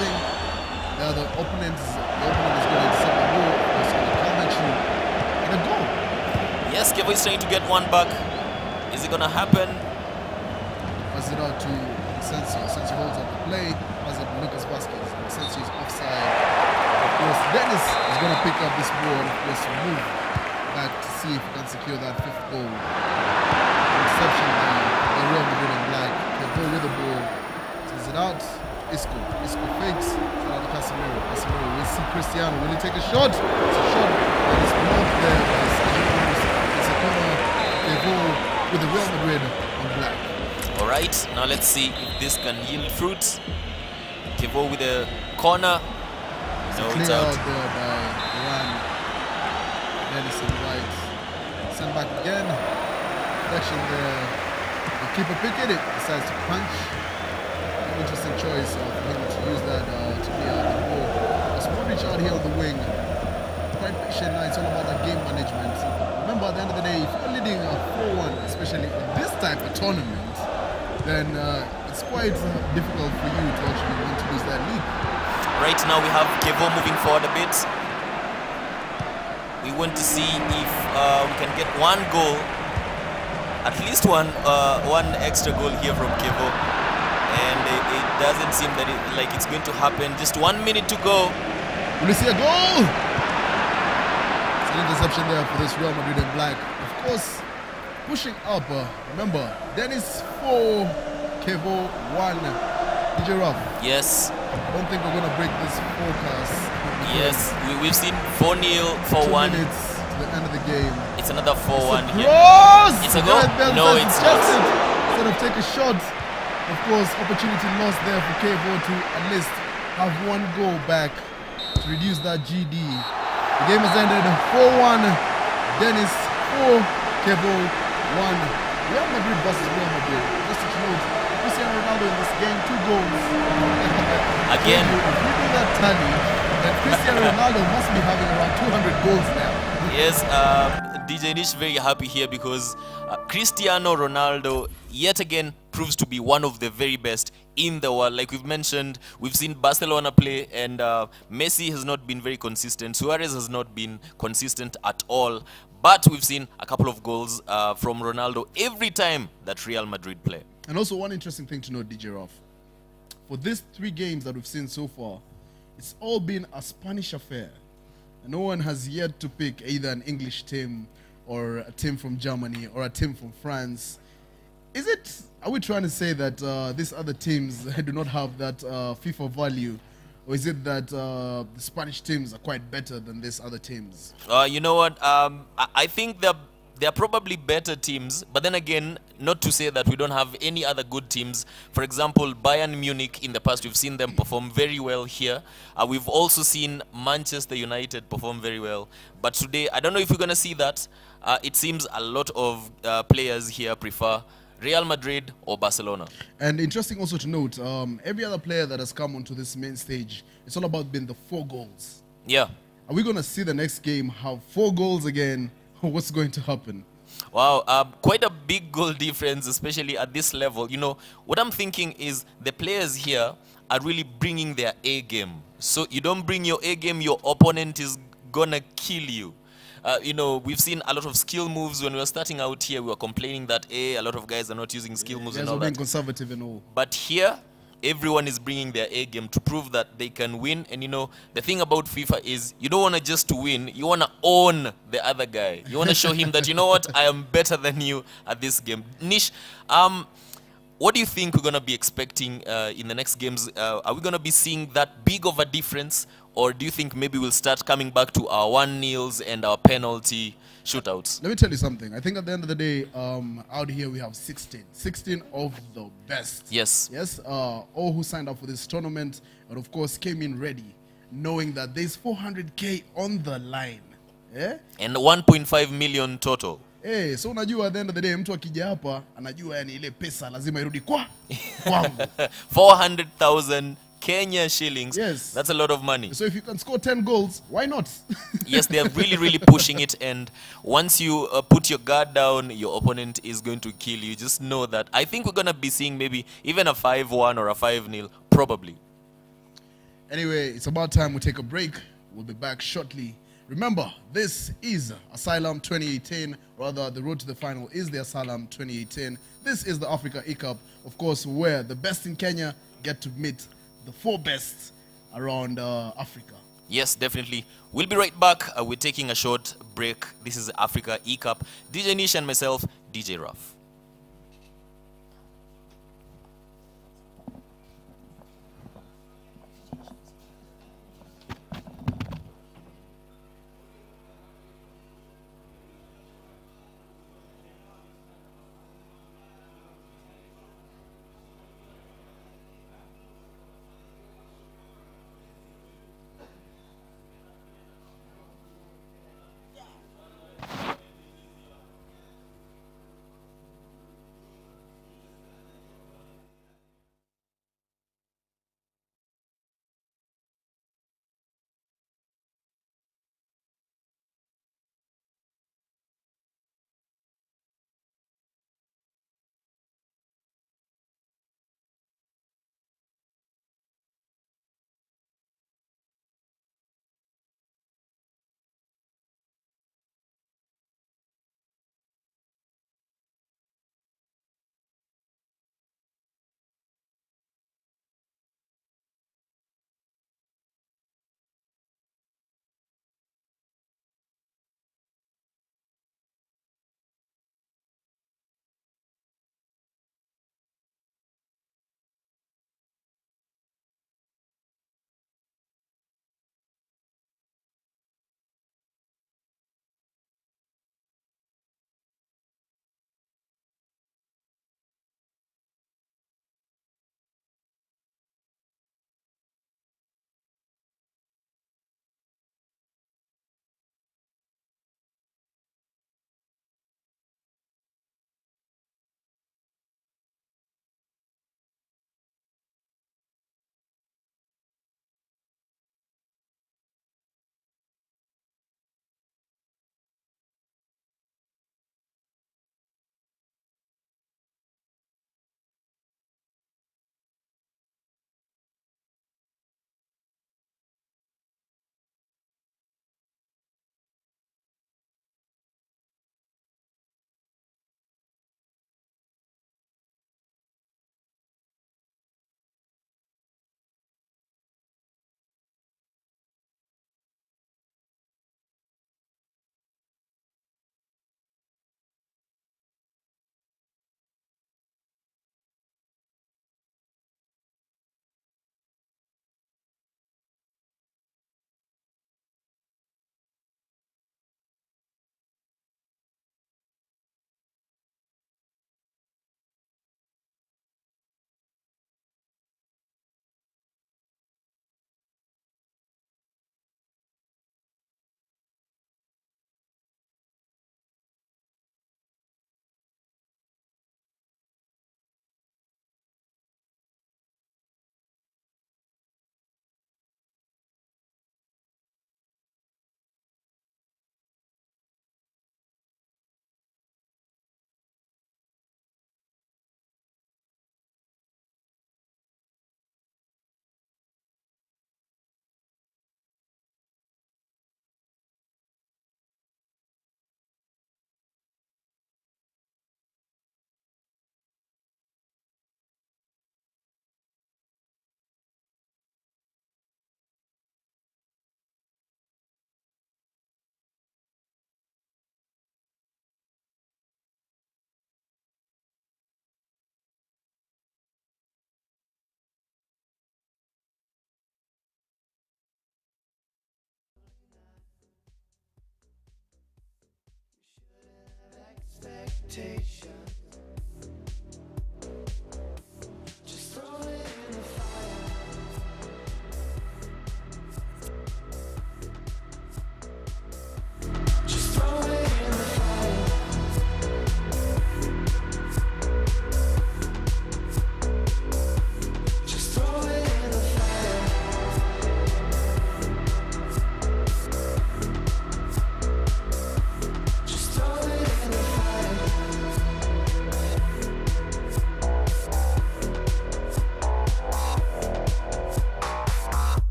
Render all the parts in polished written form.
pressing. The opponent is going to intercept the ball. It's going to come at you. And a goal. Yes, Kevo is trying to get one back. Is it going to happen? Pass it out to Asensio. Asensio holds up the play. Pass it to Lucas Vasquez. Asensio is offside. Of course, Dennis is going to pick up this ball and of course move back to see if he can secure that 5th goal. Interception by the Real Madrid in black. Kevo with the ball. Takes it out. Isco fakes. It's out to Casemiro. Casemiro. We see Cristiano. Will he take a shot? It's a shot. But it's blocked there by Sergio Ramos. It's a corner. Kevo with the Real Madrid on black. All right, now let's see if this can yield fruit. Kevo with a corner. No, it's out. There by Duran. Dennis in right. Send back again. Deflection there. The keeper picked it. Decides to punch. Interesting choice for him to use that to clear out the ball. Modric out here on the wing. Quite patient now. It's all about that game management. Remember, at the end of the day, if you're leading 4-1, especially in this type of tournament, then it's quite difficult for you to actually want to lose that lead. Right now we have Kevo moving forward a bit. We want to see if we can get one goal, at least one extra goal here from Kevo. And it doesn't seem that it's going to happen. Just 1 minute to go. Will we see a goal? It's an interception there for this Real Madrid in black. Of course, pushing up. Remember, Dennis 4, Kevo 1. DJ Ruff. Yes. I don't think we're going to break this forecast. Yes, we've seen 4-0, 4-1. 2 minutes to the end of the game. It's another 4-1 here. It's a goal? No, it's not. Instead of take a shot. Of course, opportunity lost there for Kevo to at least have one goal back to reduce that GD. The game has ended 4-1. Dennis 4, Kevo 1. Real Madrid versus Real Madrid. Just to note, Cristiano Ronaldo in this game, 2 goals. Again. If you do that tally, then Cristiano Ronaldo must be having around 200 goals now. Yes, DJ Nish very happy here because Cristiano Ronaldo yet again proves to be one of the very best in the world. Like we've mentioned, we've seen Barcelona play and Messi has not been very consistent. Suarez has not been consistent at all. But we've seen a couple of goals from Ronaldo every time that Real Madrid play. And also one interesting thing to note, DJ Ruff. For these 3 games that we've seen so far, it's all been a Spanish affair. And no one has yet to pick either an English team or a team from Germany or a team from France. Are we trying to say that these other teams do not have that FIFA value? Or is it that the Spanish teams are quite better than these other teams? You know what? I think they're probably better teams, but then again, not to say that we don't have any other good teams. For example, Bayern Munich in the past, we've seen them perform very well here. We've also seen Manchester United perform very well. But today, I don't know if we're going to see that. It seems a lot of players here prefer Real Madrid or Barcelona. And interesting also to note, every other player that has come onto this main stage, it's all about being the 4 goals. Yeah. Are we going to see the next game have 4 goals again? What's going to happen? Wow, quite a big goal difference, especially at this level. You know, what I'm thinking is the players here are really bringing their A game. So you don't bring your A game, your opponent is going to kill you. You know, we've seen a lot of skill moves. When we were starting out here, we were complaining that a lot of guys are not using skill moves and all that. Being conservative and all. But here, everyone is bringing their A game to prove that they can win. And you know, the thing about FIFA is you don't want to just to win. You want to own the other guy. You want to show him that, you know what, I am better than you at this game. Nish, what do you think we're going to be expecting in the next games? Are we going to be seeing that big of a difference? Or do you think maybe we'll start coming back to our 1-0s and our penalty shootouts? Let me tell you something. I think at the end of the day, out here we have 16 of the best. Yes. Yes, all who signed up for this tournament, and of course came in ready, knowing that there's 400K on the line. Yeah? And 1.5 million total. Hey, so unajua at the end of the day, mtu akija hapa, anajua yani ile pesa lazima irudi kwangu. 400,000 Kenya shillings. Yes. That's a lot of money. So if you can score 10 goals, why not? Yes, they are really, really pushing it. And once you put your guard down, your opponent is going to kill you. Just know that. I think we're going to be seeing maybe even a 5-1 or a 5-0, probably. Anyway, it's about time we take a break. We'll be back shortly. Remember, this is Asylum 2018. Rather, the road to the final is the Asylum 2018. This is the Africa E-Cup, of course, where the best in Kenya get to meet the 4 best around Africa. Yes, definitely. We'll be right back. We're taking a short break. This is Africa E-Cup. DJ Nish and myself, DJ Ruff.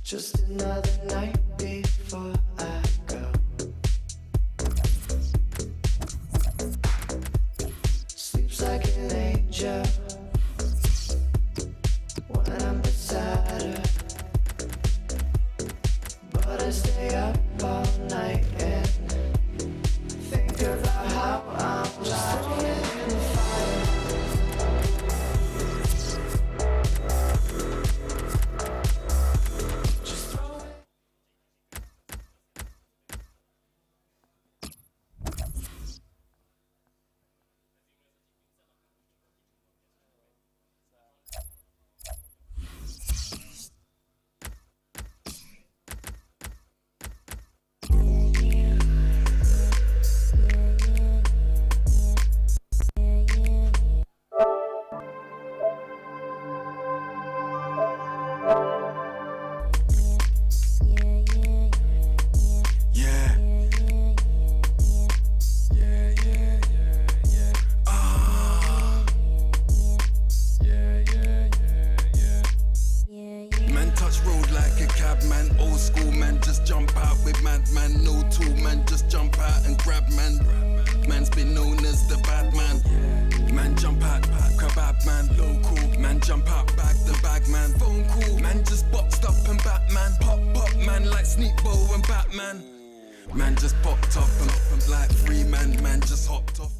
Just another night before I go. Sleeps like an angel when I'm beside her, but I stay up all night and think about how I'm just throwing in the fire. Just throw it. Man touch road like a cab man, old school man, just jump out with madman, no tool man, just jump out and grab man. Man's been known as the bad man. Man jump out, kebab man, local. Man jump out, bag the bag man, phone call. Man just boxed up and Batman, pop man like Sneakbo and Batman. Man just popped up and like free man, man just hopped off.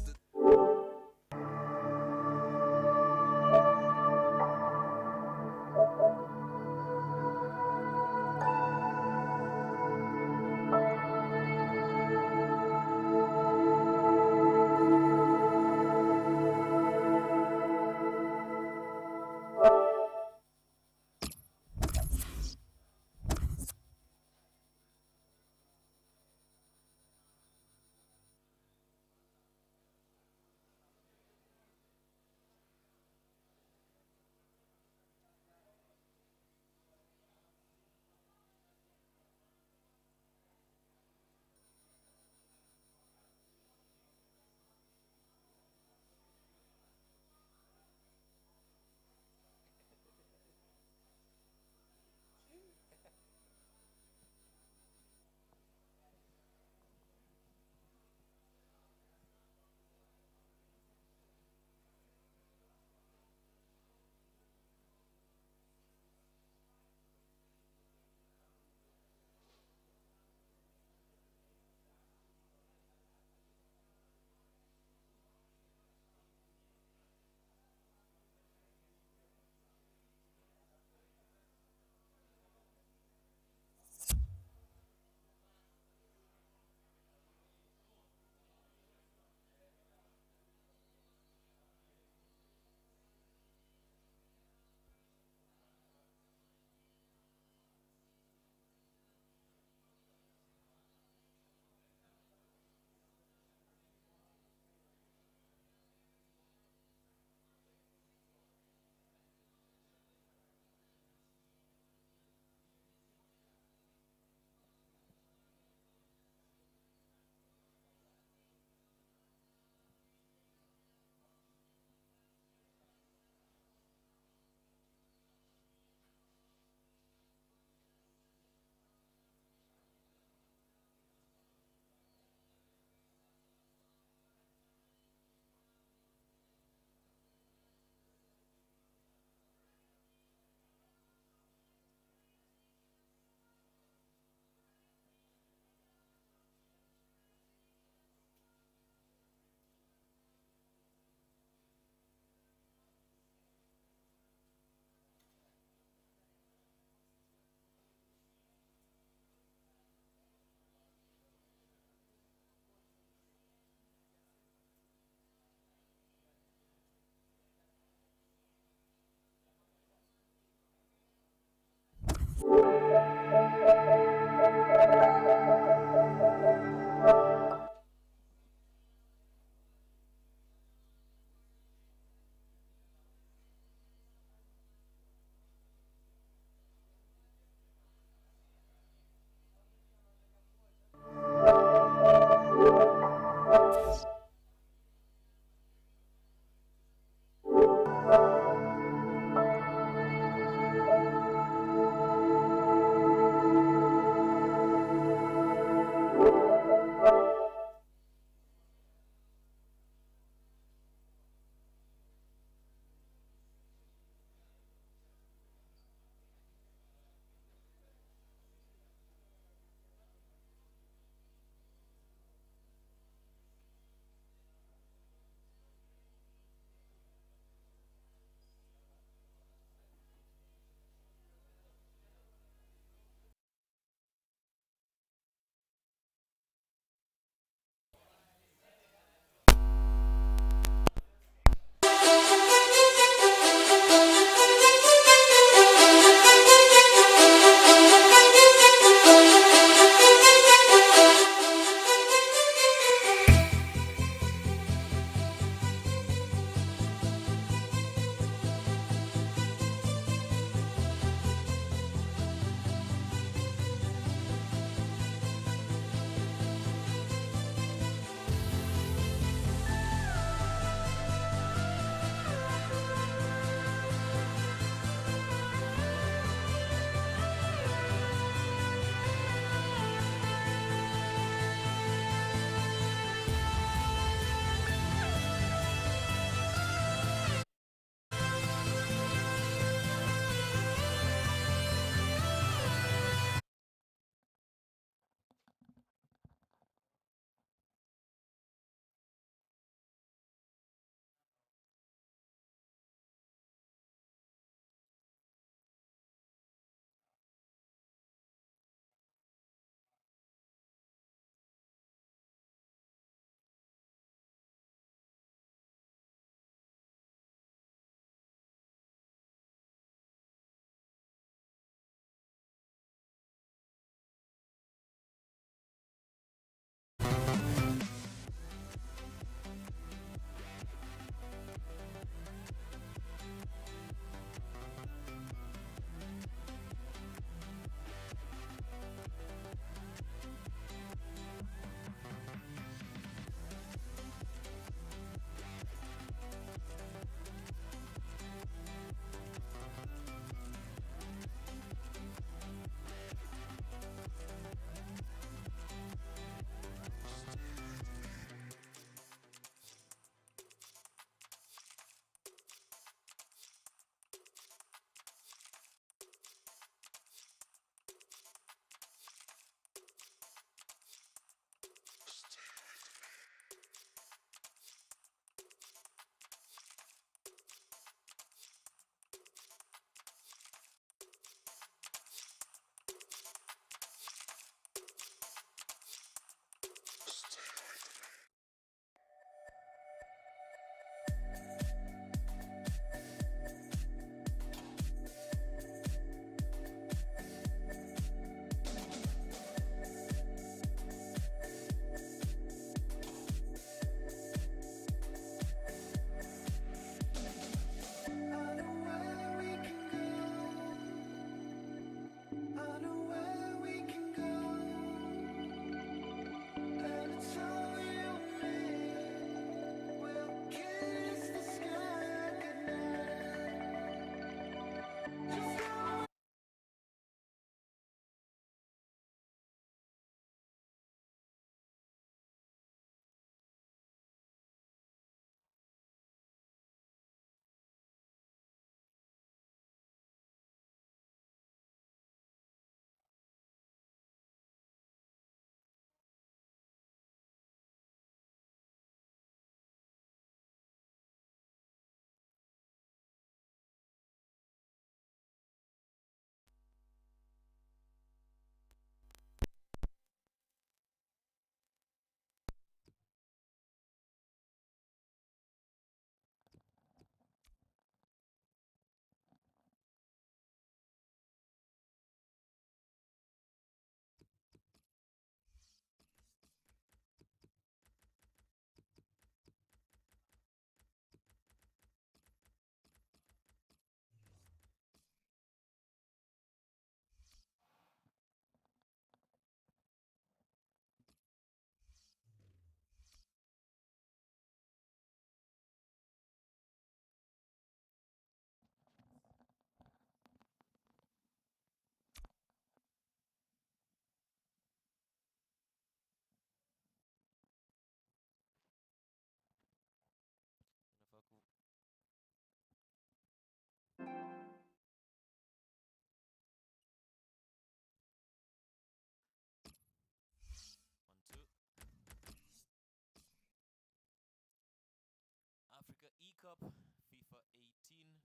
Cup FIFA 18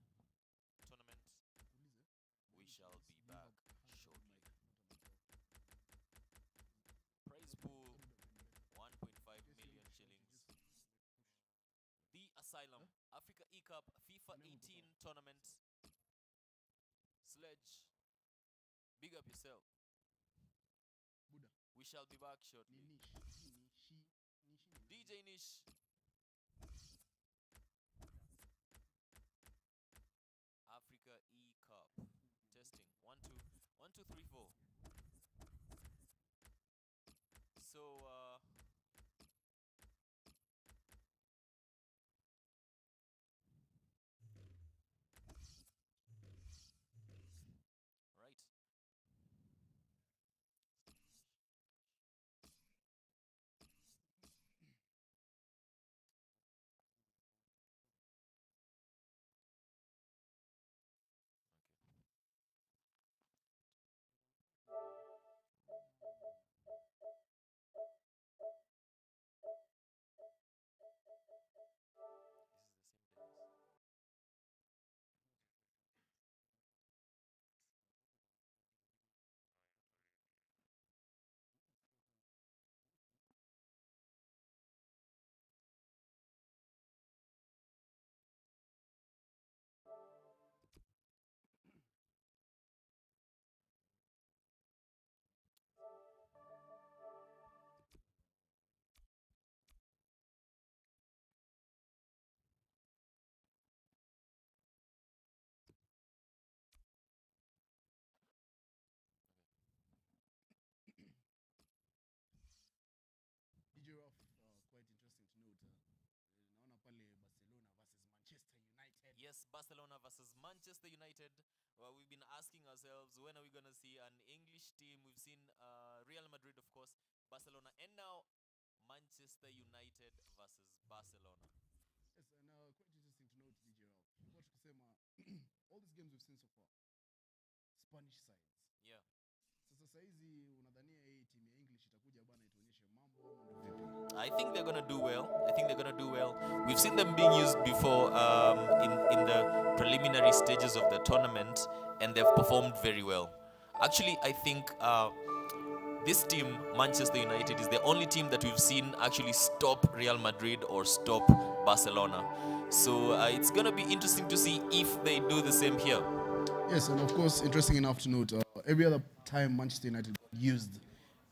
tournament. We shall be back shortly. Prize pool 1.5 million shillings. The Asylum Africa E-Cup FIFA 18 tournament. Sledge, big up yourself. Buddha. We shall be back shortly. DJ Nish. Africa E-Cup. Testing. 1, 2, 1, 2, 3, 4. So, right. DJ Ralph, quite interesting to note. Naona pale Barcelona versus Manchester United. Yes, Barcelona versus Manchester United. Well, we've been asking ourselves, when are we going to see an English team? We've seen Real Madrid, of course, Barcelona, and now Manchester United versus Barcelona. Yes, and quite interesting to note, DJ Ralph. What kusema, all these games we've seen so far, Spanish sides. Yeah. Sasa saizi unadhania hii timu ya English itakuja bana ituonyeshe mambo ama ndo vipi? I think they're going to do well. I think they're going to do well. We've seen them being used before in the preliminary stages of the tournament, and they've performed very well. Actually, I think this team, Manchester United, is the only team that we've seen actually stop Real Madrid or stop Barcelona. So it's going to be interesting to see if they do the same here. Yes, and of course, interesting enough to note, every other time Manchester United got used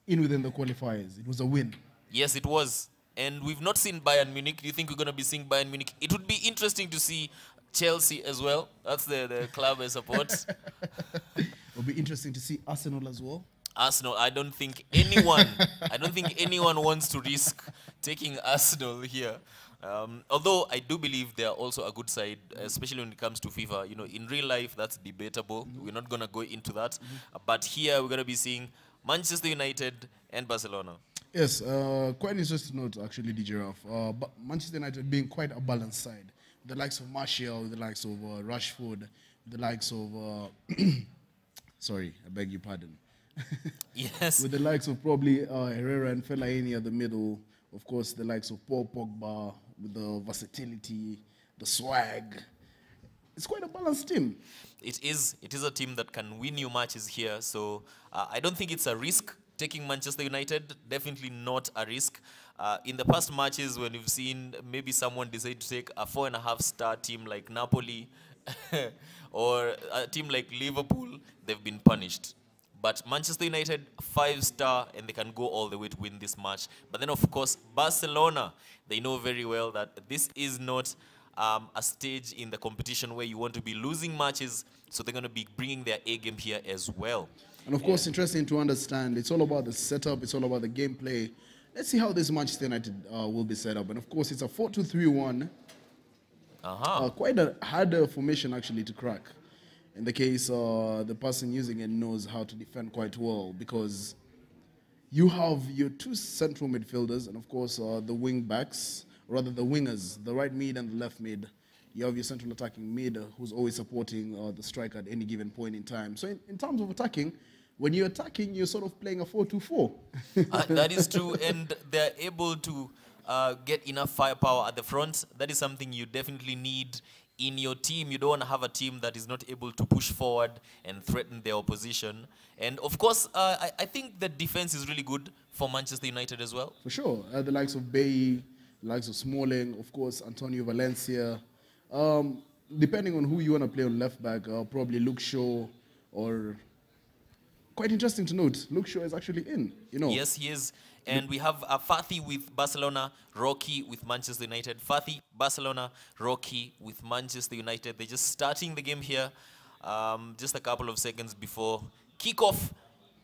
within the qualifiers, it was a win. Yes, it was. And we've not seen Bayern Munich. Do you think we're going to be seeing Bayern Munich? It would be interesting to see Chelsea as well. That's the club I support. It will be interesting to see Arsenal as well. Arsenal, I don't think anyone wants to risk taking Arsenal here. Although I do believe they are also a good side, especially when it comes to FIFA. You know, in real life, that's debatable. We're not going to go into that. But here, we're going to be seeing Manchester United and Barcelona. Yes, quite interesting note, actually, DJ Ralph. But Manchester United being quite a balanced side. With the likes of Martial, with the likes of Rashford, with the likes of... sorry, I beg your pardon. Yes. With the likes of probably Herrera and Fellaini at the middle. Of course, the likes of Paul Pogba, with the versatility, the swag. It's quite a balanced team. It is a team that can win you matches here. So I don't think it's a risk taking Manchester United. Definitely not a risk. In the past matches, when you've seen maybe someone decide to take a 4.5-star team like Napoli or a team like Liverpool, they've been punished. But Manchester United, 5-star, and they can go all the way to win this match. But then, of course, Barcelona, they know very well that this is not a stage in the competition where you want to be losing matches, so they're going to be bringing their A game here as well. And of course, interesting to understand, it's all about the setup, it's all about the gameplay. Let's see how this Manchester United will be set up. And of course, it's a 4-2-3-1. Quite a harder formation, actually, to crack. In the case, the person using it knows how to defend quite well, because you have your two central midfielders and, of course, the wing backs, rather the wingers, the right mid and the left mid. You have your central attacking mid who's always supporting the striker at any given point in time. So in terms of attacking, when you're attacking, you're sort of playing a 4-2-4. That is true, and they're able to get enough firepower at the front. That is something you definitely need in your team. You don't want to have a team that is not able to push forward and threaten their opposition. And of course, I think the defense is really good for Manchester United as well. For sure. The likes of Bailly, the likes of Smalling, of course, Antonio Valencia. Depending on who you want to play on left back, probably Luke Shaw, or quite interesting to note, Luke Shaw is actually in, you know. Yes, he is. And we have Fatih with Barcelona, Rocky with Manchester United. Fatih, Barcelona, Rocky with Manchester United. They're just starting the game here, just a couple of seconds before kickoff.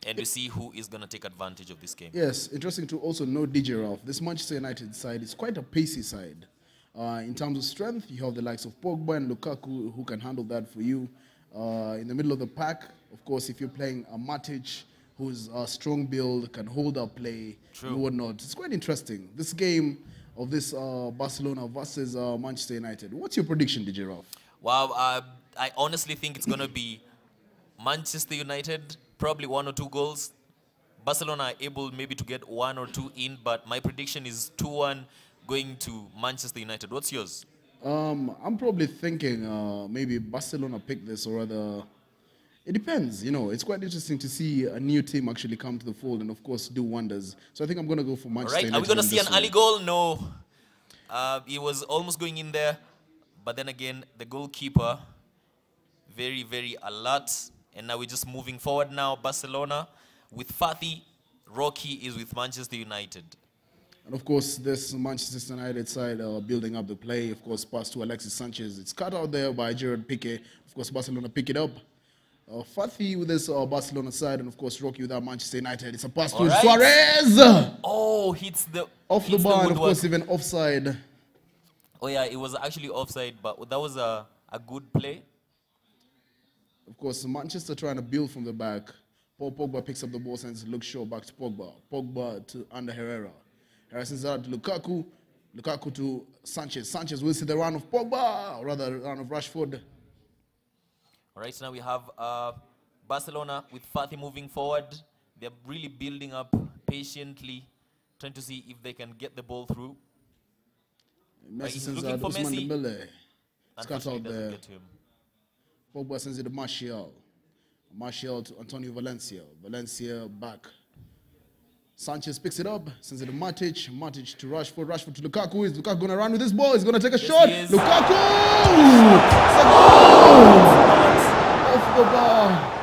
And we see who is going to take advantage of this game. Yes, interesting to also note, DJ Ralph, this Manchester United side is quite a pacey side. In terms of strength, you have the likes of Pogba and Lukaku who can handle that for you. In the middle of the pack, of course, if you're playing a Matic, who's a strong build, can hold up play, True. and whatnot. It's quite interesting. This game of this Barcelona versus Manchester United. What's your prediction, DJ Ralph? Wow, I honestly think it's going to be Manchester United, probably 1 or 2 goals. Barcelona are able maybe to get 1 or 2 in, but my prediction is 2-1 going to Manchester United. What's yours? I'm probably thinking maybe Barcelona pick this, or rather, it depends. You know, it's quite interesting to see a new team actually come to the fold and, of course, do wonders. So I think I'm going to go for Manchester United. Are we going to see an early early goal? No. He was almost going in there. But then again, the goalkeeper, very, very alert. And now we're just moving forward now. Barcelona with Fatih. Rocky is with Manchester United. And of course, this Manchester United side building up the play. Of course, pass to Alexis Sanchez. It's cut out there by Gerard Piqué. Of course, Barcelona pick it up. Fatih with this Barcelona side, and of course, Rocky with that Manchester United. It's a pass to Suarez! Oh, hits the Off the bar, and of course, even offside. Oh, yeah, it was actually offside, but that was a good play. Of course, Manchester trying to build from the back. Paul Pogba picks up the ball, sends Luke Shaw back to Pogba. Pogba to Ander Herrera. Herrera sends it out to Lukaku. Lukaku to Sanchez. Sanchez will see the run of Pogba, or rather, the run of Rashford. All right, so now we have Barcelona with Fatih moving forward. They're really building up patiently, trying to see if they can get the ball through. Messi sends out Ousmane Dembele. It's cut out there. Pogba sends it to Martial. Martial to Antonio Valencia. Valencia back. Sanchez picks it up, sends it to Matic. Matic to Rashford. Rashford to Lukaku. Is Lukaku going to run with this ball? He's going to take a shot. Lukaku! It's a goal! Off the bar.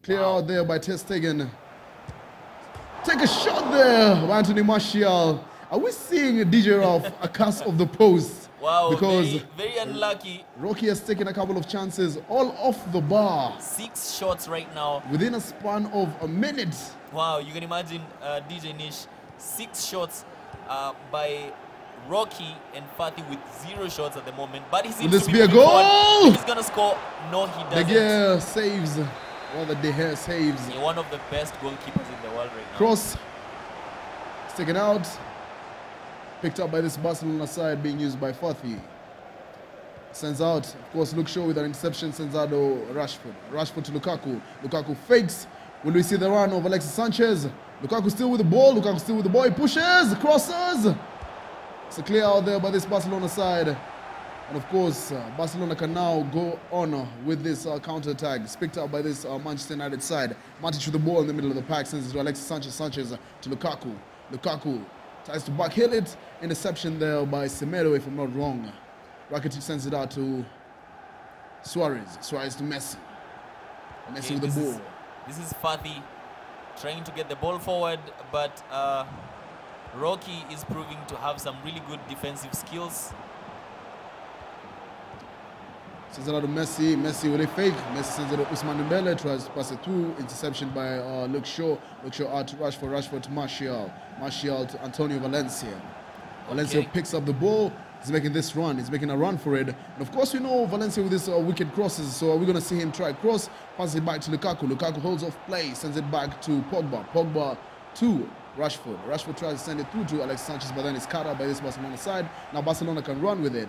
Clear out there by Ter Stegen. Take a shot there by Anthony Martial. Are we seeing DJ Ralph a cast of the post? Wow, because very unlucky. Rocky has taken a couple of chances all off the bar. 6 shots right now. Within a span of a minute. Wow, you can imagine DJ Nish, 6 shots by Rocky and Fatih with 0 shots at the moment. But he seems Will this to be a goal? He's going to score. No, he doesn't. De Gea saves. Well, De Gea saves. He's one of the best goalkeepers in the world right now. Cross. It's taken out. Picked up by this Barcelona side, being used by Fatih. Sends out, of course, Luke Shaw with an interception. Sends out to Rashford. Rashford to Lukaku. Lukaku fakes. Will we see the run of Alexis Sanchez? Lukaku still with the ball. Lukaku still with the ball. He pushes. Crosses. It's a clear out there by this Barcelona side. And of course, Barcelona can now go on with this counter-attack. It's picked up by this Manchester United side. Matic with the ball in the middle of the pack. Sends it to Alexis Sanchez. Sanchez to Lukaku. Lukaku tries to backheel it. Interception there by Semedo, if I'm not wrong. Rakitic sends it out to Suarez. Suarez to Messi. Messi with the ball. This is Fatih trying to get the ball forward, but Rocky is proving to have some really good defensive skills. Sends it out to Messi. Messi will he fake? Messi sends it to Usman Dembele. Tries to pass it through. Interception by Luke Shaw. Luke Shaw out to Rashford. Rashford to Martial. Martial to Antonio Valencia. Valencia picks up the ball. He's making this run. He's making a run for it. And of course, we know Valencia with his wicked crosses. So are we going to see him try cross? Passes it back to Lukaku. Lukaku holds off play. Sends it back to Pogba. Pogba to Rashford. Rashford tries to send it through to Alex Sanchez, but then it's cut out by this Barcelona side. Now Barcelona can run with it.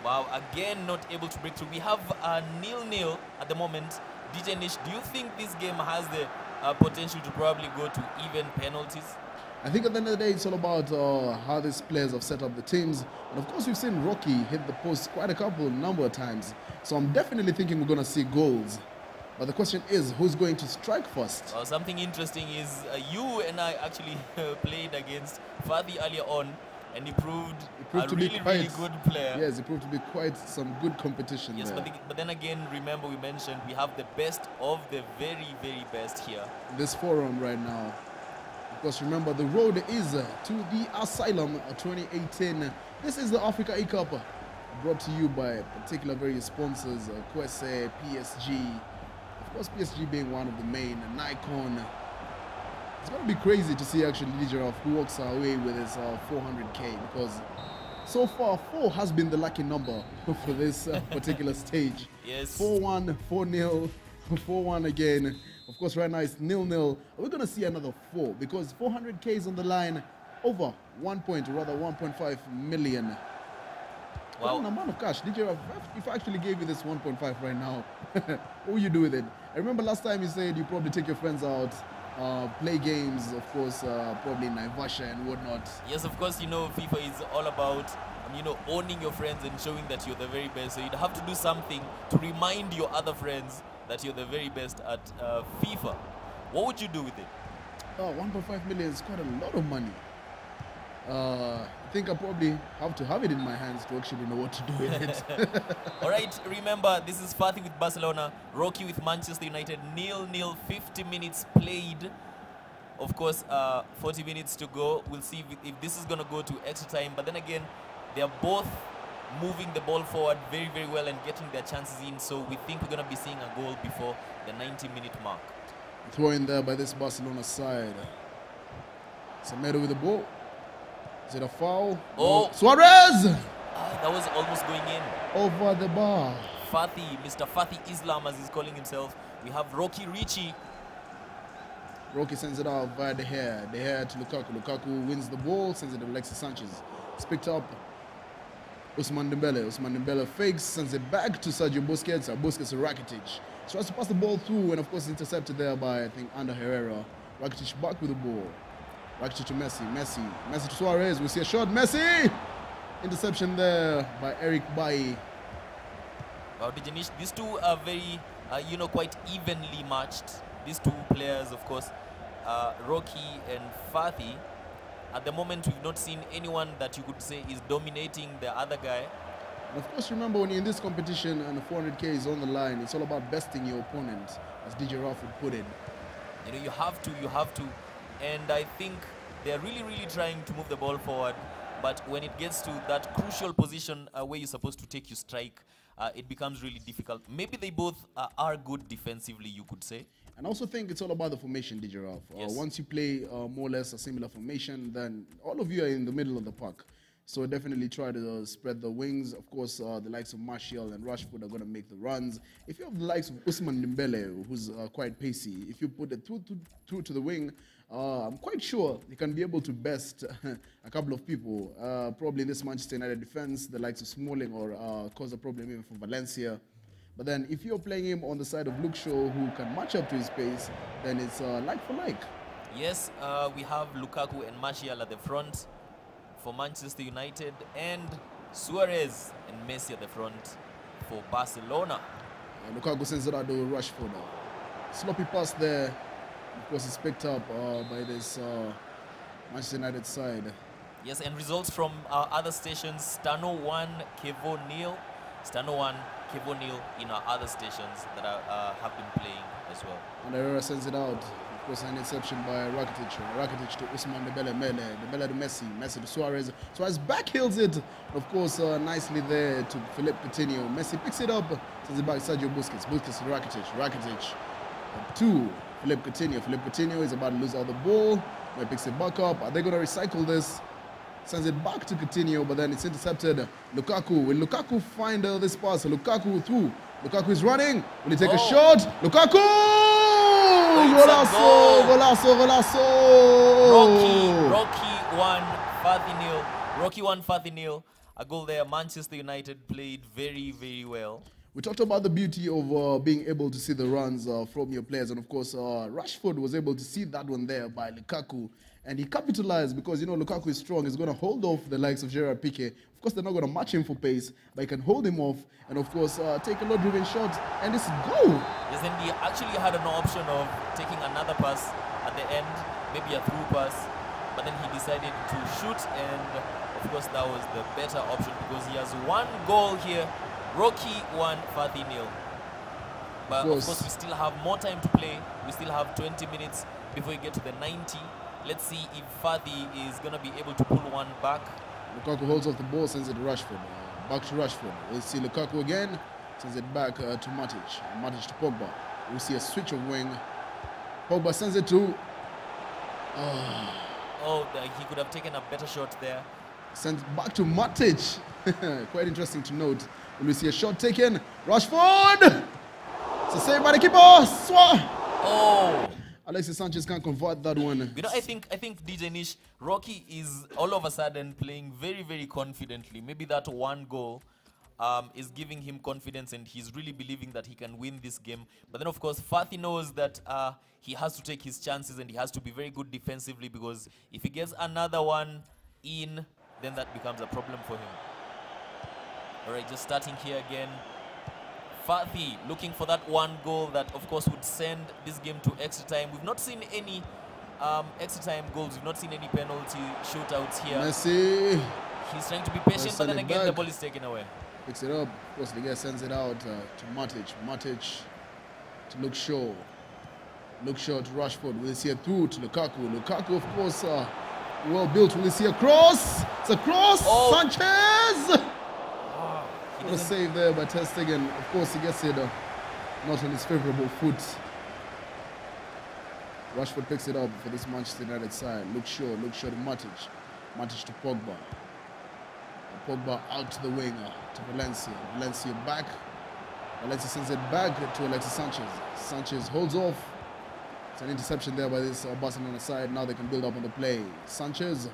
Wow, again not able to break through. We have a 0-0 at the moment. DJ Nish, do you think this game has the potential to probably go to even penalties? I think at the end of the day, it's all about how these players have set up the teams. And of course, we've seen Rocky hit the post quite a number of times. So I'm definitely thinking we're going to see goals. But the question is, who's going to strike first? Something interesting is you and I actually played against Fadi earlier on, and he proved a to really, be quite, really good player. Yes, he proved to be quite some good competition Yes, there. but then again, remember we mentioned we have the best of the very, very best here. This forum right now. Of course, remember the road is to the Asylum 2018. This is the Africa E-Cup brought to you by particular various sponsors, Kwese, PSG. Of course, PSG being one of the main, Nikon. It's going to be crazy to see actually Lijerov who walks away with his 400k, because so far 4 has been the lucky number for this particular stage. Yes. 4-1, 4-0, 4-1 again. Of course, right now it's 0-0. We're going to see another 4 because 400k is on the line, over 1.5 million. Wow. What an amount of cash. DJ, if I actually gave you this 1.5 right now, what would you do with it? I remember last time you said you probably take your friends out, play games, of course, probably in Naivasha and whatnot. Yes, of course, you know, FIFA is all about, you know, owning your friends and showing that you're the very best. So you'd have to do something to remind your other friends that you're the very best at FIFA. What would you do with it? 1.5 million is quite a lot of money. I think I probably have to have it in my hands to actually know what to do with it. All right, remember, this is Fatih with Barcelona, Rocky with Manchester United, 0-0, 50 minutes played. Of course, 40 minutes to go. We'll see if this is going to go to extra time. But then again, they are both moving the ball forward very, very well and getting their chances in. So we think we're going to be seeing a goal before the 90-minute mark. Throw in there by this Barcelona side. Semedo with the ball. Is it a foul? Oh. No. Suarez! That was almost going in. Over the bar. Fatih, Mr. Fatih Islam, as he's calling himself. We have Rocky Richie. Rocky sends it out via De Gea. De Gea to Lukaku. Lukaku wins the ball, sends it to Alexis Sanchez. It's picked up. Usman Dembele. Usman Dembele fakes, sends it back to Sergio Busquets. Busquets to Rakitic. Tries to pass the ball through, and of course intercepted there by, I think, Ander Herrera. Rakitic back with the ball. Rakitic to Messi. Messi to Suarez. We see a shot. Messi! Interception there by Eric Bailly. Wow, Dijanish, these two are very, you know, quite evenly matched. These two players, of course, Rocky and Fatih. At the moment, we've not seen anyone that you could say is dominating the other guy. And of course, remember when you're in this competition and the 400k is on the line, it's all about besting your opponent, as DJ Ralph would put it. You know, you have to. And I think they're really, really trying to move the ball forward. But when it gets to that crucial position where you're supposed to take your strike, it becomes really difficult. Maybe they both are good defensively, you could say. And I also think it's all about the formation, DJ Ralph. Yes. Once you play more or less a similar formation, then all of you are in the middle of the park. So definitely try to spread the wings. Of course, the likes of Martial and Rashford are going to make the runs. If you have the likes of Usman Dembele, who's quite pacey, if you put it through to the wing, I'm quite sure he can be able to best a couple of people. Probably in this Manchester United defense, the likes of Smalling, or cause a problem even for Valencia. But then if you're playing him on the side of Luke Shaw, who can match up to his pace, then it's like for like. Yes, we have Lukaku and Martial at the front for Manchester United, and Suarez and Messi at the front for Barcelona. Lukaku sends it out to Rashford. Sloppy pass there. Of course, it's picked up by this Manchester United side. Yes, and results from our other stations: Stano 1, Kevo 0. Stano 1, Kevo 0 in our other stations that have been playing as well. And Herrera sends it out. Of course, an interception by Rakitic. Rakitic to Usman Dembele, Dembele to Messi, Messi to Suarez. Suarez backheels it. Of course, nicely there to Philippe Coutinho. Messi picks it up, sends it back to Sergio Busquets. Busquets to Rakitic. Rakitic to Philippe Coutinho. Philippe Coutinho is about to lose out the ball. He picks it back up. Are they going to recycle this? Sends it back to Coutinho, but then it's intercepted. Lukaku. Will Lukaku find this pass? Lukaku through. Lukaku is running. Will he take a shot? Lukaku! Golazo! Golazo! Golazo! Rocky 1, Fathy 0. Rocky 1, Fathy 0. A goal there. Manchester United played very, very well. We talked about the beauty of being able to see the runs from your players. And of course, Rashford was able to see that one there by Lukaku. And he capitalized because, you know, Lukaku is strong. He's going to hold off the likes of Gerard Piqué. Of course, they're not going to match him for pace, but he can hold him off. And of course, take a low-driven shot. And it's goal. Yes, and he actually had an option of taking another pass at the end, maybe a through pass. But then he decided to shoot. And of course, that was the better option because he has one goal here. Rocky 1, Fathy 0. But of course, we still have more time to play. We still have 20 minutes before we get to the 90. Let's see if Fathy is going to be able to pull one back. Lukaku holds off the ball, sends it to Rashford. Back to Rashford. We'll see Lukaku again. Sends it back to Matic. Matic to Pogba. We'll see a switch of wing. Pogba sends it to... He could have taken a better shot there. Sent back to Matic. Quite interesting to note. Will we see a shot taken? Rashford! It's a save by the keeper. Alexis Sanchez can't convert that one. You know, I think DJ Nish, Rocky is all of a sudden playing very, very confidently. Maybe that one goal is giving him confidence and he's really believing that he can win this game. But then, of course, Fathy knows that he has to take his chances and he has to be very good defensively because if he gets another one in, then that becomes a problem for him. All right, just starting here again. Fathy looking for that one goal that, of course, would send this game to extra time. We've not seen any extra time goals. We've not seen any penalty shootouts here. Messi. He's trying to be patient, but then again, the ball is taken away. Picks it up. Of course, the guy sends it out to Matic. Matic to Luke Shaw. Luke Shaw to Rashford. We'll see a through to Lukaku. Lukaku, of course, well built. We'll see a cross. It's a cross. Sanchez. What a save there by Ter Stegen. Of course, he gets it not on his favorable foot. Rashford picks it up for this Manchester United side. Luke Shaw to Matic. Matic to Pogba. Pogba out to the wing to Valencia. Valencia back. Valencia sends it back to Alexis Sanchez. Sanchez holds off. It's an interception there by this Barcelona side. Now they can build up on the play. Sanchez,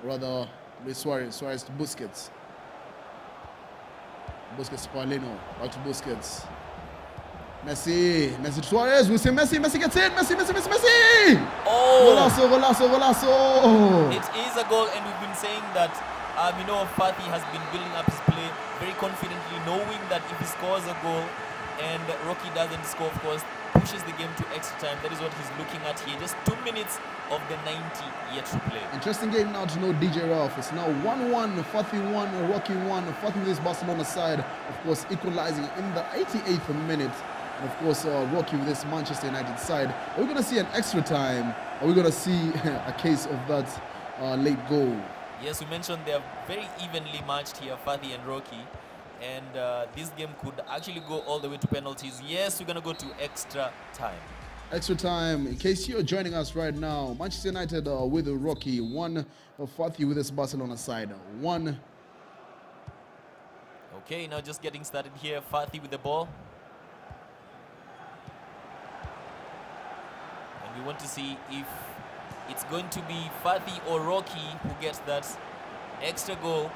or rather Luis Suarez. Suarez to Busquets. Busquets to Paulino. Back to Busquets. Messi. Messi to Suarez. We see Messi. Messi gets in. Messi. Golazo. It is a goal, and we've been saying that, you know, Fathy has been building up his play very confidently, knowing that if he scores a goal and Rocky doesn't score, of course, pushes the game to extra time. That is what he's looking at here. Just 2 minutes of the 90 yet to play. Interesting game now to know DJ Ralph. It's now 1-1, Fathy 1, Rocky 1. Fathy with this Barcelona side, of course, equalizing in the 88th minute. And of course, Rocky with this Manchester United side. Are we going to see an extra time? Are we going to see a case of that late goal? Yes, we mentioned they are very evenly matched here, Fathy and Rocky. And this game could actually go all the way to penalties. Yes, we're going to go to extra time. Extra time. In case you're joining us right now, Manchester United with Rocky, 1 Fathy with this Barcelona side, 1. Okay, now just getting started here. Fathy with the ball. And we want to see if it's going to be Fathy or Rocky who gets that extra goal.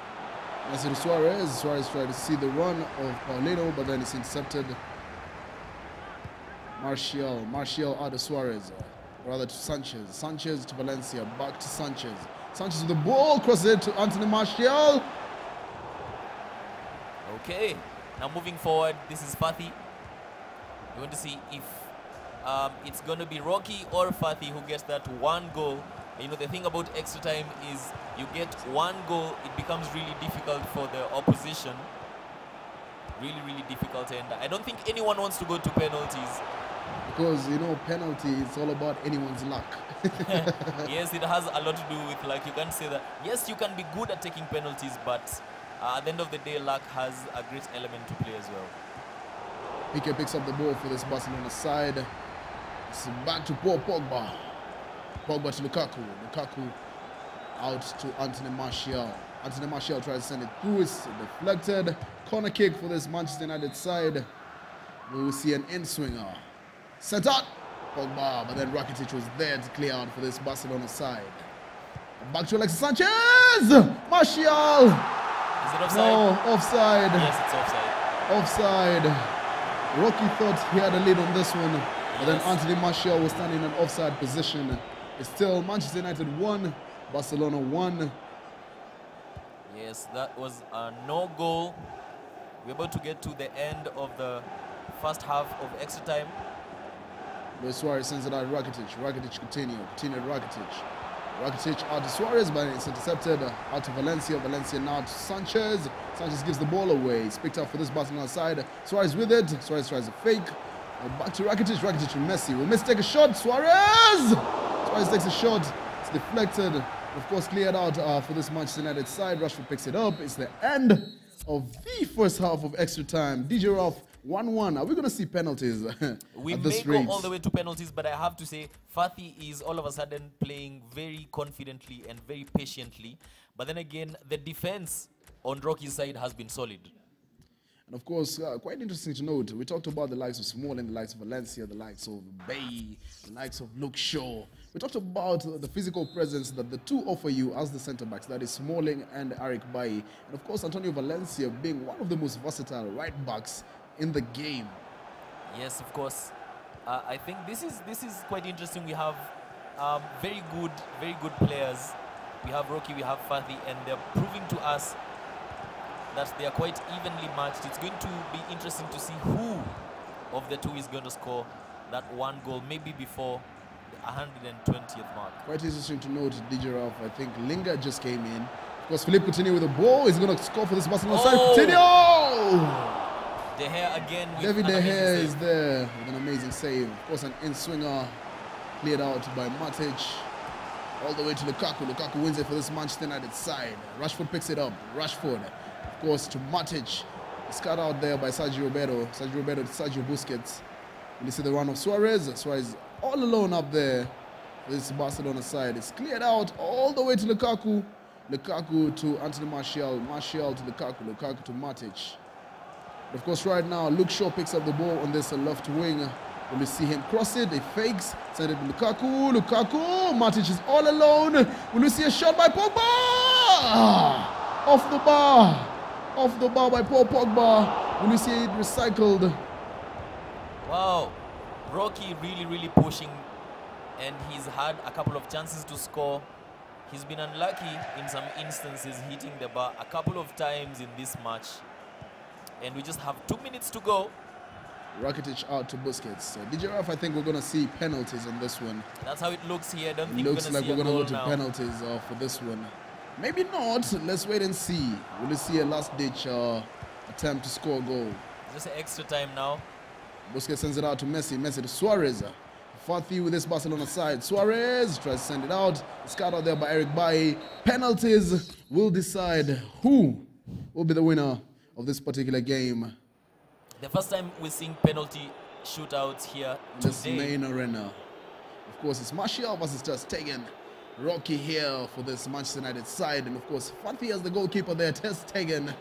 Messi to Suarez. Suarez tried to see the run of Paulino, but then it's intercepted. Martial out to Suarez. Rather to Sanchez. Sanchez to Valencia. Back to Sanchez. Sanchez with the ball. Crosses it to Anthony Martial. Okay. Now moving forward, this is Fathy. We want to see if it's going to be Rocky or Fathy who gets that one goal. You know, the thing about extra time is you get one goal, it becomes really difficult for the opposition. Really, really difficult. And I don't think anyone wants to go to penalties. Because, you know, penalty, it's all about anyone's luck. Yes, it has a lot to do with, like, you can't say that. Yes, you can be good at taking penalties, but at the end of the day, luck has a great element to play as well. Piqué picks up the ball for this Barcelona side. It's back to Paul Pogba. Pogba to Lukaku. Lukaku out to Anthony Martial. Anthony Martial tries to send it through. It's deflected. Corner kick for this Manchester United side. We will see an in-swinger. Sent out. Pogba, but then Rakitic was there to clear out for this Barcelona side. Back to Alexis Sanchez. Martial. Is it offside? No, offside. Yes, it's offside. Offside. Rocky thought he had a lead on this one, but then Yes. Anthony Martial was standing in an offside position. It's still Manchester United 1, Barcelona 1. Yes, that was a no goal. We're about to get to the end of the first half of extra time. Luis Suarez sends it out to Rakitic. Rakitic continue to Rakitic. Rakitic out to Suarez, but it's intercepted. Out to Valencia. Valencia now to Sanchez. Sanchez gives the ball away. It's picked up for this Barcelona side. Suarez with it. Suarez tries a fake. Back to Rakitic. Rakitic to Messi. Will Messi take a shot? Suarez! Suarez takes a shot. It's deflected. Of course, cleared out for this Manchester United side. Rashford picks it up. It's the end of the first half of extra time. DJ Ralph, 1-1. Are we going to see penalties We at may this go rate? all the way to penalties, but I have to say, Fatih is all of a sudden playing very confidently and very patiently. But then again, the defense on Rocky's side has been solid. And of course, quite interesting to note, we talked about the likes of Smalling, the likes of Valencia, the likes of Bay, the likes of Luke Shaw. We talked about the physical presence that the two offer you as the centre-backs, that is Smalling and Eric Bailly. And of course, Antonio Valencia being one of the most versatile right-backs in the game. Yes, of course. I think this is quite interesting. We have very good players. We have Rocky, we have Fatih, and they're proving to us that they are quite evenly matched. It's going to be interesting to see who of the two is going to score that one goal, maybe before the 120th mark. Quite interesting to note, DJ Ralph, I think Lingard just came in. Of course, Philippe Coutinho with the ball. He's going to score for this Barcelona side. Coutinho! De Gea again with David an De amazing Gea save. is there with an amazing save. Of course, an in-swinger cleared out by Matic. All the way to Lukaku. Lukaku wins it for this Manchester United side. Rashford picks it up. Rashford, of course, to Matic. It's cut out there by Sergio Roberto. Sergio Roberto to Sergio Busquets. And you see the run of Suarez. Suarez all alone up there. This Barcelona side. It's cleared out all the way to Lukaku. Lukaku to Anthony Martial. Martial to Lukaku. Lukaku to Matic. Of course, right now, Luke Shaw picks up the ball on this left wing. Will we see him cross it? He fakes. Send it to Lukaku. Lukaku. Matic is all alone. Will we see a shot by Pogba? Off the bar. Off the bar by Paul Pogba. Will we see it recycled? Wow, Rocky really pushing, and he's had a couple of chances to score. He's been unlucky in some instances, hitting the bar a couple of times in this match. And we just have 2 minutes to go. Rakitic out to Busquets. DJ Ralph, I think we're going to see penalties on this one. That's how it looks here. I don't It think we're looks going to like see we're a going goal to go to now. penalties for this one. Maybe not. Let's wait and see. Will we see a last-ditch attempt to score a goal? Just extra time now. Busquets sends it out to Messi. Messi to Suarez. Fatih with this Barcelona side. Suarez tries to send it out. It's cut out there by Eric Bailly. Penalties will decide who will be the winner of this particular game. The first time we're seeing penalty shootouts here This today. main arena. Of course, it's Martial versus Ter Stegen. Rocky here for this Manchester United side. And of course, Fatih as the goalkeeper there. Ter Stegen.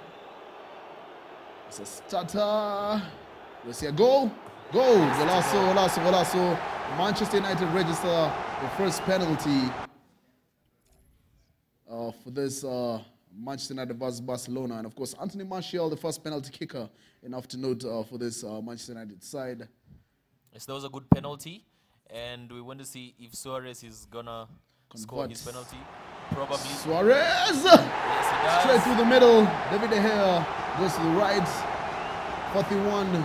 It's a stutter. We'll see a goal. Goal. Golazo. Manchester United register the first penalty for this Manchester United versus Barcelona. And of course, Anthony Martial, the first penalty kicker. Enough to note for this Manchester United side. Yes, that was a good penalty. And we want to see if Suarez is going to score his penalty. Probably. Suarez! Yes, he does. Straight through the middle. David De Gea goes to the right. 41.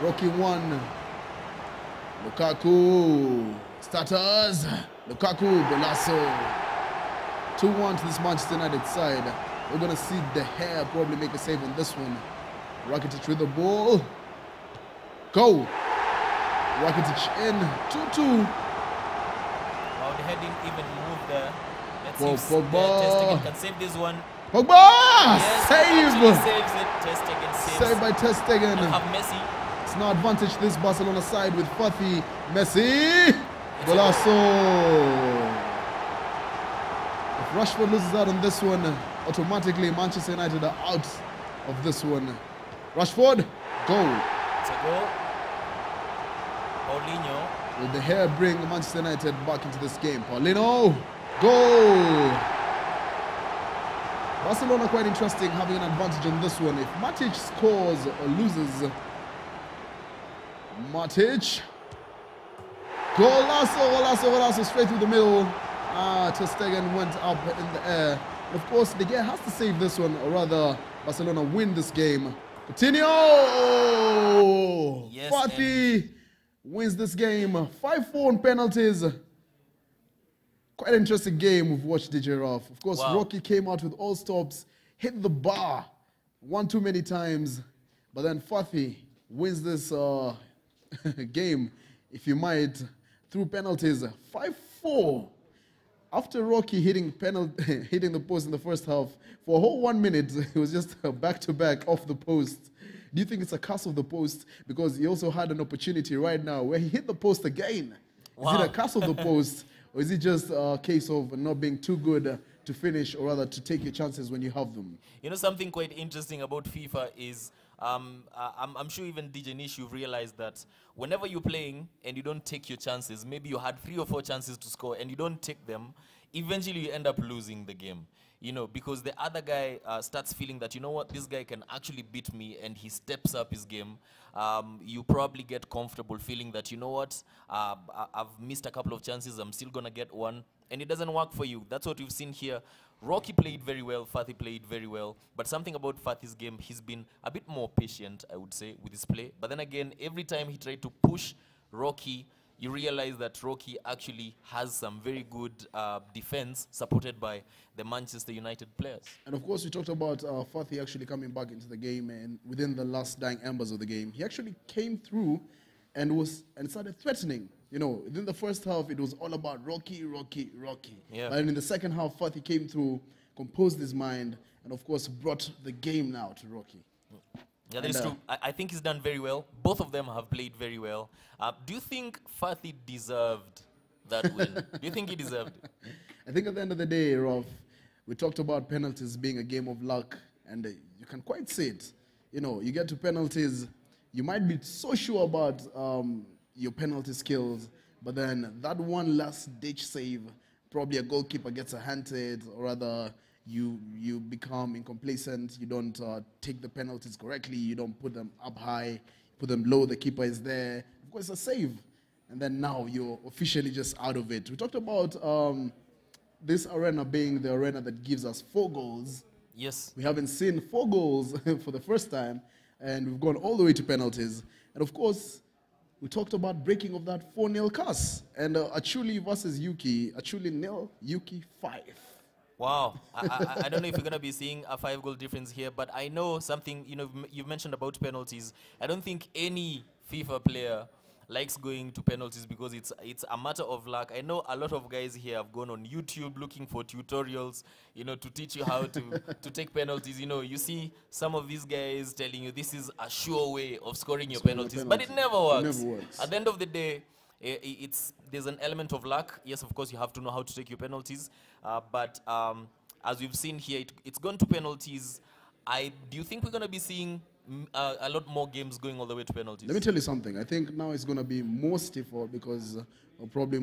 Rocky 1. Lukaku. Starters. Lukaku. Golazo. 2-1 to this Manchester United side. We're going to see De Gea probably make a save on this one. Rakitic with the ball. Go. Rakitic in 2-2. Wow, the heading even moved there. Let's Whoa, see if Pogba. Ter Stegen can save this one. Pogba! Yes, Save! actually saves it. Ter Stegen saves. Saved by Ter Stegen. Don't have Messi. It's now advantage this Barcelona side with Fatih, Messi, Golasso. If Rashford loses out on this one, automatically Manchester United are out of this one. Rashford, goal. It's a goal. Paulinho. Will the hair bring Manchester United back into this game? Paulino, goal. Barcelona quite interesting having an advantage on this one. If Matic scores or loses, Matic, golasso, straight through the middle. Ter Stegen went up in the air. And of course, De Gea has to save this one, or rather, Barcelona win this game. Coutinho! Yes, Fatih wins this game. 5-4 on penalties. Quite an interesting game we've watched, DJ Ralph. Of course, Wow. Rocky came out with all stops, hit the bar one too many times, but then Fatih wins this game, if you might, through penalties. 5-4. After Rocky hitting the post in the first half, for a whole 1 minute, it was just back-to-back off the post. Do you think it's a curse of the post? Because he also had an opportunity right now where he hit the post again. Wow. Is it a curse of the post, or is it just a case of not being too good to finish, or rather to take your chances when you have them? You know, something quite interesting about FIFA is, I'm sure even DJ Nish, you've realized that whenever you're playing and you don't take your chances, maybe you had 3 or 4 chances to score and you don't take them, eventually you end up losing the game. You know, because the other guy starts feeling that, you know what, this guy can actually beat me, and he steps up his game. You probably get comfortable feeling that, you know what, I've missed a couple of chances, I'm still going to get one, and it doesn't work for you. That's what we've seen here. Rocky played very well, Fatih played very well, but something about Fatih's game, he's been a bit more patient, I would say, with his play. But then again, every time he tried to push Rocky, you realize that Rocky actually has some very good defense supported by the Manchester United players. And of course, we talked about Fatih actually coming back into the game, and within the last dying embers of the game, he actually came through and started threatening. You know, within the first half, it was all about Rocky. Yeah. And in the second half, Fatih came through, composed his mind, and of course, brought the game now to Rocky. Yeah, that is true. I think he's done very well. Both of them have played very well. Do you think Fatih deserved that win? Do you think he deserved it? I think at the end of the day, Rolf, we talked about penalties being a game of luck, and you can quite see it. You know, you get to penalties, you might be so sure about your penalty skills, but then that one last ditch save, probably a goalkeeper gets a hand to it, or rather you become incomplacent, you don't take the penalties correctly, you don't put them up high, put them low, the keeper is there, of course it's a save, and then now you're officially just out of it. We talked about this arena being the arena that gives us 4 goals. Yes. We haven't seen 4 goals for the first time, and we've gone all the way to penalties. And of course, we talked about breaking of that 4-0 curse. And Achuli versus Yuki, Achuli 0, Yuki 5. Wow. I don't know if we're going to be seeing a 5-goal difference here, but I know something, you know, you've mentioned about penalties. I don't think any FIFA player likes going to penalties because it's a matter of luck. I know a lot of guys here have gone on YouTube looking for tutorials, you know, to teach you how to take penalties. You know, you see some of these guys telling you this is a sure way of scoring your penalties, but it never works. It never works. At the end of the day, there's an element of luck. Yes, of course, you have to know how to take your penalties, but as we've seen here, it's gone to penalties. Do you think we're going to be seeing a lot more games going all the way to penalties? Let me tell you something. I think now it's going to be more stiffer because probably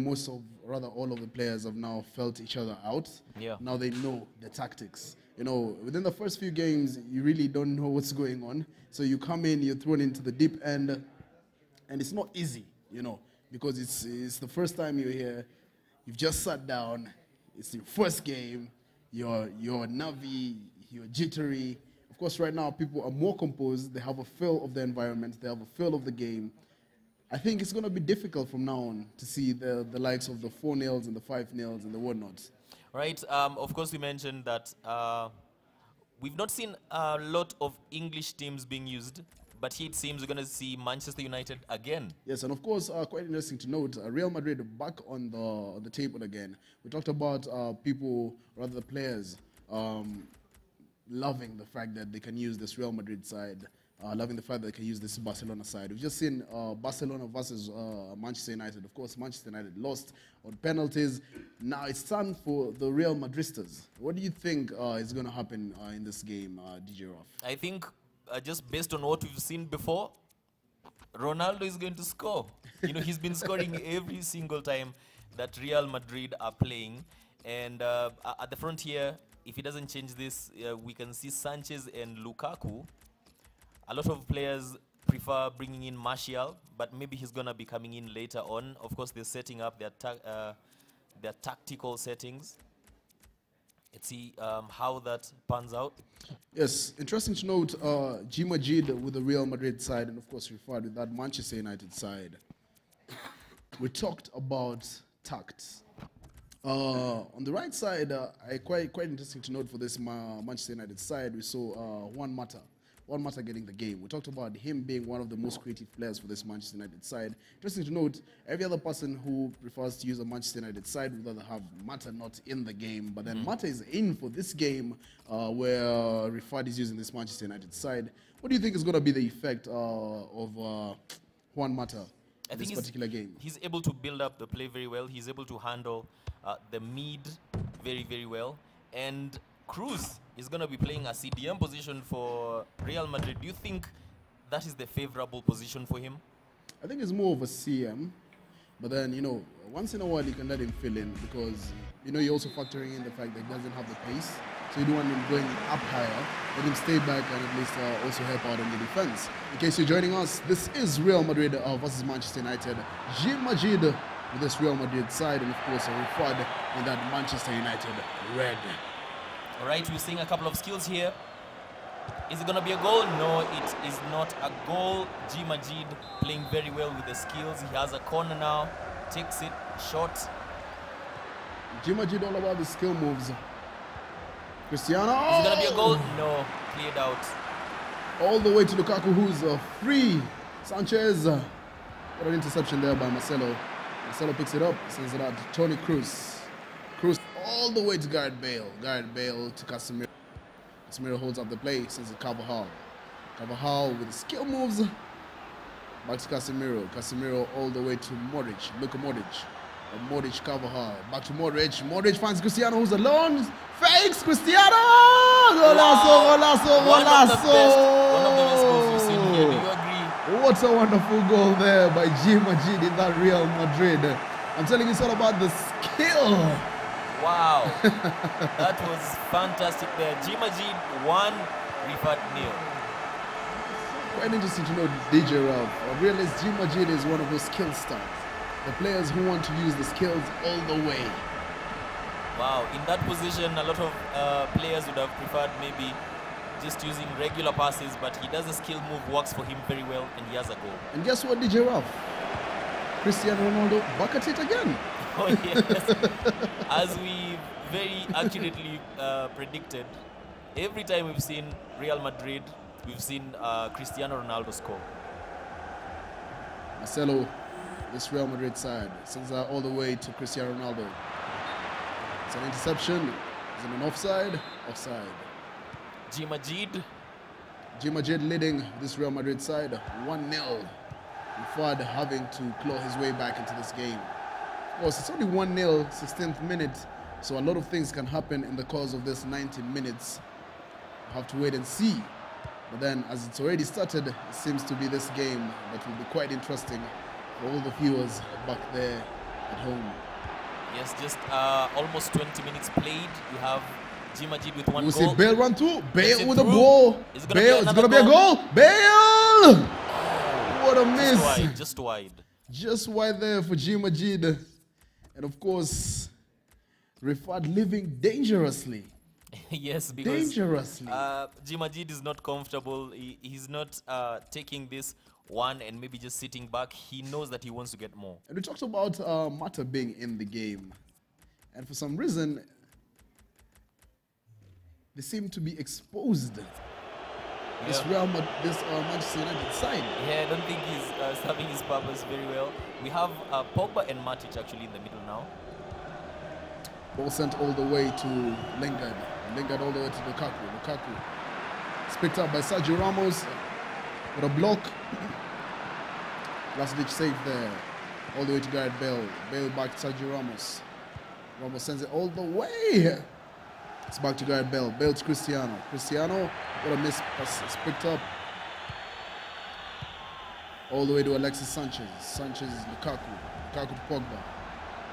rather all of the players have now felt each other out. Yeah. Now they know the tactics. You know, within the first few games, you really don't know what's going on. So you come in, you're thrown into the deep end, and it's not easy, you know, because it's the first time you're here. You've just sat down. It's your first game. You're nervy. You're jittery. Of course, right now, people are more composed. They have a feel of the environment. They have a feel of the game. I think it's going to be difficult from now on to see the likes of the 4-0s and the 5-0s and the whatnots. Right. Of course, we mentioned that we've not seen a lot of English teams being used, But here it seems we're going to see Manchester United again. Yes, and of course, quite interesting to note, Real Madrid back on the table again. We talked about people, rather the players, loving the fact that they can use this Real Madrid side, loving the fact that they can use this Barcelona side. We've just seen Barcelona versus Manchester United. Of course, Manchester United lost on penalties. Now it's time for the Real Madristas. What do you think is going to happen in this game, DJ Ruff? I think just based on what we've seen before, Ronaldo is going to score. You know, he's been scoring every single time that Real Madrid are playing. And at the front here, if he doesn't change this, we can see Sanchez and Lukaku. A lot of players prefer bringing in Martial, but maybe he's going to be coming in later on. Of course, they're setting up their tactical settings. Let's see how that pans out. Yes, interesting to note, G Majid with the Real Madrid side, and of course referred with that Manchester United side. We talked about tact. On the right side, quite interesting to note for this Manchester United side, we saw Juan Mata getting the game. We talked about him being one of the most creative players for this Manchester United side. Interesting to note, every other person who prefers to use a Manchester United side would rather have Mata not in the game. But then Mata is in for this game where Rifad is using this Manchester United side. What do you think is going to be the effect of Juan Mata in this particular game? He's able to build up the play very well. He's able to handle the mid very well. And Cruz is going to be playing a CDM position for Real Madrid. Do you think that is the favorable position for him? I think it's more of a CM, but then, you know, once in a while you can let him fill in because, you know, you're also factoring in the fact that he doesn't have the pace. So you don't want him going up higher. Let him stay back and at least also help out on the defense. In case you're joining us, this is Real Madrid versus Manchester United. G Majid with this Real Madrid side, and of course, Rifad in that Manchester United red. All right, we're seeing a couple of skills here. Is it going to be a goal? No, it is not a goal. G Majid playing very well with the skills. He has a corner now, takes it, shot. G Majid all about the skill moves. Cristiano. Is it going to be a goal? No, cleared out. All the way to Lukaku, who's free. Sanchez. Got an interception there by Marcelo. Marcelo picks it up, sends it out to Toni Kroos. Kroos all the way to Gareth Bale. Gareth Bale to Casemiro. Casemiro holds up the play, sends it to Carvajal. Carvajal with the skill moves. Back to Casemiro. Casemiro all the way to Modric. Luka Modric. Modric, Carvajal. Back to Modric. Modric finds Cristiano, who's alone. Fakes Cristiano! Golazo, golazo, golazo! One of the best goals we've seen here. Do you agree? What a wonderful goal there by G Majid in that Real Madrid. I'm telling you, it's all about the skill. Wow. That was fantastic there. G Majid 1, Rifat 0. Quite interesting to know DJ Ralph. I realize G Majid is one of those skill stars. The players who want to use the skills all the way. Wow, in that position, a lot of players would have preferred maybe just using regular passes, but he does a skill move, works for him very well, and he has a goal. And guess what, DJ Ralph? Cristiano Ronaldo back at it again. Oh, yes. As we very accurately predicted, every time we've seen Real Madrid, we've seen Cristiano Ronaldo score. Marcelo, this Real Madrid side, sends that all the way to Cristiano Ronaldo. It's an interception. Is it an offside? Offside. G Majid. G Majid leading this Real Madrid side 1-0. Rifad having to claw his way back into this game. Of course, it's only 1-0, 16th minute, so a lot of things can happen in the course of this 90 minutes. We'll have to wait and see. But then, as it's already started, it seems to be this game that will be quite interesting for all the viewers back there at home. Yes, just almost 20 minutes played. You have G Majid with one We'll goal. see Bale run through. Bale with a through. ball. Is it Bale, it's gonna going to be a goal. Bale! What a miss. Just wide, just wide. Just wide there for G Majid. And of course, Rifad living dangerously. Yes, because Dangerously. G Majid is not comfortable. He's not taking this one and maybe just sitting back. He knows that he wants to get more. And we talked about Mata being in the game. And for some reason, they seem to be exposed. this Manchester United side. Yeah, I don't think he's serving his purpose very well. We have Pogba and Matic actually in the middle now. Ball sent all the way to Lingard. Lingard all the way to Lukaku. Lukaku is picked up by Sergio Ramos with a block. Last ditch save there. All the way to Gareth Bale. Bale back to Sergio Ramos. Ramos sends it all the way. It's back to Gareth Bale. Bale to Cristiano. Cristiano, what a miss pass. It's picked up. All the way to Alexis Sanchez. Sanchez is Lukaku. Lukaku to Pogba.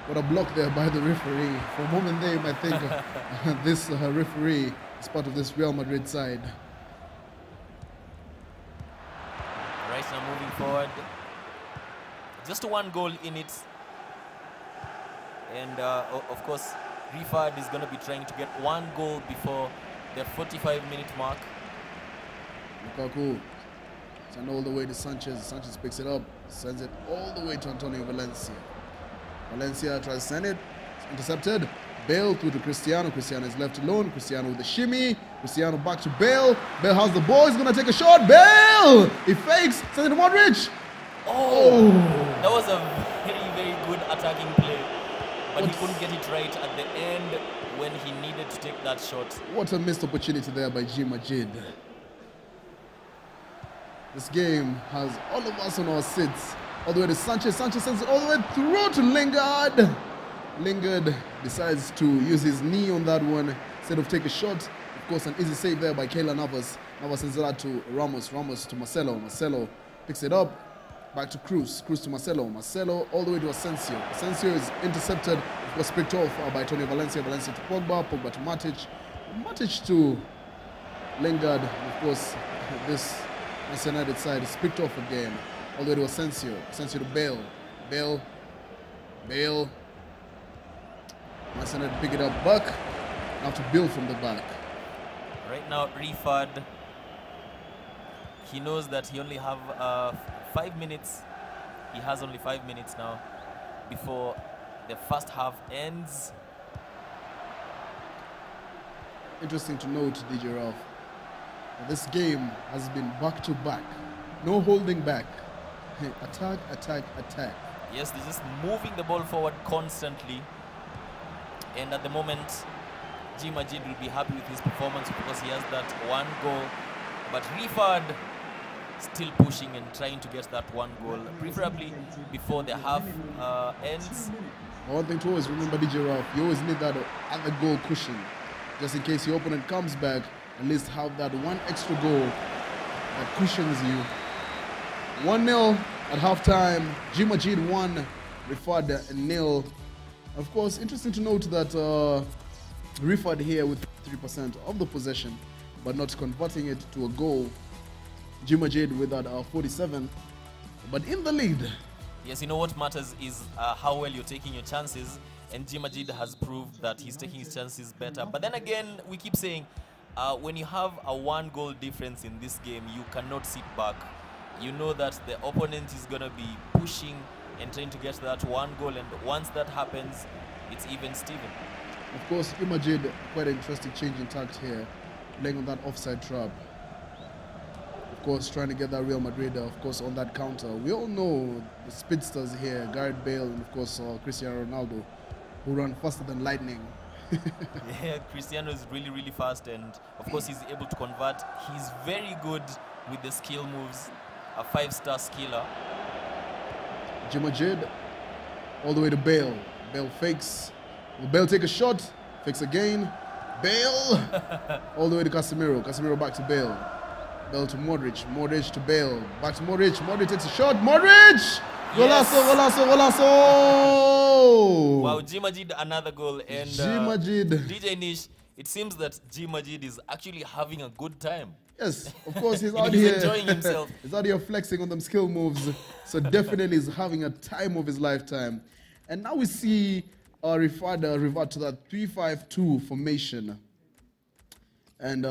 What a block there by the referee. For a moment there, you might think this referee is part of this Real Madrid side. Right now moving forward. Just one goal in it. And of course, Rifad is going to be trying to get one goal before the 45-minute mark. Lukaku send all the way to Sanchez. Sanchez picks it up, sends it all the way to Antonio Valencia. Valencia tries to send it. It's intercepted. Bale through to Cristiano. Cristiano is left alone. Cristiano with the shimmy. Cristiano back to Bale. Bale has the ball. He's going to take a shot. Bale! He fakes. Sends it to Modric. Oh! That was a very, very good attacking play. But he couldn't get it right at the end when he needed to take that shot. What a missed opportunity there by G. Majid. This game has all of us on our seats. All the way to Sanchez. Sanchez sends it all the way through to Lingard. Lingard decides to use his knee on that one instead of take a shot. Of course, an easy save there by Keylor Navas. Navas sends it out to Ramos. Ramos to Marcelo. Marcelo picks it up. Back to Cruz. Cruz to Marcelo. Marcelo all the way to Asensio. Asensio is intercepted. It was picked off by Antonio Valencia. Valencia to Pogba. Pogba to Matic. Matic to Lingard. And of course, this Manchester United side is picked off again. All the way to Asensio. Asensio to Bale. Bale. Bale. Manchester United pick it up back. Now to build from the back. Right now, Rifad, he knows that he only have 5 minutes. He has only 5 minutes now before the first half ends. Interesting to note, DJ Ralph, that this game has been back to back. No holding back. Attack, attack, attack. Yes, they're just moving the ball forward constantly. And at the moment, G. Majid will be happy with his performance because he has that one goal. But Rifad still pushing and trying to get that one goal, preferably before the half ends. One thing to always remember, DJ Ralph, you always need that other goal cushion. Just in case your opponent comes back, at least have that one extra goal that cushions you. 1-0 at halftime. G. Majid 1, Rifad 0. Of course, interesting to note that Rifad here with 3% of the possession, but not converting it to a goal. G. Majid with that 47, but in the lead. Yes, you know what matters is how well you're taking your chances, and G. Majid has proved that he's taking his chances better. But then again, we keep saying, when you have a one-goal difference in this game, you cannot sit back. You know that the opponent is going to be pushing and trying to get that one goal, and once that happens, it's even Steven. Of course, Majid, quite an interesting change in tact here, laying on that offside trap. Of course, trying to get that Real Madrid, of course, on that counter. We all know the speedsters here, Gareth Bale and, of course, Cristiano Ronaldo, who run faster than lightning. Yeah, Cristiano is really, really fast, and, of course, he's able to convert. He's very good with the skill moves, a 5-star skiller. G. Majid, all the way to Bale. Bale fakes. Will Bale take a shot? Fakes again. Bale, all the way to Casemiro. Casemiro back to Bale. Bale to Modric. Modric to Bale. Back to Modric. Modric takes a shot. Modric! Golazo, Yes. golazo, golazo! Wow, G. Majid, another goal. And G. Majid. DJ Nish, it seems that G. Majid is actually having a good time. Yes, of course, he's out He's here. enjoying himself. He's out here flexing on them skill moves. So definitely he's having a time of his lifetime. And now we see revert to that 3-5-2 formation. And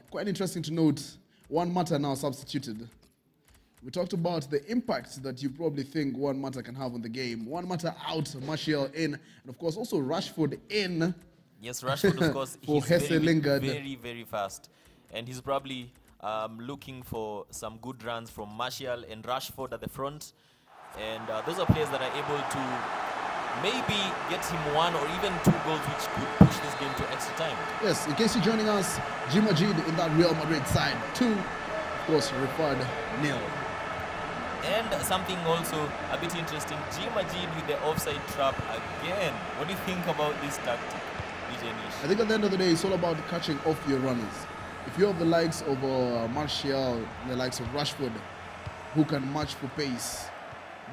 quite interesting to note, Juan Mata now substituted. We talked about the impact that you probably think Juan Mata can have on the game. Juan Mata out, Martial in, and of course also Rashford in. Yes, Rashford, of course, For he's Jesse very, Lingard. very, very fast. And he's probably looking for some good runs from Martial and Rashford at the front. And those are players that are able to maybe get him 1 or even 2 goals, which could push this game to extra time. Yes, in case you're joining us, G Majid in that Real Madrid side, 2, of course, Rifad, 0. And something also a bit interesting, G Majid with the offside trap again. What do you think about this tactic, DJ Nish? I think at the end of the day, it's all about catching off your runners. If you have the likes of Martial, the likes of Rashford, who can match for pace,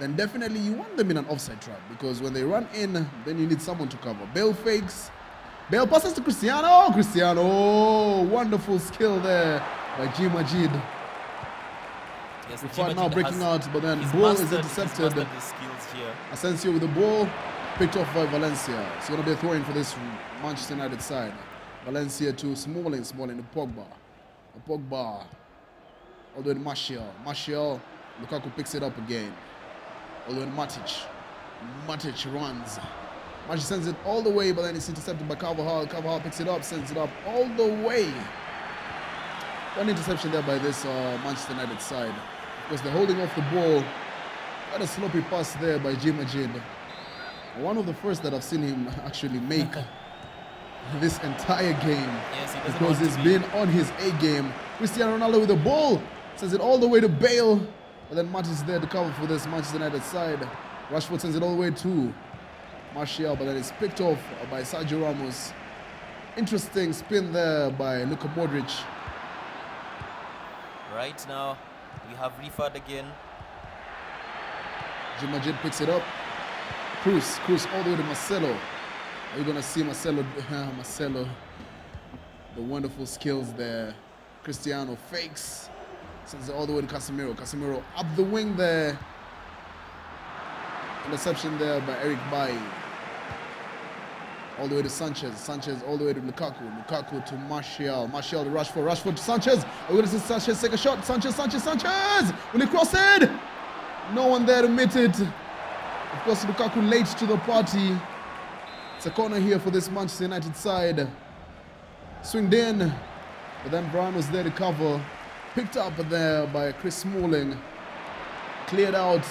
then definitely you want them in an offside trap, because when they run in, then you need someone to cover. Bale fakes. Bale passes to Cristiano. Cristiano, wonderful skill there by G Majid. Yes, Rifad now breaking out, but then he's ball is mastered intercepted. his skills here. Asensio with the ball, picked off by Valencia. It's going to be a throw-in for this Manchester United side. Valencia to Smalling, Smalling to Pogba. Pogba, all the way to Martial. Martial, Lukaku picks it up again. All the way to Matic. Matic runs. Matic sends it all the way, but then it's intercepted by Carvajal. Carvajal picks it up, sends it up all the way. One interception there by this Manchester United side, because they're holding off the ball. Got a sloppy pass there by G Majid. One of the first that I've seen him actually make this entire game, Yes, he doesn't because want to he's be- been on his A game. Cristiano Ronaldo with the ball, sends it all the way to Bale, but then Matic is there to cover for this Manchester United side. Rashford sends it all the way to Martial, but then it's picked off by Sergio Ramos. Interesting spin there by Luka Modric. Right now, we have Rifad again. G Majid picks it up. Cruz all the way to Marcelo. Are you gonna see Marcelo? Marcelo, the wonderful skills there. Cristiano fakes, sends it all the way to Casemiro. Casemiro up the wing there. Interception there by Eric Bailly. All the way to Sanchez. Sanchez all the way to Lukaku. Lukaku to Martial. Martial to Rashford. Rashford to Sanchez. We're going to see Sanchez take a shot. Sanchez. Will he cross it? No one there to meet it. Of course, Lukaku late to the party. It's a corner here for this Manchester United side. Swinged in. But then Brown was there to cover. Picked up there by Chris Smalling. Cleared out.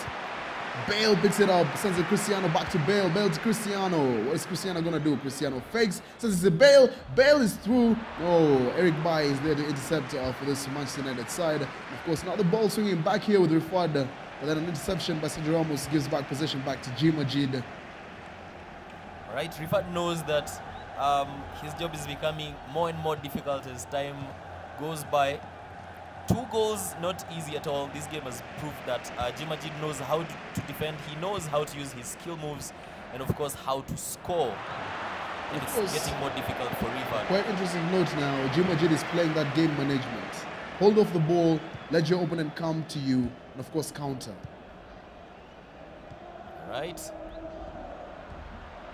Bale picks it up, sends it Cristiano back to Bale. Bale to Cristiano. What is Cristiano gonna do? Cristiano fakes, sends it to Bale. Bale is through. Oh, Eric Bailly is there to intercept for this Manchester United side. Of course, now the ball swinging back here with Rifad. But then an interception by Sergio Ramos gives back possession back to G Majid. Right, Rifad knows that his job is becoming more and more difficult as time goes by. 2 goals, not easy at all. This game has proved that G Majid knows how to defend. He knows how to use his skill moves, and of course how to score. And Of it's course. getting more difficult for Rifad. Quite interesting note now. G Majid is playing that game management. Hold off the ball, let your opponent come to you, and of course counter. Right,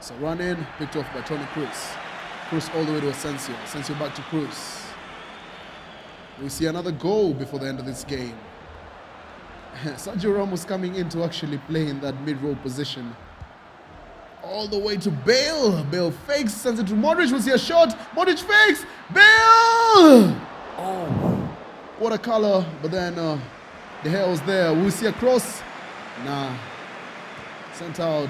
So run in, picked off by Toni Kroos. Kroos all the way to Asensio. Asensio back to Kroos. We see another goal before the end of this game. Sergio Ramos coming in to actually play in that mid-row position. All the way to Bale. Bale fakes, sends it to Modric. We'll see a shot. Modric fakes. Bale! oh, Watercolor, but then the hair was there. We'll see a cross. Nah. Sent out.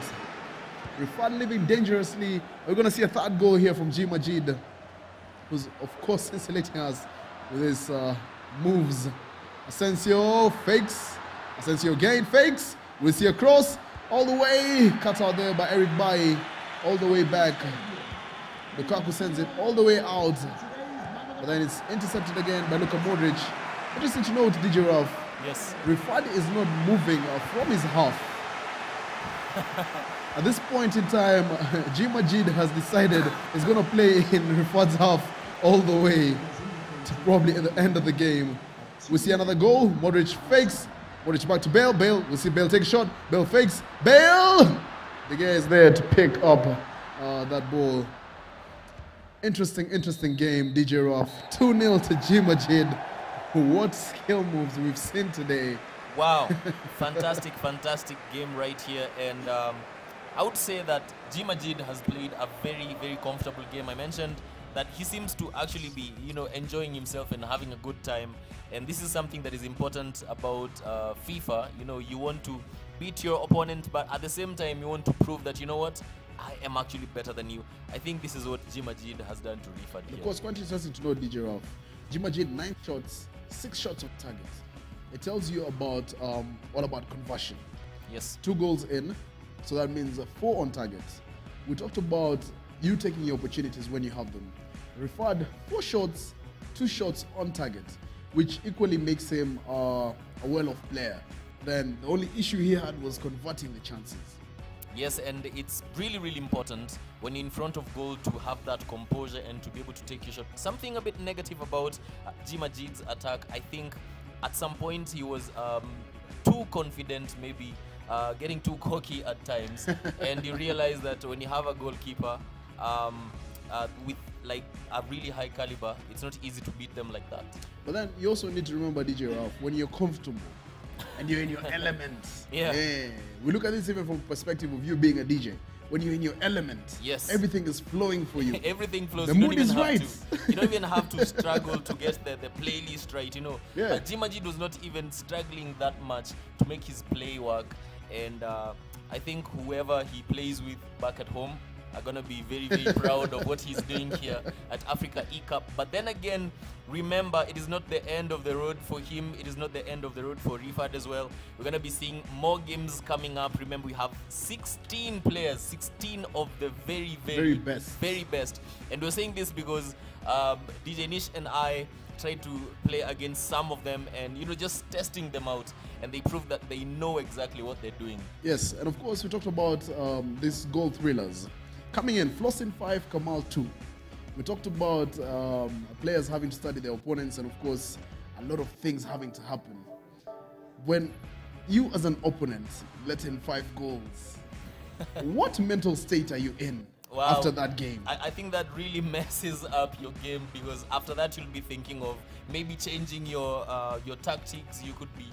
Rifad living dangerously. We're going to see a third goal here from G Majid, who's of course insulating us with his moves. Asensio fakes. Asensio again fakes. We'll see a cross all the way. Cut out there by Eric Bailly. All the way back. Lukaku sends it all the way out. But then it's intercepted again by Luka Modric. Interesting to note, DJ Ralph, yes. Rifad is not moving from his half. At this point in time, G Majid has decided he's going to play in Rifad's half all the way to probably at the end of the game. We see another goal. Modric fakes. Modric back to Bale. Bale. We see Bale take a shot. Bale fakes. Bale! The guy is there to pick up that ball. Interesting game, DJ Ruff. 2-0 to G Majid. What skill moves we've seen today. Wow, fantastic game right here. And I would say that G Majid has played a very comfortable game. I mentioned that he seems to actually be, enjoying himself and having a good time. And this is something that is important about FIFA. You want to beat your opponent, but at the same time, you want to prove that, what, I am actually better than you. I think this is what Jimajid has done to Rifat here. Of course, quite interesting to know, DJ Ralph. Jimajid, 9 shots, 6 shots on target. It tells you about all about conversion. Yes. 2 goals in, so that means 4 on target. We talked about you taking your opportunities when you have them. Rifat, 4 shots, 2 shots on target, which equally makes him a well-off player. Then the only issue he had was converting the chances. Yes, and it's really, really important when you're in front of goal to have that composure and to be able to take your shot. Something a bit negative about Jimajid's attack, I think at some point he was too confident, maybe getting too cocky at times. And you realize that when you have a goalkeeper with like a really high caliber, it's not easy to beat them like that. But then you also need to remember, DJ Ralph, when you're comfortable and you're in your element. Yeah. We look at this even from the perspective of you being a DJ. When you're in your element, yes, everything is flowing for you. Everything flows. The mood is right. You don't even have to struggle to get the playlist right. Yeah. Jimajid was not even struggling that much to make his play work, and I think whoever he plays with back at home are gonna be very, very proud of what he's doing here at Africa E-Cup. But then again, remember, it is not the end of the road for him. It is not the end of the road for Rifat as well. We're gonna be seeing more games coming up. Remember, we have 16 players, 16 of the very, very best. And we're saying this because DJ Nish and I tried to play against some of them and just testing them out, and they proved that they know exactly what they're doing. Yes, and of course we talked about these goal thrillers. Coming in, Flossin 5, Kamal 2. We talked about players having to study their opponents, and of course, a lot of things having to happen. When you as an opponent let in 5 goals, what mental state are you in after that game? I think that really messes up your game, because after that you'll be thinking of maybe changing your tactics. You could be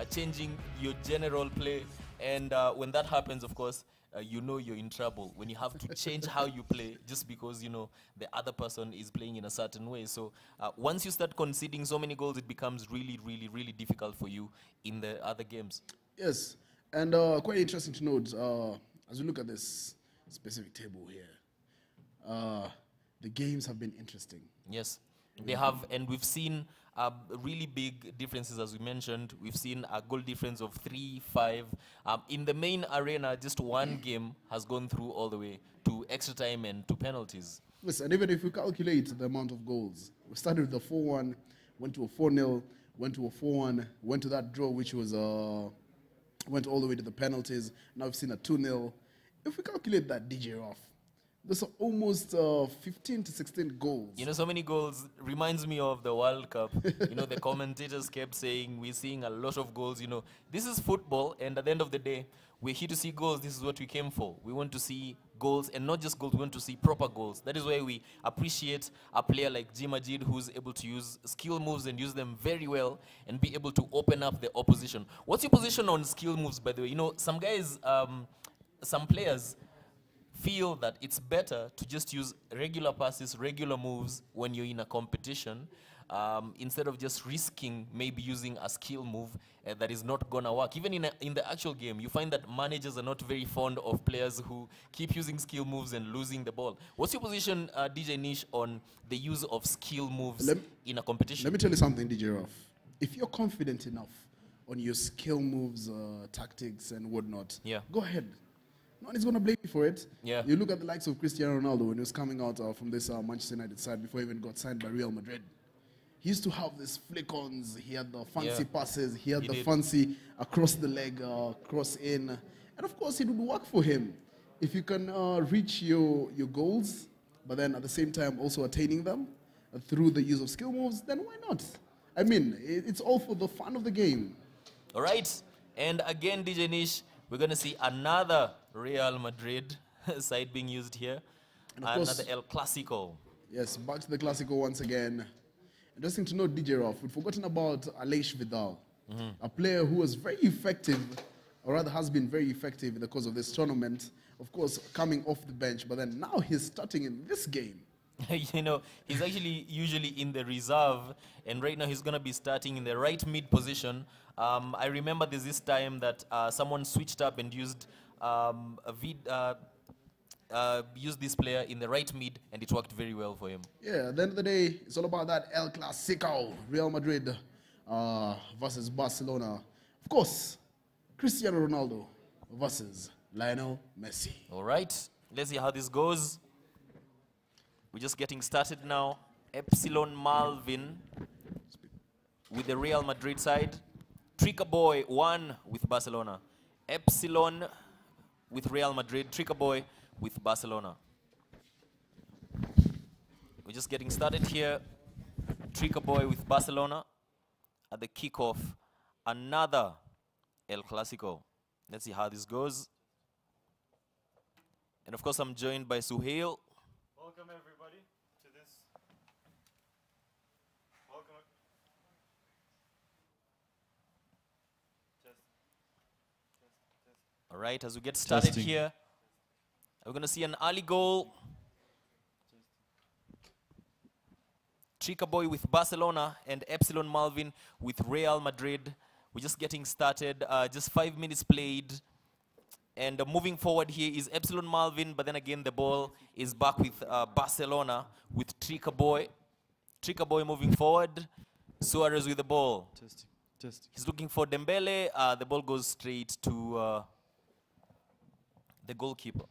changing your general play, and when that happens, of course, you're in trouble when you have to change how you play just because the other person is playing in a certain way. So once you start conceding so many goals, it becomes really, really, really difficult for you in the other games. Yes, and quite interesting to note as we look at this specific table here, the games have been interesting. Yes, they have, and we've seen really big differences, as we mentioned. We've seen a goal difference of 3-5. In the main arena, just one game has gone through all the way to extra time and to penalties. Yes, and even if we calculate the amount of goals, we started with a 4-1, went to a 4-0, went to a 4-1, went to that draw, which was went all the way to the penalties. Now we've seen a 2-0. If we calculate that, DJ Ralph, there's almost 15 to 16 goals. So many goals reminds me of the World Cup. The commentators kept saying, we're seeing a lot of goals. This is football, and at the end of the day, we're here to see goals. This is what we came for. We want to see goals, and not just goals, we want to see proper goals. That is why we appreciate a player like Jimajid, who's able to use skill moves and use them very well and be able to open up the opposition. What's your position on skill moves, by the way? Some guys, some players feel that it's better to just use regular passes, regular moves when you're in a competition, instead of just risking maybe using a skill move that is not gonna work. Even in the actual game, you find that managers are not very fond of players who keep using skill moves and losing the ball. What's your position, DJ Nish, on the use of skill moves in a competition? Let me tell you something, DJ Ralph. If you're confident enough on your skill moves, tactics and whatnot, go ahead. No one is going to blame you for it. Yeah. You look at the likes of Cristiano Ronaldo when he was coming out from this Manchester United side before he even got signed by Real Madrid. He used to have these flick-ons. He had the fancy passes. He had the fancy across the leg, cross in. And of course, it would work for him. If you can reach your goals, but then at the same time also attaining them through the use of skill moves, then why not? I mean, it's all for the fun of the game. All right. And again, DJ Nish, we're going to see another Real Madrid side being used here. And another El Clasico. Yes, back to the Clasico once again. Interesting to note, DJ Ralph, we've forgotten about Aleix Vidal, a player who was very effective, or rather has been very effective in the course of this tournament. Of course, coming off the bench, but then now he's starting in this game. You know, he's actually usually in the reserve, and right now he's going to be starting in the right mid position. I remember there's this time that someone switched up and used used this player in the right mid, and it worked very well for him. Yeah, at the end of the day, it's all about that El Clasico, Real Madrid versus Barcelona. Of course, Cristiano Ronaldo versus Lionel Messi. All right, let's see how this goes. We're just getting started now. Epsilon Malvin with the Real Madrid side. Tricker Boy 1 with Barcelona. Epsilon with Real Madrid. Tricker Boy with Barcelona. We're just getting started here. Tricker Boy with Barcelona at the kickoff. Another El Clasico. Let's see how this goes. And of course, I'm joined by Suhail. Welcome everybody to this. Welcome. Test. All right, as we get started Testing. here, we're going to see an early goal. Tricker Boy with Barcelona and Epsilon Malvin with Real Madrid. We're just getting started, just 5 minutes played. And moving forward here is Epsilon Malvin, but then again the ball is back with Barcelona with Tricker Boy. Tricker Boy moving forward. Suarez with the ball. Testing. Testing. He's looking for Dembele. The ball goes straight to the goalkeeper.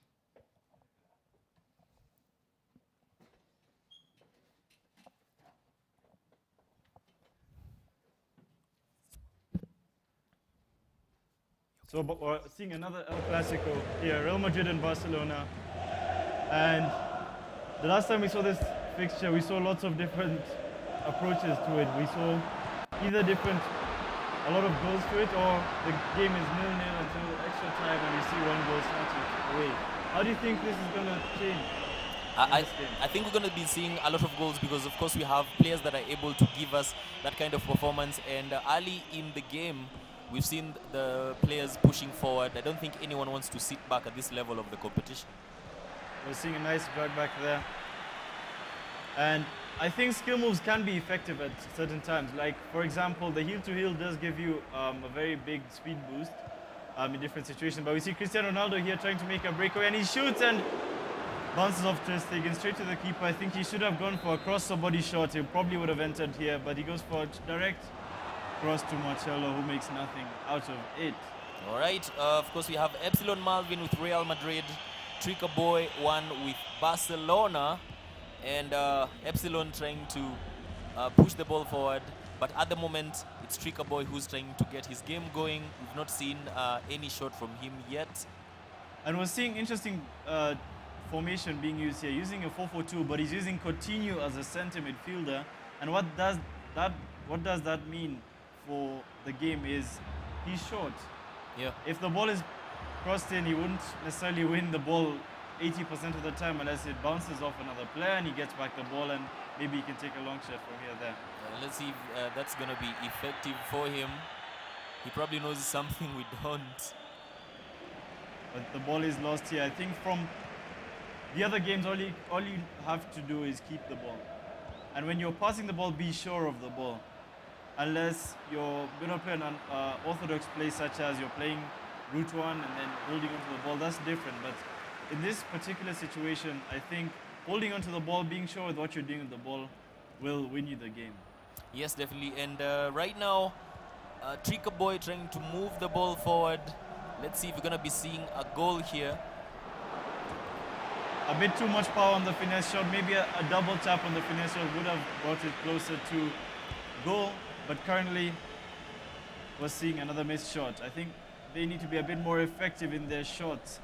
So we're seeing another El Clasico here, Real Madrid and Barcelona. And the last time we saw this fixture, we saw lots of different approaches to it. We saw either a lot of goals to it, or the game is 0-0 until extra time and we see one goal snatched away. How do you think this is going to change? I think we're going to be seeing a lot of goals because, of course, we have players that are able to give us that kind of performance. And early in the game, we've seen the players pushing forward. I don't think anyone wants to sit back at this level of the competition. We're seeing a nice drag back there. And I think skill moves can be effective at certain times. Like, for example, the heel-to-heel does give you a very big speed boost in different situations. But we see Cristiano Ronaldo here trying to make a breakaway, and he shoots and bounces off Ter Stegen straight to the keeper. I think he should have gone for a cross or body shot. He probably would have entered here, but he goes for a direct cross to Marcelo, who makes nothing out of it. All right, of course, we have Epsilon Malvin with Real Madrid, Tricker Boy 1 with Barcelona, and Epsilon trying to push the ball forward. But at the moment, it's Tricker Boy who's trying to get his game going. We've not seen any shot from him yet. And we're seeing interesting formation being used here, using a 4-4-2, but he's using Coutinho as a center midfielder. And what does that mean for the game is he's short. Yeah. If the ball is crossed in, he wouldn't necessarily win the ball 80% of the time unless it bounces off another player and he gets back the ball, and maybe he can take a long shot from here there. Let's see if that's going to be effective for him. He probably knows something we don't. But the ball is lost here. I think from the other games, all you have to do is keep the ball. And when you're passing the ball, be sure of the ball. Unless you're going to play an orthodox play, such as you're playing route one and then holding onto the ball, that's different. But in this particular situation, I think holding onto the ball, being sure with what you're doing with the ball, will win you the game. Yes, definitely. And right now, Tricker Boy trying to move the ball forward. Let's see if we're going to be seeing a goal here. A bit too much power on the finesse shot. Maybe a double tap on the finesse shot would have brought it closer to goal. But currently, we're seeing another missed shot. I think they need to be a bit more effective in their shots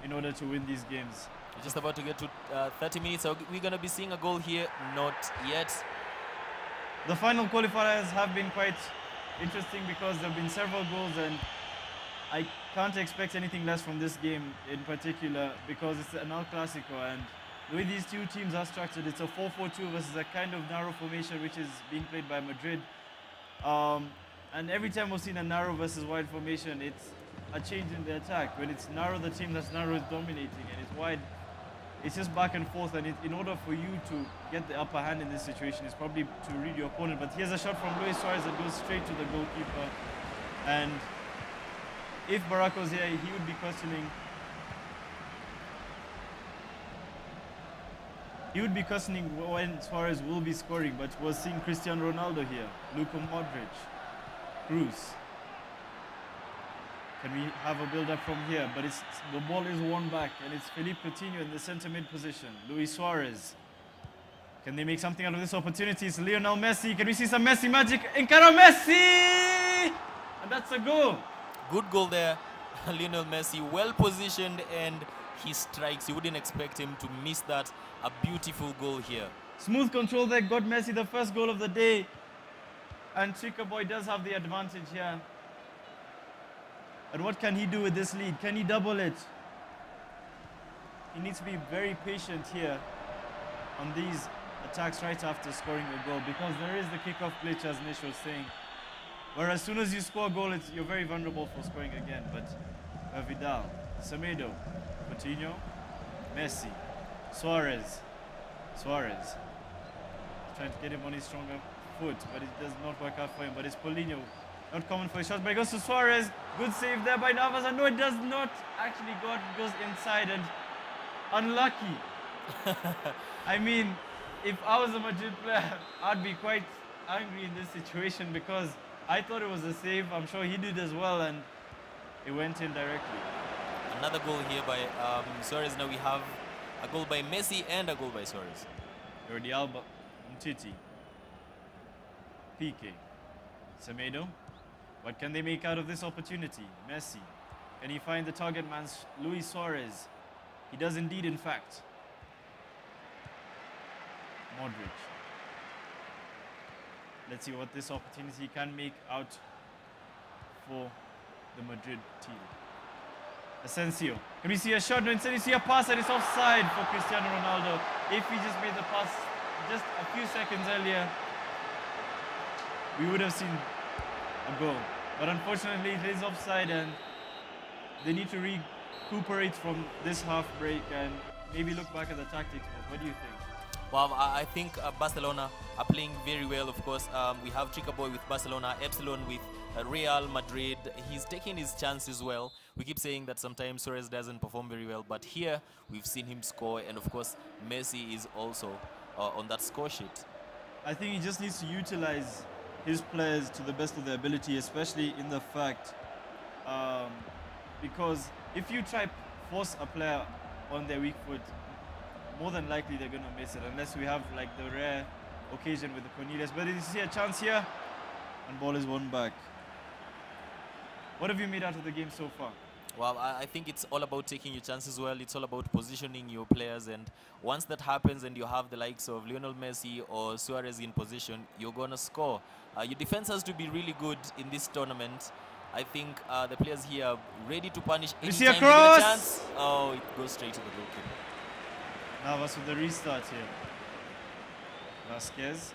in order to win these games. We're just about to get to 30 minutes. Are we going to be seeing a goal here? Not yet. The final qualifiers have been quite interesting because there have been several goals, and I can't expect anything less from this game in particular because it's an El Clasico, and the way these two teams are structured, it's a 4-4-2 versus a kind of narrow formation which is being played by Madrid. And every time we've seen a narrow versus wide formation, it's a change in the attack. When it's narrow, the team that's narrow is dominating, and it's wide, it's just back and forth, and in order for you to get the upper hand in this situation, is probably to read your opponent. But here's a shot from Luis Suarez that goes straight to the goalkeeper. And if Barak was here, he would be questioning. He would be questioning when Suarez will be scoring, but was seeing Cristiano Ronaldo here, Luka Modric, Cruz. Can we have a build-up from here? But the ball is won back, and it's Philippe Coutinho in the centre mid position. Luis Suarez. Can they make something out of this opportunity? It's Lionel Messi. Can we see some Messi magic? Encara Messi! And that's a goal. Good goal there. Lionel Messi, well positioned, and he strikes. You wouldn't expect him to miss that. A beautiful goal here. Smooth control there, got Messi the first goal of the day. And Chica Boy does have the advantage here. And what can he do with this lead? Can he double it? He needs to be very patient here on these attacks right after scoring a goal, because there is the kickoff glitch, as Nish was saying. Where as soon as you score a goal, you're very vulnerable for scoring again. But Vidal, Semedo, Coutinho, Messi, Suarez. Trying to get him on his stronger foot, but it does not work out for him. But it's Paulinho, not common for a shot, but it goes to Suarez. Good save there by Navas, and no, it does not actually go. It goes inside, and unlucky. I mean, if I was a Madrid player, I'd be quite angry in this situation, because I thought it was a save. I'm sure he did as well, and it went in directly. Another goal here by Suarez. Now we have a goal by Messi and a goal by Suarez. Jordi Alba, Umtiti, Piqué, Semedo. What can they make out of this opportunity? Messi. Can he find the target man, Luis Suarez? He does indeed, in fact. Modric. Let's see what this opportunity can make out for the Madrid team. Asensio. Can we see a shot? No, instead you see a pass, and it's offside for Cristiano Ronaldo. If he just made the pass just a few seconds earlier, we would have seen a goal. But unfortunately, it is offside, and they need to recuperate from this half break and maybe look back at the tactics. What do you think? Well, I think Barcelona are playing very well, of course. We have Chica Boy with Barcelona, Epsilon with Real Madrid. He's taking his chances well. We keep saying that sometimes Suarez doesn't perform very well, but here we've seen him score, and of course Messi is also on that score sheet. I think he just needs to utilize his players to the best of their ability, especially in the fact because if you try force a player on their weak foot, more than likely they're going to miss it, unless we have like the rare occasion with the Cornelius. But you see a chance here, and ball is won back. What have you made out of the game so far? Well, I think it's all about taking your chances well. It's all about positioning your players, and once that happens and you have the likes of Lionel Messi or Suarez in position, you're going to score. Your defense has to be really good in this tournament. I think the players here are ready to punish any time they get a chance. Oh, it goes straight to the goalkeeper. Navas with the restart here. Vasquez.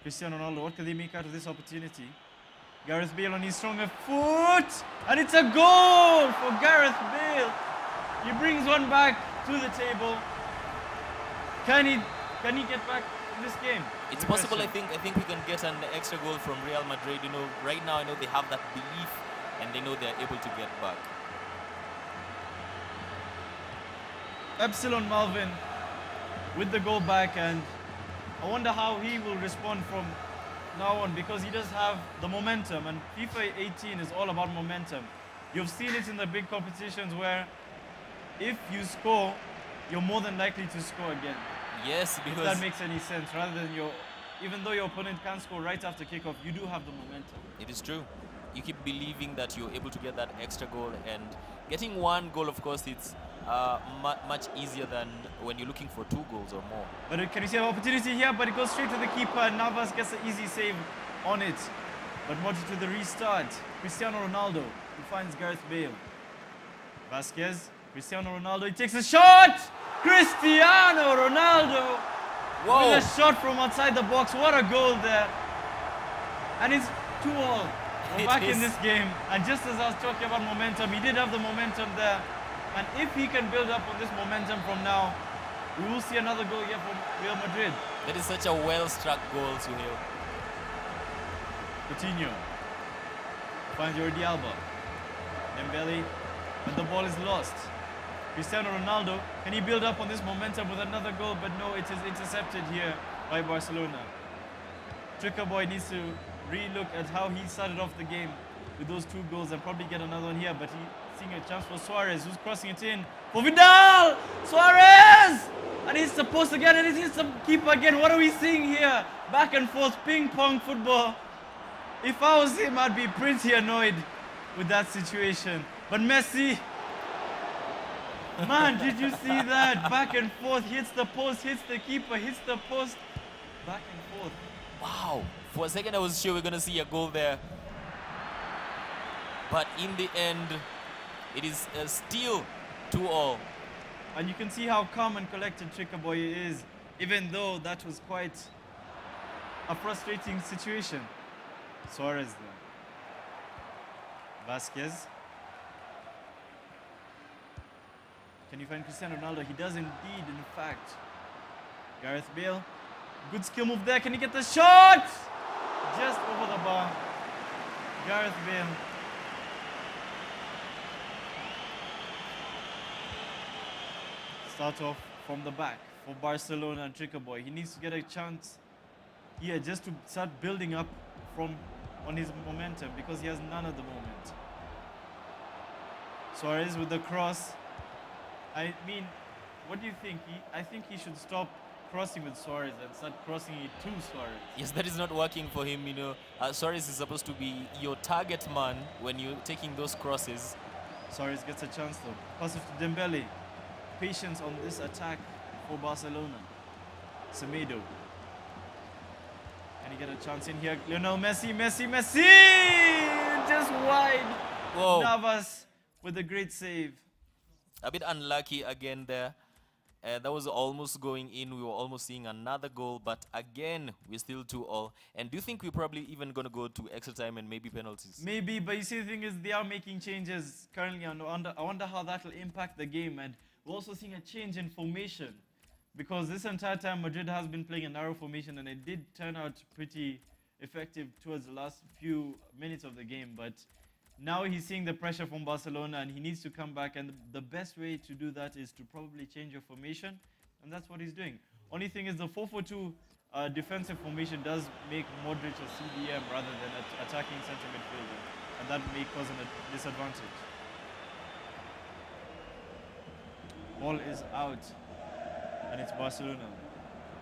Cristiano Ronaldo, what can they make out of this opportunity? Gareth Bale on his stronger foot, and it's a goal for Gareth Bale. He brings one back to the table. Can he get back in this game? It's possible. I think we can get an extra goal from Real Madrid. You know, right now I know they have that belief, and they know they're able to get back. Epsilon Malvin with the goal back, and I wonder how he will respond from now on, because he does have the momentum, and FIFA 18 is all about momentum. You've seen it in the big competitions where if you score, you're more than likely to score again. Yes, because if that makes any sense, rather than even though your opponent can't score right after kickoff, you do have the momentum. It is true. You keep believing that you're able to get that extra goal, and getting one goal, of course, it's much easier than when you're looking for 2 goals or more. But can you see an opportunity here? But it goes straight to the keeper, and Navas gets an easy save on it. But Modric with the restart. Cristiano Ronaldo, who finds Gareth Bale. Vasquez, Cristiano Ronaldo, he takes a shot! Cristiano Ronaldo! Whoa. With a shot from outside the box. What a goal there. And it's 2-2. We're back in this game. And just as I was talking about momentum, he did have the momentum there. And if he can build up on this momentum from now, we will see another goal here from Real Madrid. That is such a well-struck goal, Suhail. Coutinho finds Jordi Alba. Dembele, and the ball is lost. Cristiano Ronaldo, can he build up on this momentum with another goal? But no, it is intercepted here by Barcelona. Tricker Boy needs to re-look at how he started off the game with those 2 goals and probably get another one here. But he's seeing a chance for Suarez, who's crossing it in for Vidal. Suarez! And he's supposed to get it. It hits the keeper again. What are we seeing here? Back and forth, ping pong football. If I was him, I'd be pretty annoyed with that situation. But Messi, man, did you see that? Back and forth, hits the post, hits the keeper, hits the post. Back and forth. Wow. For a second, I was sure we are going to see a goal there. But in the end, it is still 2-2. And you can see how calm and collected Tricker Boy is, even though that was quite a frustrating situation. Suarez then. Vasquez. Can you find Cristiano Ronaldo? He does indeed, in fact. Gareth Bale. Good skill move there. Can he get the shot? Just over the bar. Gareth Bale. Start off from the back for Barcelona and Tricker Boy. He needs to get a chance here just to start building up on his momentum because he has none at the moment. Suarez with the cross. I mean, what do you think? I think he should stop crossing with Suarez and start crossing it to Suarez. Yes, that is not working for him, you know. Suarez is supposed to be your target man when you're taking those crosses. Suarez gets a chance though. Pass it to Dembele. Patience on this attack for Barcelona. Semedo. Can he get a chance in here? Lionel Messi, Messi, Messi! Just wide. Whoa. Navas with a great save. A bit unlucky again there. That was almost going in. We were almost seeing another goal, but again, we're still 2-2. And do you think we're probably even going to go to extra time and maybe penalties? Maybe, but you see, the thing is, they are making changes currently. I wonder how that will impact the game. And we're also seeing a change in formation. Because this entire time, Madrid has been playing a narrow formation, and it did turn out pretty effective towards the last few minutes of the game. But now he's seeing the pressure from Barcelona, and he needs to come back. And the best way to do that is to probably change your formation, and that's what he's doing. Only thing is the 4-4-2 defensive formation does make Modric a CDM rather than an attacking center midfielder, and that may cause a disadvantage. Ball is out. And it's Barcelona.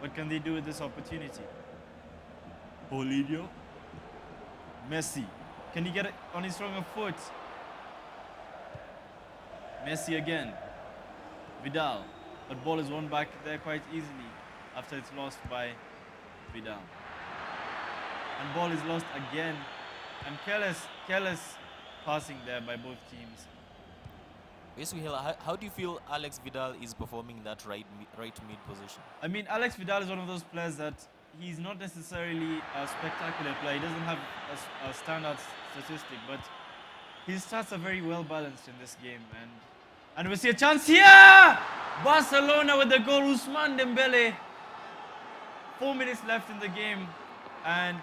What can they do with this opportunity? Paulinho. Messi. Can he get it on his stronger foot? Messi again. Vidal. But ball is won back there quite easily after it's lost by Vidal. And ball is lost again. And careless passing there by both teams. Basically, how do you feel Alex Vidal is performing in that right mid position? I mean, Alex Vidal is one of those players that he's not necessarily a spectacular player. He doesn't have a standout statistic, but his stats are very well balanced in this game. And we see a chance here! Barcelona with the goal, Ousmane Dembele. 4 minutes left in the game, and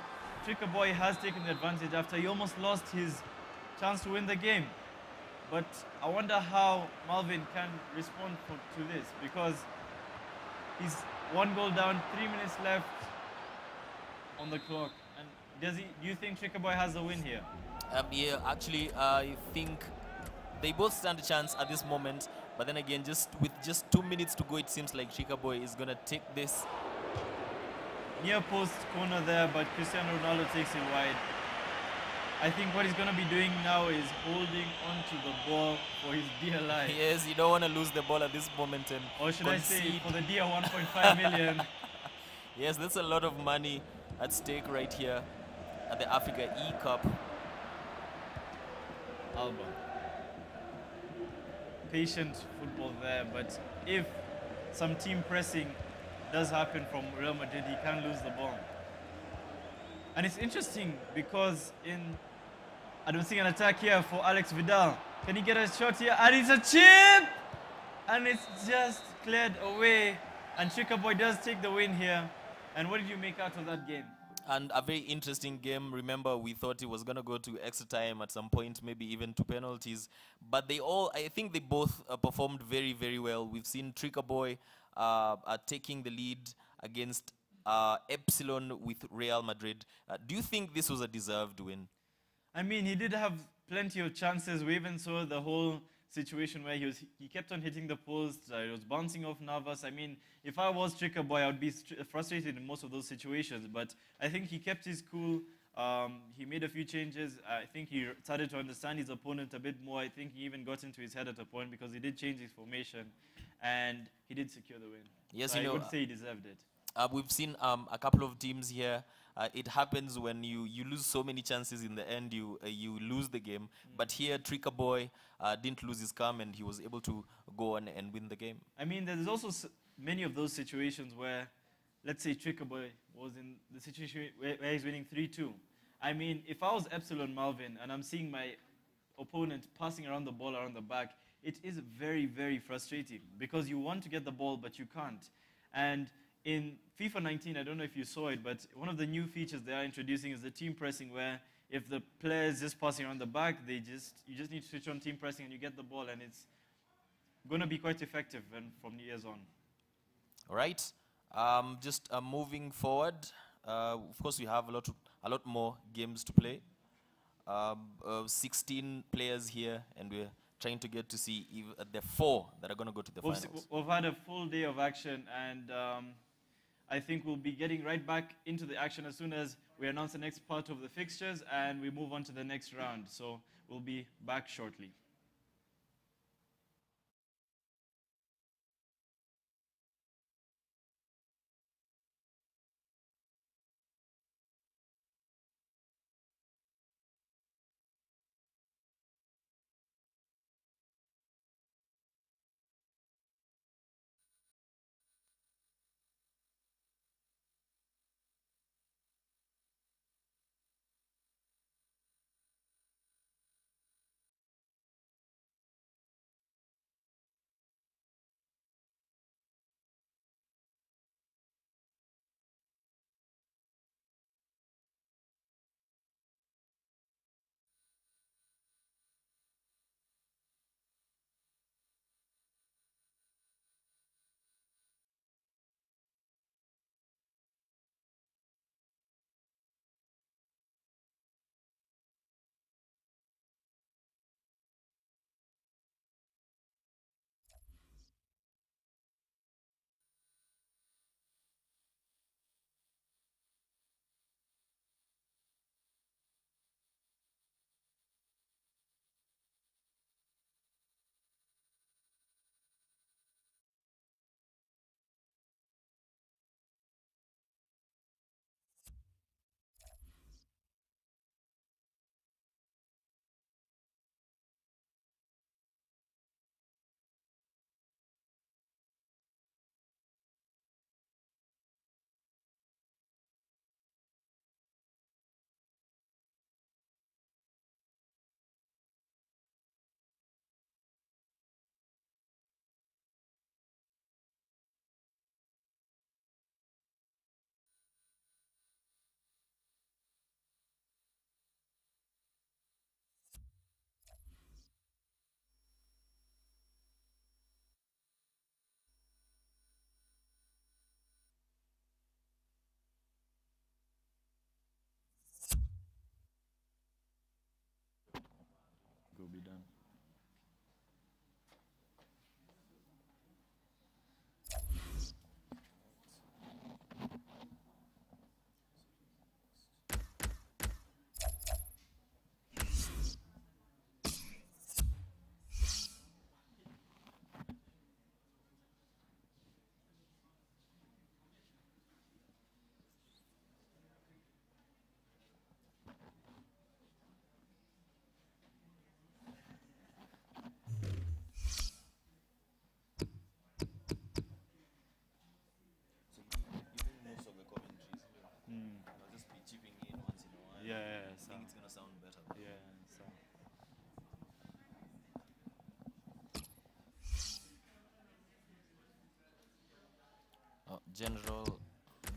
Tricker Boy has taken the advantage after he almost lost his chance to win the game. But I wonder how Malvin can respond to this, because he's 1 goal down, 3 minutes left on the clock. And do you think Tricker Boy has a win here? Yeah, actually, I think they both stand a chance at this moment. But then again, with just 2 minutes to go, it seems like Tricker Boy is going to take this. Near post corner there, but Cristiano Ronaldo takes it wide. I think what he's going to be doing now is holding onto the ball for his dear life. Yes, you don't want to lose the ball at this moment and or should concede. I say for the dear 1.5 million. Yes, that's a lot of money at stake right here at the Africa E-Cup. Alba. Patient football there, but if some team pressing does happen from Real Madrid, he can lose the ball. And it's interesting because I don't see an attack here for Alex Vidal. Can he get a shot here? And it's a chip! And it's just cleared away. And Chika Boy does take the win here. And what did you make out of that game? And a very interesting game. Remember, we thought it was going to go to extra time at some point, maybe even to penalties. But I think they both performed very, very well. We've seen Trigger Boy taking the lead against Epsilon with Real Madrid. Do you think this was a deserved win? I mean, he did have plenty of chances. We even saw the whole situation where he kept on hitting the post. It was bouncing off Navas. I mean, if I was Tricker Boy, I would be frustrated in most of those situations. But I think he kept his cool. He made a few changes. I think he started to understand his opponent a bit more. I think he even got into his head at a point because he did change his formation, and he did secure the win. Yes, So you I know, would say he deserved it. We've seen a couple of teams here. It happens when you lose so many chances in the end, you lose the game. But here, Tricker Boy didn't lose his calm, and he was able to go on and win the game. I mean, there's also many of those situations where, let's say, Tricker Boy was in the situation where he's winning 3-2. I mean, if I was Epsilon Malvin and I'm seeing my opponent passing around the ball around the back, it is very, very frustrating because you want to get the ball, but you can't. And in FIFA 19, I don't know if you saw it, but one of the new features they are introducing is the team pressing, where if the player is just passing around the back, you just need to switch on team pressing and you get the ball, and it's going to be quite effective from years on. All right. Just moving forward. Of course, we have a lot more games to play. 16 players here, and we're trying to get to see if there are 4 that are going to go to the finals. We've had a full day of action, and I think we'll be getting right back into the action as soon as we announce the next part of the fixtures and we move on to the next round. So we'll be back shortly.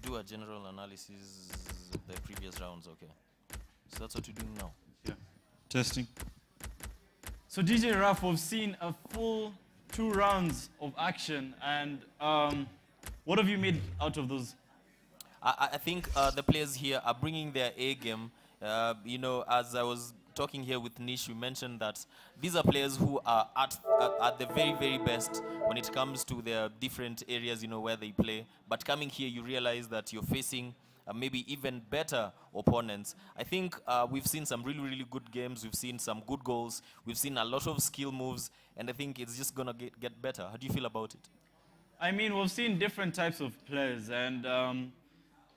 do a general analysis of the previous rounds. Okay, so that's what we're doing now. Yeah. Testing. So DJ Raf, we've seen a full 2 rounds of action, and what have you made out of those? I think the players here are bringing their A game. You know, as I was talking here with Nish, we mentioned that these are players who are at the very, very best when it comes to their different areas, you know, where they play. But coming here, you realize that you're facing maybe even better opponents. I think we've seen some really, really good games. We've seen some good goals. We've seen a lot of skill moves. And I think it's just going to get better. How do you feel about it? I mean, we've seen different types of players. And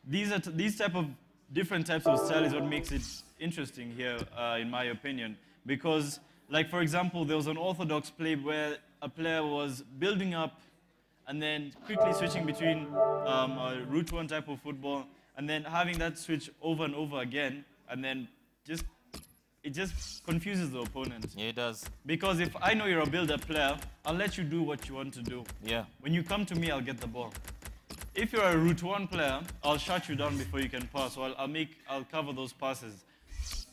these type of different types of style is what makes it interesting here, in my opinion. Because, like, for example, there was an orthodox play where a player was building up and then quickly switching between a route one type of football and then having that switch over and over again, and then it just confuses the opponent. Yeah, it does. Because if I know you're a build-up player, I'll let you do what you want to do. Yeah. When you come to me, I'll get the ball. If you're a route one player, I'll shut you down before you can pass, so I'll cover those passes.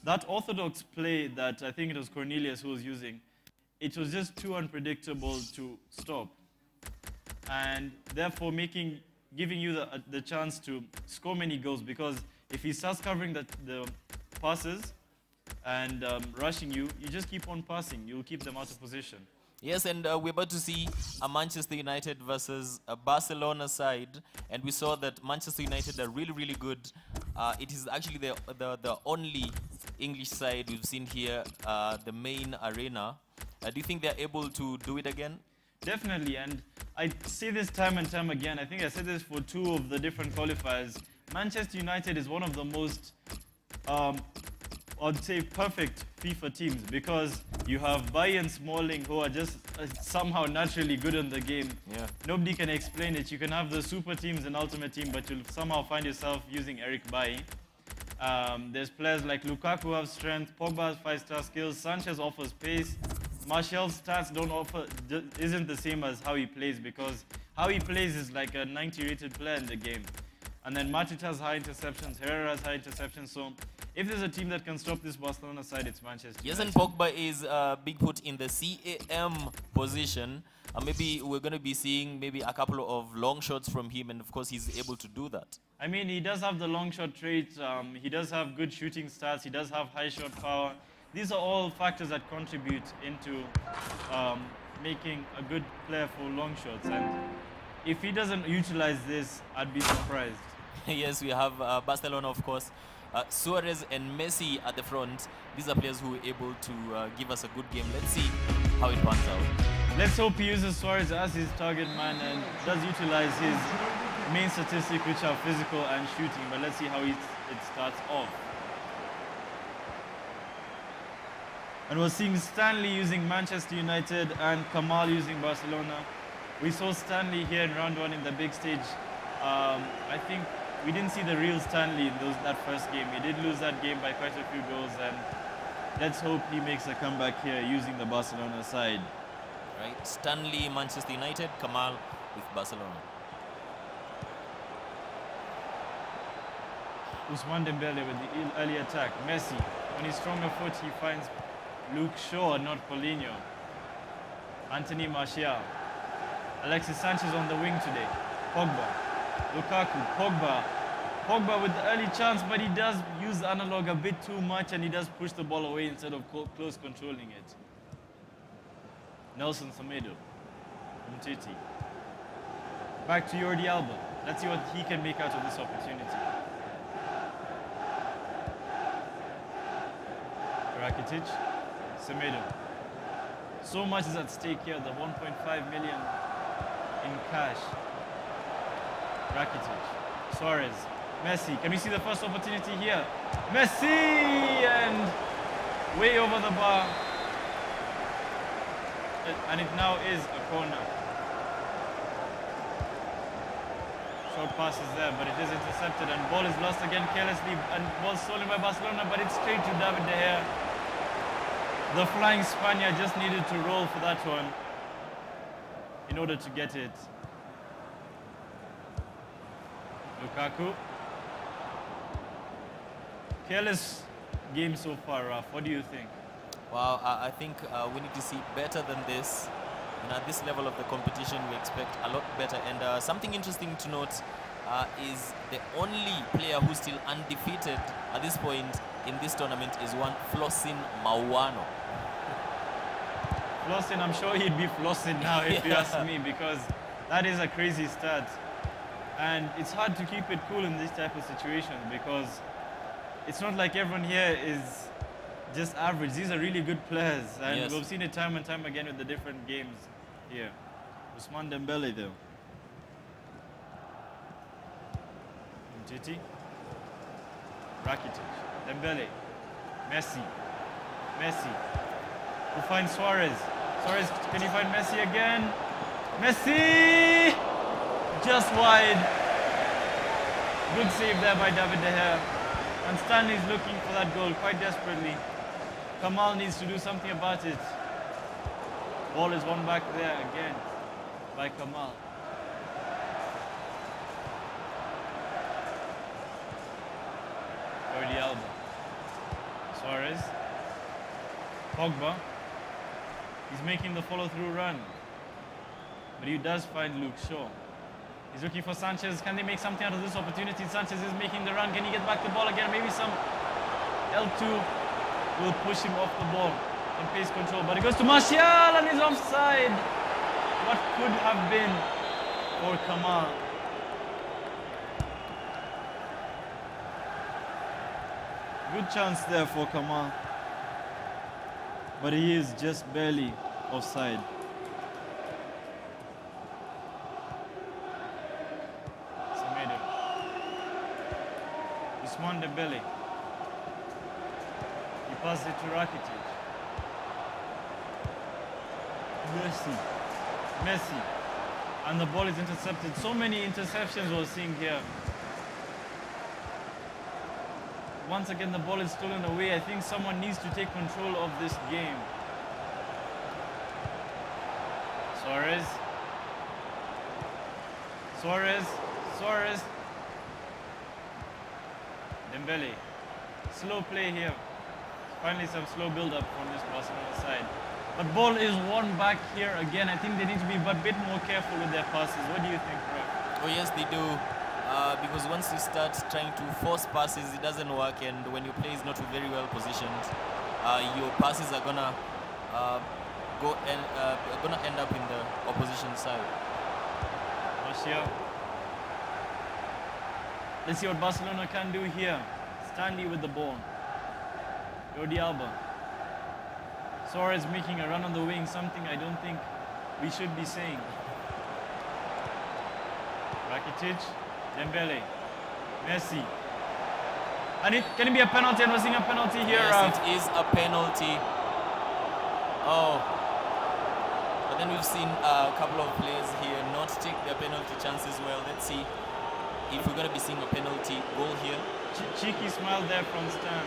That orthodox play that I think it was Cornelius who was using, it was just too unpredictable to stop. And therefore giving you the chance to score many goals, because if he starts covering the passes and rushing you, you just keep on passing. You'll keep them out of position. Yes, and we're about to see a Manchester United versus a Barcelona side, and we saw that Manchester United are really, really good. It is actually the only English side we've seen here, the main arena. Do you think they're able to do it again? Definitely, and I say this time and time again. I think I said this for 2 of the different qualifiers. Manchester United is one of the most, I'd say, perfect FIFA teams, because you have Bailly and Smalling who are just somehow naturally good in the game. Yeah. Nobody can explain it. You can have the super teams and ultimate team, but you'll somehow find yourself using Eric Bailly. There's players like Lukaku who have strength, Pogba has 5-star skills, Sanchez offers pace. Martial's stats isn't the same as how he plays, because how he plays is like a 90-rated player in the game. And then Matic has high interceptions, Herrera has high interceptions, so if there's a team that can stop this Barcelona side, it's Manchester Yes, United. and Pogba is being put in the CAM position. Maybe we're going to be seeing maybe a couple of long shots from him, and of course he's able to do that. I mean, he does have the long shot trait, he does have good shooting stats, he does have high shot power. These are all factors that contribute into making a good player for long shots. And if he doesn't utilize this, I'd be surprised. Yes, we have Barcelona, of course. Suarez and Messi at the front. These are players who are able to give us a good game. Let's see how it pans out. Let's hope he uses Suarez as his target man and does utilize his main statistics, which are physical and shooting. But let's see how it starts off. And we're seeing Stanley using Manchester United and Kamal using Barcelona. We saw Stanley here in round 1 in the big stage. I think we didn't see the real Stanley in that first game. He did lose that game by quite a few goals, and let's hope he makes a comeback here using the Barcelona side. Right, Stanley, Manchester United, Kamal with Barcelona. Ousmane Dembele with the early attack. Messi, on his stronger foot, he finds Luke Shaw, not Paulinho. Anthony Martial. Alexis Sanchez on the wing today. Pogba. Lukaku. Pogba. Pogba with the early chance, but he does use analog a bit too much, and he does push the ball away instead of close controlling it. Nelson Semedo. Umtiti. Back to Jordi Alba. Let's see what he can make out of this opportunity. Rakitic. Semedo. So much is at stake here, the 1.5 million in cash. Rakitic. Suarez. Messi. Can we see the first opportunity here? Messi! And way over the bar. And it now is a corner. Short pass is there, but it is intercepted, and ball is lost again carelessly, and ball stolen by Barcelona, but it's straight to David De Gea. The flying Spaniard just needed to roll for that one in order to get it. Lukaku. Careless game so far, Raf. What do you think? Wow, I think we need to see better than this. And at this level of the competition, we expect a lot better. And something interesting to note is the only player who's still undefeated at this point in this tournament is one Flossin Mawano. Flossin, I'm sure he'd be flossing now if you ask me, because that is a crazy stat. And it's hard to keep it cool in this type of situation because it's not like everyone here is just average. These are really good players, and Yes. we've seen it time and time again with the different games here. Ousmane Dembele though. Umtiti. Rakitic. Dembele. Messi. Messi. Who finds Suarez? Suarez, can you find Messi again? Messi! Just wide. Good save there by David De Gea. And Stanley's looking for that goal quite desperately. Kamal needs to do something about it. Ball is won back there again by Kamal. Jordi Alba. Suarez. Pogba. He's making the follow-through run. But he does find Luke Shaw. He's looking for Sanchez. Can they make something out of this opportunity? Sanchez is making the run. Can he get back the ball again? Maybe some L2 will push him off the ball and pace control. But it goes to Martial and he's offside. What could have been for Kamal? Good chance there for Kamal. But he is just barely offside. Semedo. Ousmane Dembele. He passes it to Rakitic. Messi. And the ball is intercepted. So many interceptions we're seeing here. Once again, the ball is stolen away. I think someone needs to take control of this game. Suarez. Dembele. Slow play here. Finally some slow build-up from this Barcelona side. But ball is won back here again. I think they need to be a bit more careful with their passes. What do you think, Raf? Oh yes, they do. Because once you start trying to force passes, it doesn't work, and when your play is not very well positioned, your passes are gonna gonna end up in the opposition side. Martial. Let's see what Barcelona can do here. Stanley with the ball. Jordi Alba. Suarez making a run on the wing, something I don't think we should be saying. Rakitic. Dembele, Messi, and can it be a penalty? And we're seeing a penalty here. Yes, it is a penalty. Oh, but then we've seen a couple of players here not take their penalty chances well. Let's see if we're going to be seeing a penalty goal here. Cheeky smile there from Stan.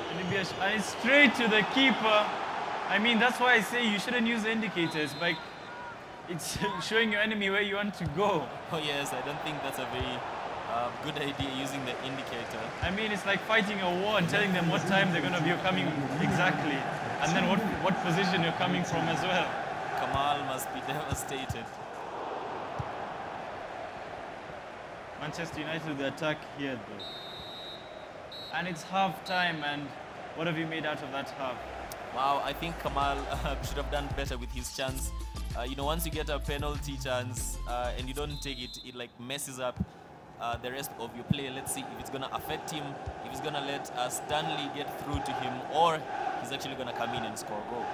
And it'd be and it's straight to the keeper. I mean, that's why I say you shouldn't use the indicators. Like, it's showing your enemy where you want to go. Oh yes, I don't think that's a very good idea using the indicator. I mean, it's like fighting a war and telling them what time they're going to be coming exactly, and then what position you're coming from as well. Kamal must be devastated. Manchester United with the attack here though. And it's half time, and what have you made out of that half? Wow, I think Kamal should have done better with his chance. You know, once you get a penalty chance and you don't take it, it like messes up the rest of your play. Let's see if it's going to affect him, if he's going to let Stanley get through to him, or he's actually going to come in and score a goal.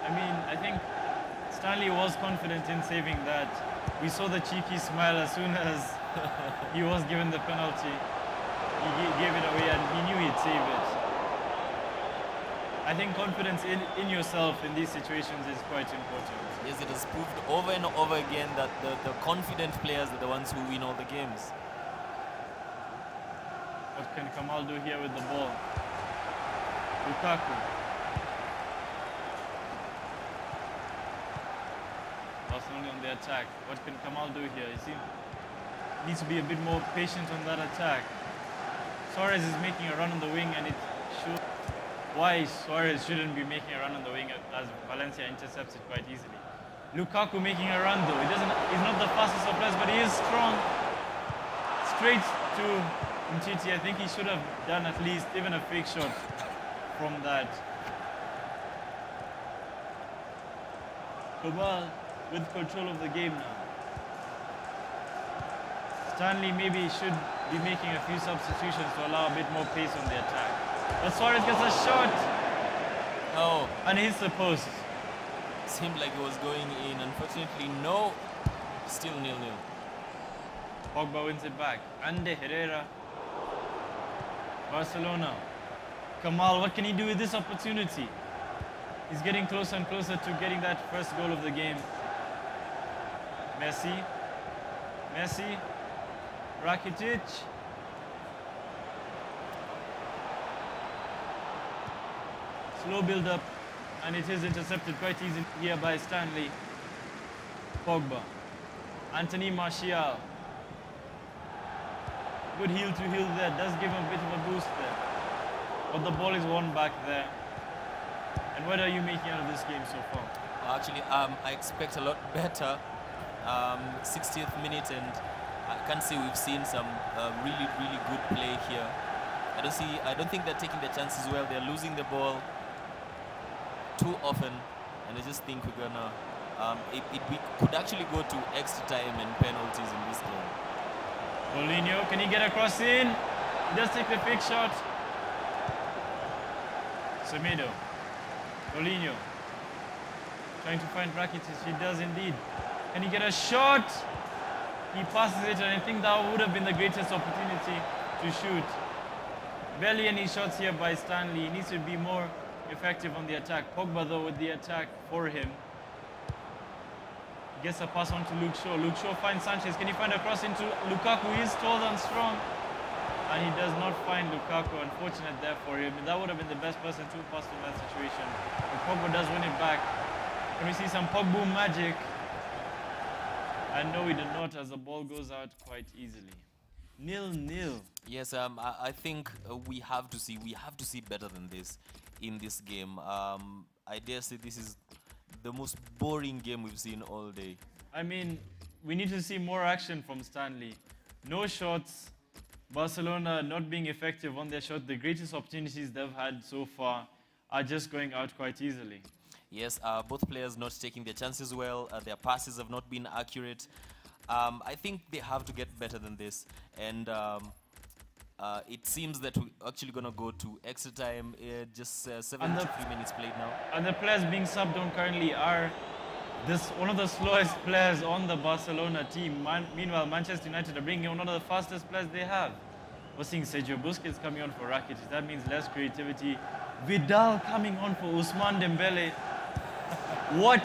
I mean, I think Stanley was confident in saving that. We saw the cheeky smile as soon as he was given the penalty. He gave it away and he knew he'd save it. I think confidence in yourself in these situations is quite important. Yes, it has proved over and over again that the confident players are the ones who win all the games. What can Kamal do here with the ball? Lukaku. Barcelona on the attack. What can Kamal do here? He needs to be a bit more patient on that attack. Suarez is making a run on the wing, and it should. Why Suarez shouldn't be making a run on the wing as Valencia intercepts it quite easily. Lukaku making a run though. He's not the fastest of players, but he is strong. Straight to Umtiti. I think he should have done at least even a fake shot from that. Kamal with control of the game now. Stanley maybe should be making a few substitutions to allow a bit more pace on the attack. But Suarez gets a shot. Oh. And hits the post. Seemed like it was going in. Unfortunately, no. Still 0-0. Pogba wins it back. Ande Herrera. Barcelona. Kamal, what can he do with this opportunity? He's getting closer and closer to getting that first goal of the game. Messi. Rakitic. Slow build up, and it is intercepted quite easily here by Stanley. Pogba. Anthony Martial. Good heel to heel there, does give him a bit of a boost there. But the ball is won back there. And what are you making out of this game so far? Actually, I expect a lot better. 60th minute, and I can see we've seen some really good play here. I don't think they're taking their chances well. They're losing the ball too often, and I just think we're gonna we could actually go to extra time and penalties in this game. Paulinho, can he get a cross in? He does take the fake shot. Semedo. Paulinho. Trying to find Rakitic. He does indeed. Can he get a shot? He passes it, and I think that would have been the greatest opportunity to shoot. Barely any shots here by Stanley. He needs to be more effective on the attack. Pogba, though, with the attack for him. Gets a pass on to Luke Shaw. Luke Shaw finds Sanchez. Can he find a cross into Lukaku? He is tall and strong. And he does not find Lukaku. Unfortunate there for him. That would have been the best person to pass in that situation. But Pogba does win it back. Can we see some Pogba magic? And no, we did not, as the ball goes out quite easily. 0-0. Yes, I think we have to see better than this in this game. I dare say this is the most boring game we've seen all day. I mean, we need to see more action from Stanley. No shots. Barcelona not being effective on their shot. The greatest opportunities they've had so far are just going out quite easily. Yes, both players not taking their chances well. Their passes have not been accurate. I think they have to get better than this. And it seems that we're actually going to go to extra time. Just 73 minutes played now. And the players being subbed on currently are one of the slowest players on the Barcelona team. Meanwhile, Manchester United are bringing on one of the fastest players they have. We're seeing Sergio Busquets coming on for Rakitic. That means less creativity. Vidal coming on for Ousmane Dembele. What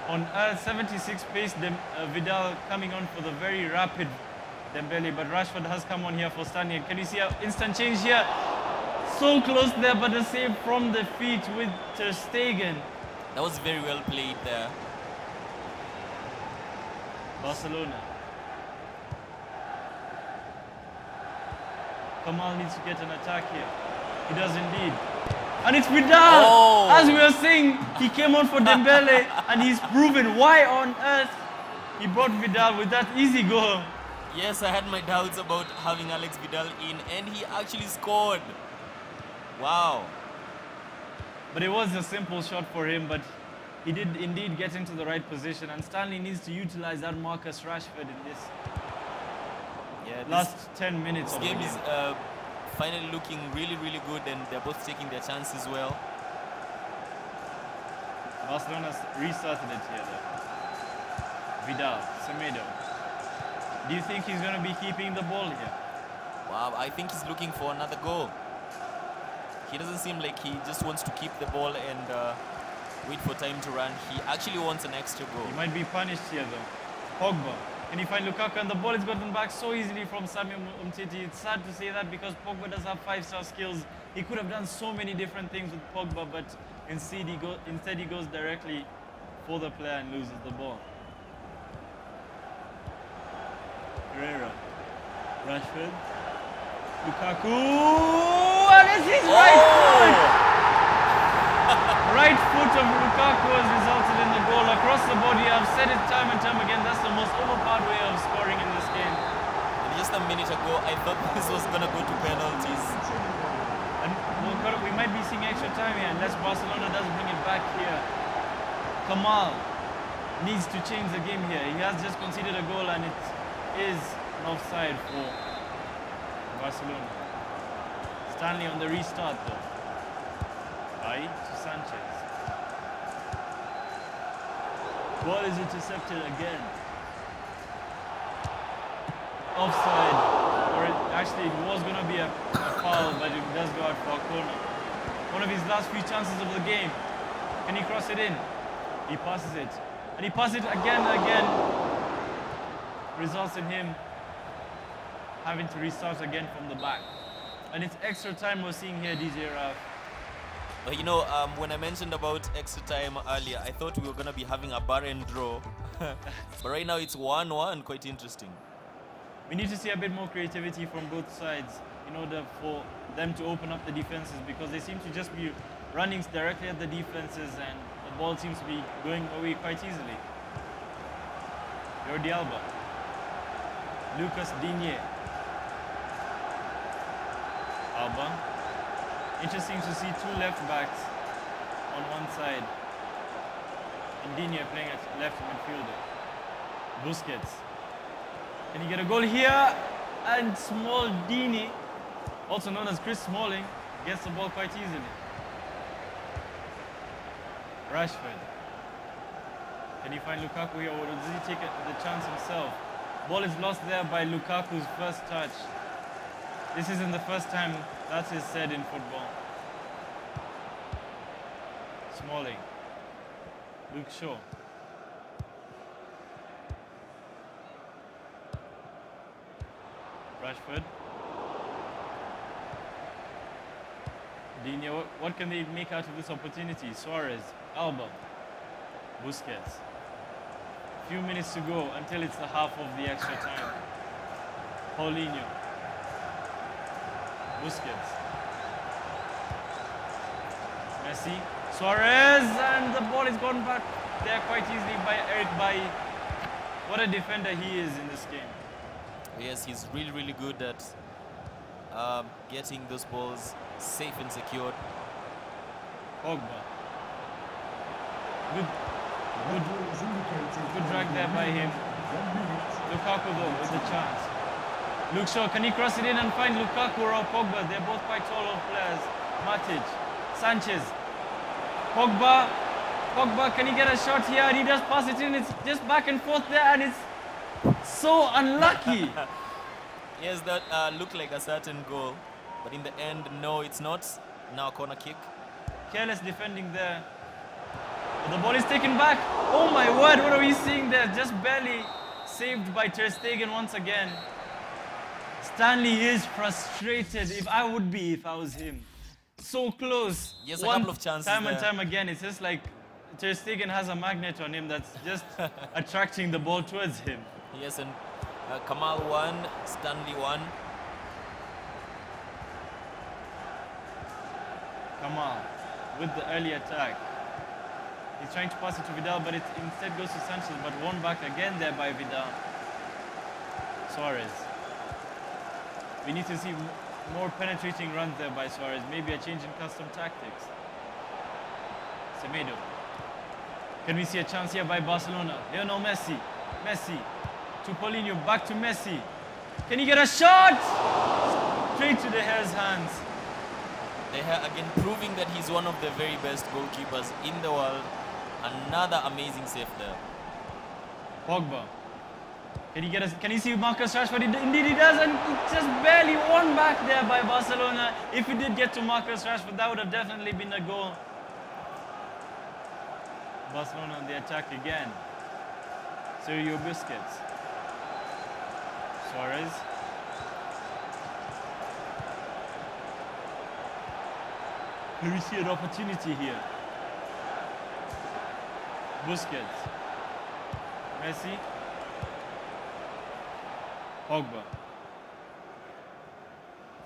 on earth? 76 pace Vidal coming on for the very rapid Dembele. But Rashford has come on here for Stanley. Can you see an instant change here? So close there, but a save from the feet with Ter Stegen. That was very well played there. Barcelona. Kamal needs to get an attack here. He does indeed. And it's Vidal! Oh. As we were saying, he came on for Dembele and he's proven why on earth he brought Vidal with that easy goal. Yes, I had my doubts about having Alex Vidal in, and he actually scored. Wow. But it was a simple shot for him, but he did indeed get into the right position, and Stanley needs to utilize that Marcus Rashford in this last 10 minutes. This game is finally looking really good, and they're both taking their chances well. Barcelona's restarted it here though. Vidal, Semedo. Do you think he's going to be keeping the ball here? Wow, I think he's looking for another goal. He doesn't seem like he just wants to keep the ball and wait for time to run. He actually wants an extra goal. He might be punished here though. Pogba. Can he find Lukaku? And the ball is gotten back so easily from Samuel Umtiti. It's sad to say that because Pogba does have 5-star skills. He could have done so many different things with Pogba, but instead he goes directly for the player and loses the ball. Herrera. Rashford. Lukaku. And it's his right foot! Right foot of Lukaku has resulted in the goal across the body. I've said it time and time again, that's the most overpowered way of scoring in this game. And just a minute ago, I thought this was going to go to penalties. And we might be seeing extra time here unless Barcelona does bring it back here. Kamal needs to change the game here. He has just conceded a goal and it is an offside for Barcelona. Stanley on the restart though. Right to Sanchez. Ball is intercepted again. Offside. Or actually it was going to be a foul, but it does go out for a corner. One of his last few chances of the game. Can he cross it in? He passes it. And he passes it again and again. Results in him having to restart again from the back. And it's extra time we're seeing here, DJ Raf. But you know, when I mentioned about extra time earlier, I thought we were going to be having a barren draw. But right now it's 1-1, quite interesting. We need to see a bit more creativity from both sides in order for them to open up the defenses, because they seem to just be running directly at the defenses and the ball seems to be going away quite easily. Jordi Alba. Lucas Digne. Alba. Interesting to see two left backs on one side. And Digne playing at left midfielder. Busquets. Can he get a goal here? And Small Dini, also known as Chris Smalling, gets the ball quite easily. Rashford. Can he find Lukaku here, or does he take the chance himself? Ball is lost there by Lukaku's first touch. This isn't the first time that is said in football. Smalling. Luke Shaw. Rashford. Digne, what can they make out of this opportunity? Suarez, Alba, Busquets. Few minutes to go until it's the half of the extra time. Paulinho. Busquets. Messi. Suarez, and the ball is gone back there quite easily by Eric Bailly. What a defender he is in this game. Yes, he's really, really good at getting those balls safe and secured. Pogba. Good drag there by him. Lukaku though with the chance. Luke Shaw, can he cross it in and find Lukaku or Pogba? They're both quite tall players. Matic. Sanchez. Pogba. Pogba, can he get a shot here? And he does pass it in. It's just back and forth there and it's so unlucky. Yes, that looked like a certain goal. But in the end, no, it's not. Now a corner kick. Careless defending there. But the ball is taken back. Oh my word, what are we seeing there? Just barely saved by Ter Stegen once again. Stanley is frustrated. If I was him. So close. Yes, a couple of chances time and there. time again. It's just like Ter Stegen has a magnet on him that's just attracting the ball towards him. Yes, and Kamal won, Stanley won. Kamal with the early attack. He's trying to pass it to Vidal, but it instead goes to Sanchez, but won back again there by Vidal. Suarez. We need to see more penetrating runs there by Suarez. Maybe a change in custom tactics. Semedo. Can we see a chance here by Barcelona? Lionel Messi. Messi. To Paulinho. Back to Messi. Can he get a shot? Straight to the hair's hands. De Gea again proving that he's one of the very best goalkeepers in the world. Another amazing save there. Pogba. Can he see Marcus Rashford? Indeed he does, and it's just barely won back there by Barcelona. If he did get to Marcus Rashford, that would have definitely been a goal. Barcelona on the attack again. Sergio Busquets. Suarez. Can we see an opportunity here? Busquets. Messi. Pogba.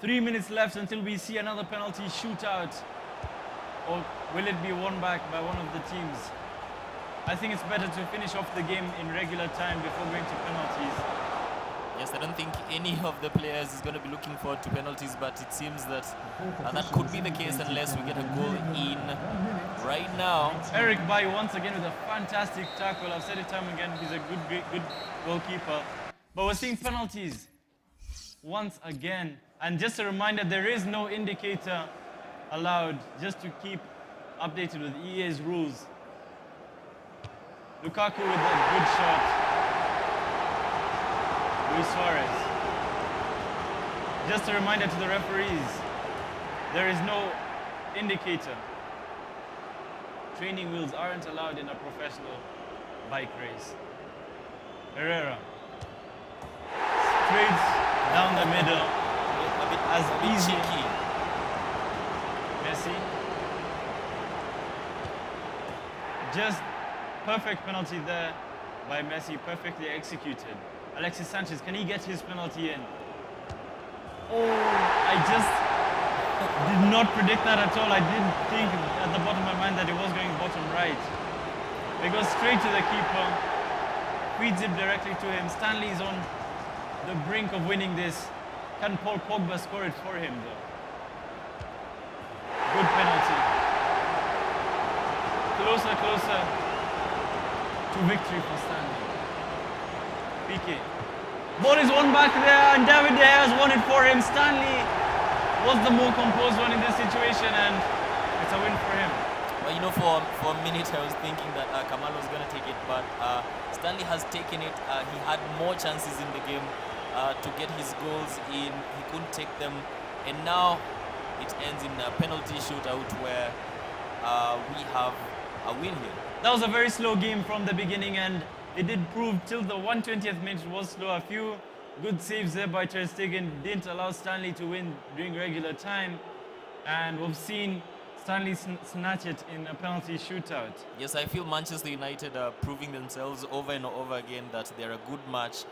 3 minutes left until we see another penalty shootout. Or will it be won back by one of the teams? I think it's better to finish off the game in regular time before going to penalties. Yes, I don't think any of the players is going to be looking forward to penalties, but it seems that that could be the case unless we get a goal in right now. Eric Bailly once again with a fantastic tackle. I've said it time and again, he's a good goalkeeper. But we're seeing penalties once again. And just a reminder, there is no indicator allowed, just to keep updated with EA's rules. Lukaku with a good shot. Luis Suarez. Just a reminder to the referees, there is no indicator. Training wheels aren't allowed in a professional bike race. Herrera. Straight down the middle. A bit As easy. cheeky. Messi. Just perfect penalty there by Messi, perfectly executed. Alexis Sanchez, can he get his penalty in? Oh, I just did not predict that at all. I didn't think at the bottom of my mind that it was going bottom right. It goes straight to the keeper, feeds it directly to him. Stanley's on the brink of winning this. Can Paul Pogba score it for him though? Good penalty. Closer to victory for Stanley. PK. Ball is won back there, and David De Gea has won it for him. Stanley was the more composed one in this situation, and it's a win for him. Well, you know, for a minute I was thinking that Kamal was going to take it, but Stanley has taken it. He had more chances in the game to get his goals in. He couldn't take them, and now it ends in a penalty shootout where we have a win here. That was a very slow game from the beginning, and it did prove till the 120th minute it was slow. A few good saves there by Ter Stegen didn't allow Stanley to win during regular time, and we've seen Stanley snatch it in a penalty shootout. Yes, I feel Manchester United are proving themselves over and over again that they're a good match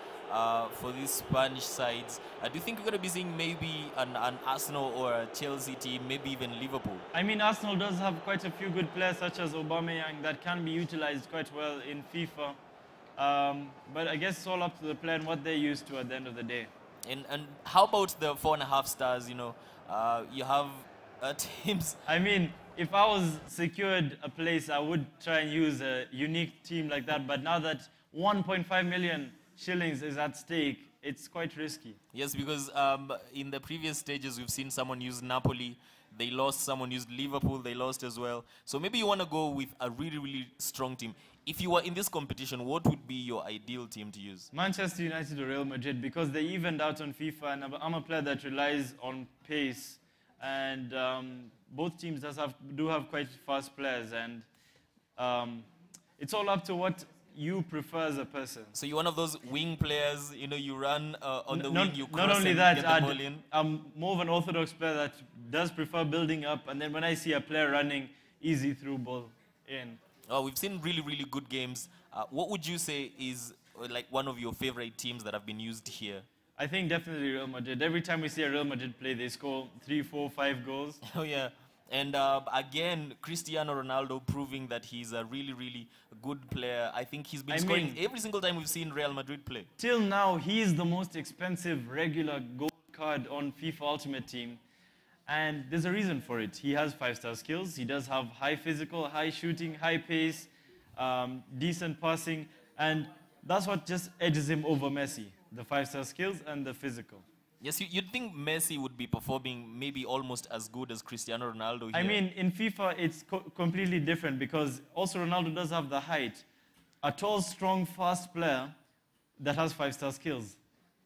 for these Spanish sides. Do you think we're going to be seeing maybe an Arsenal or a Chelsea team, maybe even Liverpool? I mean, Arsenal does have quite a few good players such as Aubameyang that can be utilized quite well in FIFA. But I guess it's all up to the player and what they're used to at the end of the day. And how about the 4.5 stars? You know, you have teams. I mean, if I was secured a place, I would try and use a unique team like that. But now that 1.5 million shillings is at stake, it's quite risky. Yes, because in the previous stages, we've seen someone use Napoli. They lost. Someone used Liverpool. They lost as well. So maybe you want to go with a really, really strong team. If you were in this competition, what would be your ideal team to use? Manchester United or Real Madrid, because they evened out on FIFA, and I'm a player that relies on pace. And both teams do have quite fast players, and it's all up to what you prefer as a person. So you're one of those wing players, you know, you run on the wing, you cross not only and that, get the ball in. I'm more of an orthodox player that does prefer building up, and then when I see a player running, easy through ball in. Oh, we've seen really, really good games. What would you say is like one of your favorite teams that have been used here? I think definitely Real Madrid. Every time we see a Real Madrid play, they score 3, 4, 5 goals. Oh, yeah. And again, Cristiano Ronaldo proving that he's a really, really good player. I think he's been scoring every single time we've seen Real Madrid play. Till now, he is the most expensive regular gold card on FIFA Ultimate Team. And there's a reason for it. He has 5-star skills. He does have high physical, high shooting, high pace, decent passing. And that's what just edges him over Messi, the 5-star skills and the physical. Yes, you'd think Messi would be performing maybe almost as good as Cristiano Ronaldo here. I mean, in FIFA, it's completely different because also Ronaldo does have the height. A tall, strong, fast player that has 5-star skills.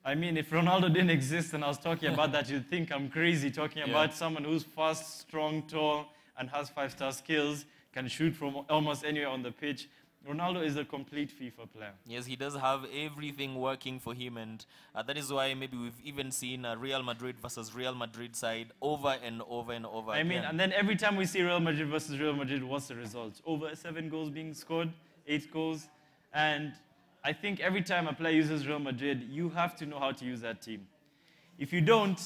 I mean, if Ronaldo didn't exist and I was talking about that, you'd think I'm crazy talking about someone who's fast, strong, tall, and has 5-star skills, can shoot from almost anywhere on the pitch. Ronaldo is a complete FIFA player. Yes, he does have everything working for him, and that is why maybe we've even seen a Real Madrid versus Real Madrid side over and over and over again. I mean, and then every time we see Real Madrid versus Real Madrid, what's the result? Over 7 goals being scored, 8 goals, and I think every time a player uses Real Madrid, you have to know how to use that team. If you don't,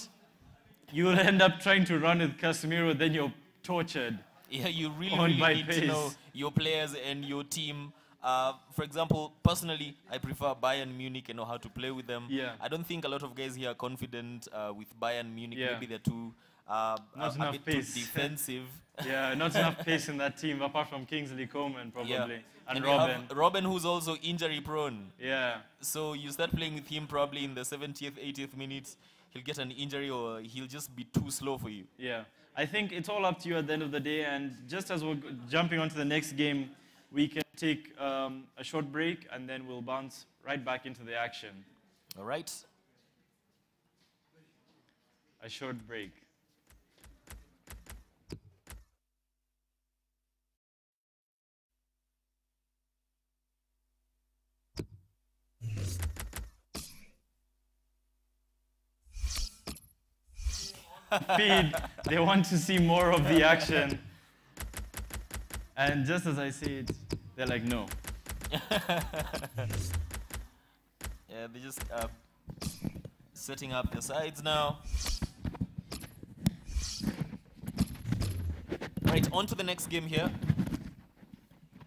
you will end up trying to run with Casemiro, then you're tortured. Yeah, you really, On by really need to know pace. your players and your team. For example, personally, I prefer Bayern Munich and know how to play with them. Yeah. I don't think a lot of guys here are confident with Bayern Munich. Yeah. Maybe they're too Not a enough bit pace. too defensive. Yeah, not enough pace in that team, apart from Kingsley Coman, probably. Yeah. And you have Robin. Robin, who's also injury prone. Yeah. So you start playing with him probably in the 70th, 80th minute. He'll get an injury or he'll just be too slow for you. Yeah. I think it's all up to you at the end of the day. And just as we're jumping on to the next game, we can take a short break and then we'll bounce right back into the action. All right. A short break. Feed, they want to see more of the action. And just as I say it, they're like, no. Yeah, they're just setting up the sides now. Right, on to the next game here.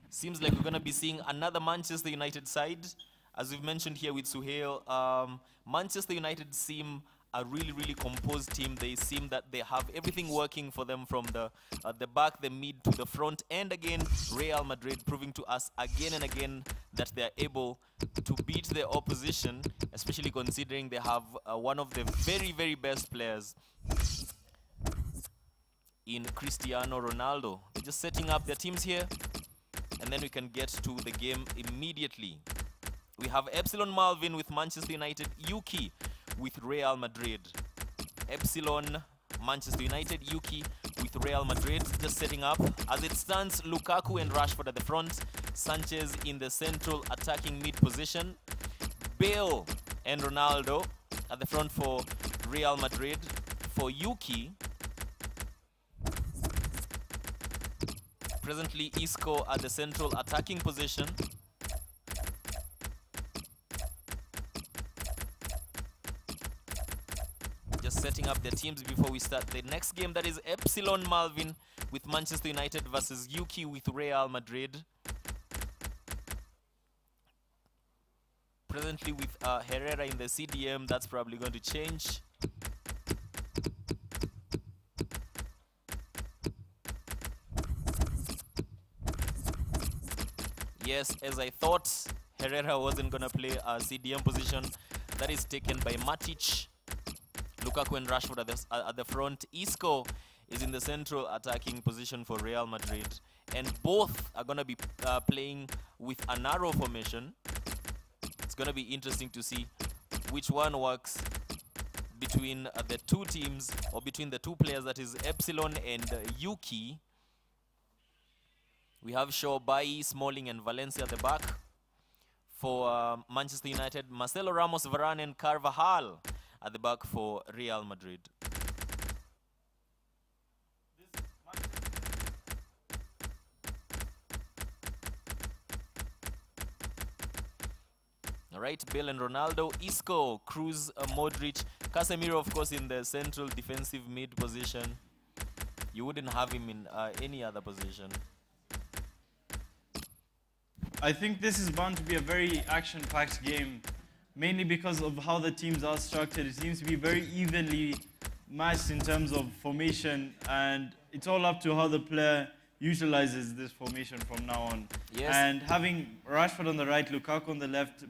Seems like we're going to be seeing another Manchester United side. As we've mentioned here with Suhail, Manchester United seem a really, really composed team. They seem that they have everything working for them from the back, the mid to the front. And again, Real Madrid proving to us again and again that they are able to beat their opposition, especially considering they have one of the very, very best players in Cristiano Ronaldo. They're just setting up their teams here, and then we can get to the game immediately. We have Epsilon Malvin with Manchester United, Yuki with Real Madrid. Epsilon, Manchester United, Yuki with Real Madrid just setting up. As it stands, Lukaku and Rashford at the front, Sanchez in the central attacking mid position, Bale and Ronaldo at the front for Real Madrid. For Yuki, presently Isco at the central attacking position. Just setting up their teams before we start the next game. That is Epsilon Malvin with Manchester United versus Yuki with Real Madrid. Presently with Herrera in the CDM. That's probably going to change. Yes, as I thought, Herrera wasn't going to play a CDM position. That is taken by Matic. Lukaku and Rashford at the front. Isco is in the central attacking position for Real Madrid. And both are going to be playing with a narrow formation. It's going to be interesting to see which one works between the two teams, or between the two players, that is Epsilon and Yuki. We have Shaw, Bailly, Smalling and Valencia at the back. For Manchester United, Marcelo Ramos, Varane and Carvajal at the back for Real Madrid. All right, Bale and Ronaldo, Isco, Cruz, Modric, Casemiro, of course, in the central defensive mid position. You wouldn't have him in any other position. I think this is bound to be a very action-packed game, mainly because of how the teams are structured. It seems to be very evenly matched in terms of formation, and it's all up to how the player utilizes this formation from now on. Yes. And having Rashford on the right, Lukaku on the left,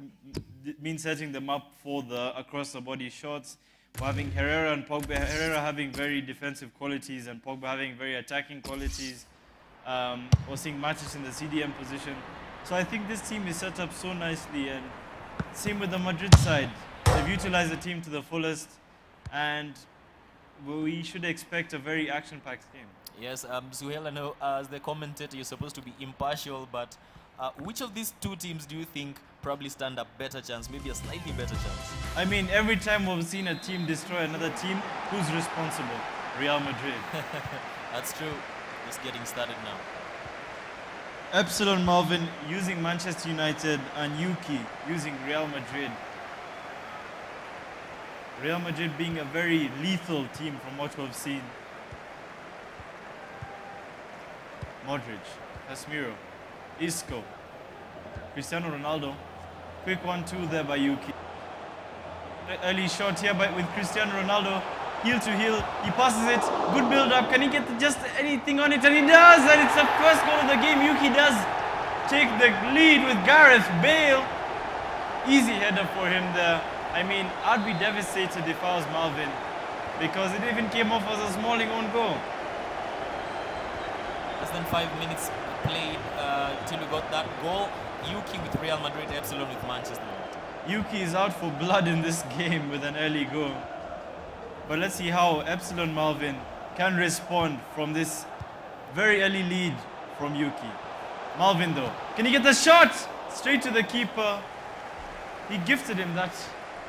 means setting them up for the across-the-body shots. We're having Herrera and Pogba. Herrera having very defensive qualities and Pogba having very attacking qualities. We're seeing Matic in the CDM position. So I think this team is set up so nicely, and same with the Madrid side. They've utilized the team to the fullest, and we should expect a very action-packed game. Yes, Suhail, I know as the commentator, you're supposed to be impartial, but which of these two teams do you think probably stand a better chance, maybe a slightly better chance? I mean, every time we've seen a team destroy another team, who's responsible? Real Madrid. That's true. Just getting started now. Epsilon Malvin using Manchester United and Yuki using Real Madrid. Real Madrid being a very lethal team from what we've seen. Modric, Casemiro, Isco, Cristiano Ronaldo. Quick 1-2 there by Yuki. Early shot here with Cristiano Ronaldo. Heel to heel, he passes it, good build up, can he get just anything on it? And he does, and it's the first goal of the game. Yuki does take the lead with Gareth Bale. Easy header for him there. I mean, I'd be devastated if I was Malvin, because it even came off as a Smalling own goal. Less than 5 minutes played till we got that goal. Yuki with Real Madrid, Epsilon with Manchester United. Yuki is out for blood in this game with an early goal. But let's see how Epsilon Malvin can respond from this very early lead from Yuki. Malvin though, can he get the shot? Straight to the keeper. He gifted him that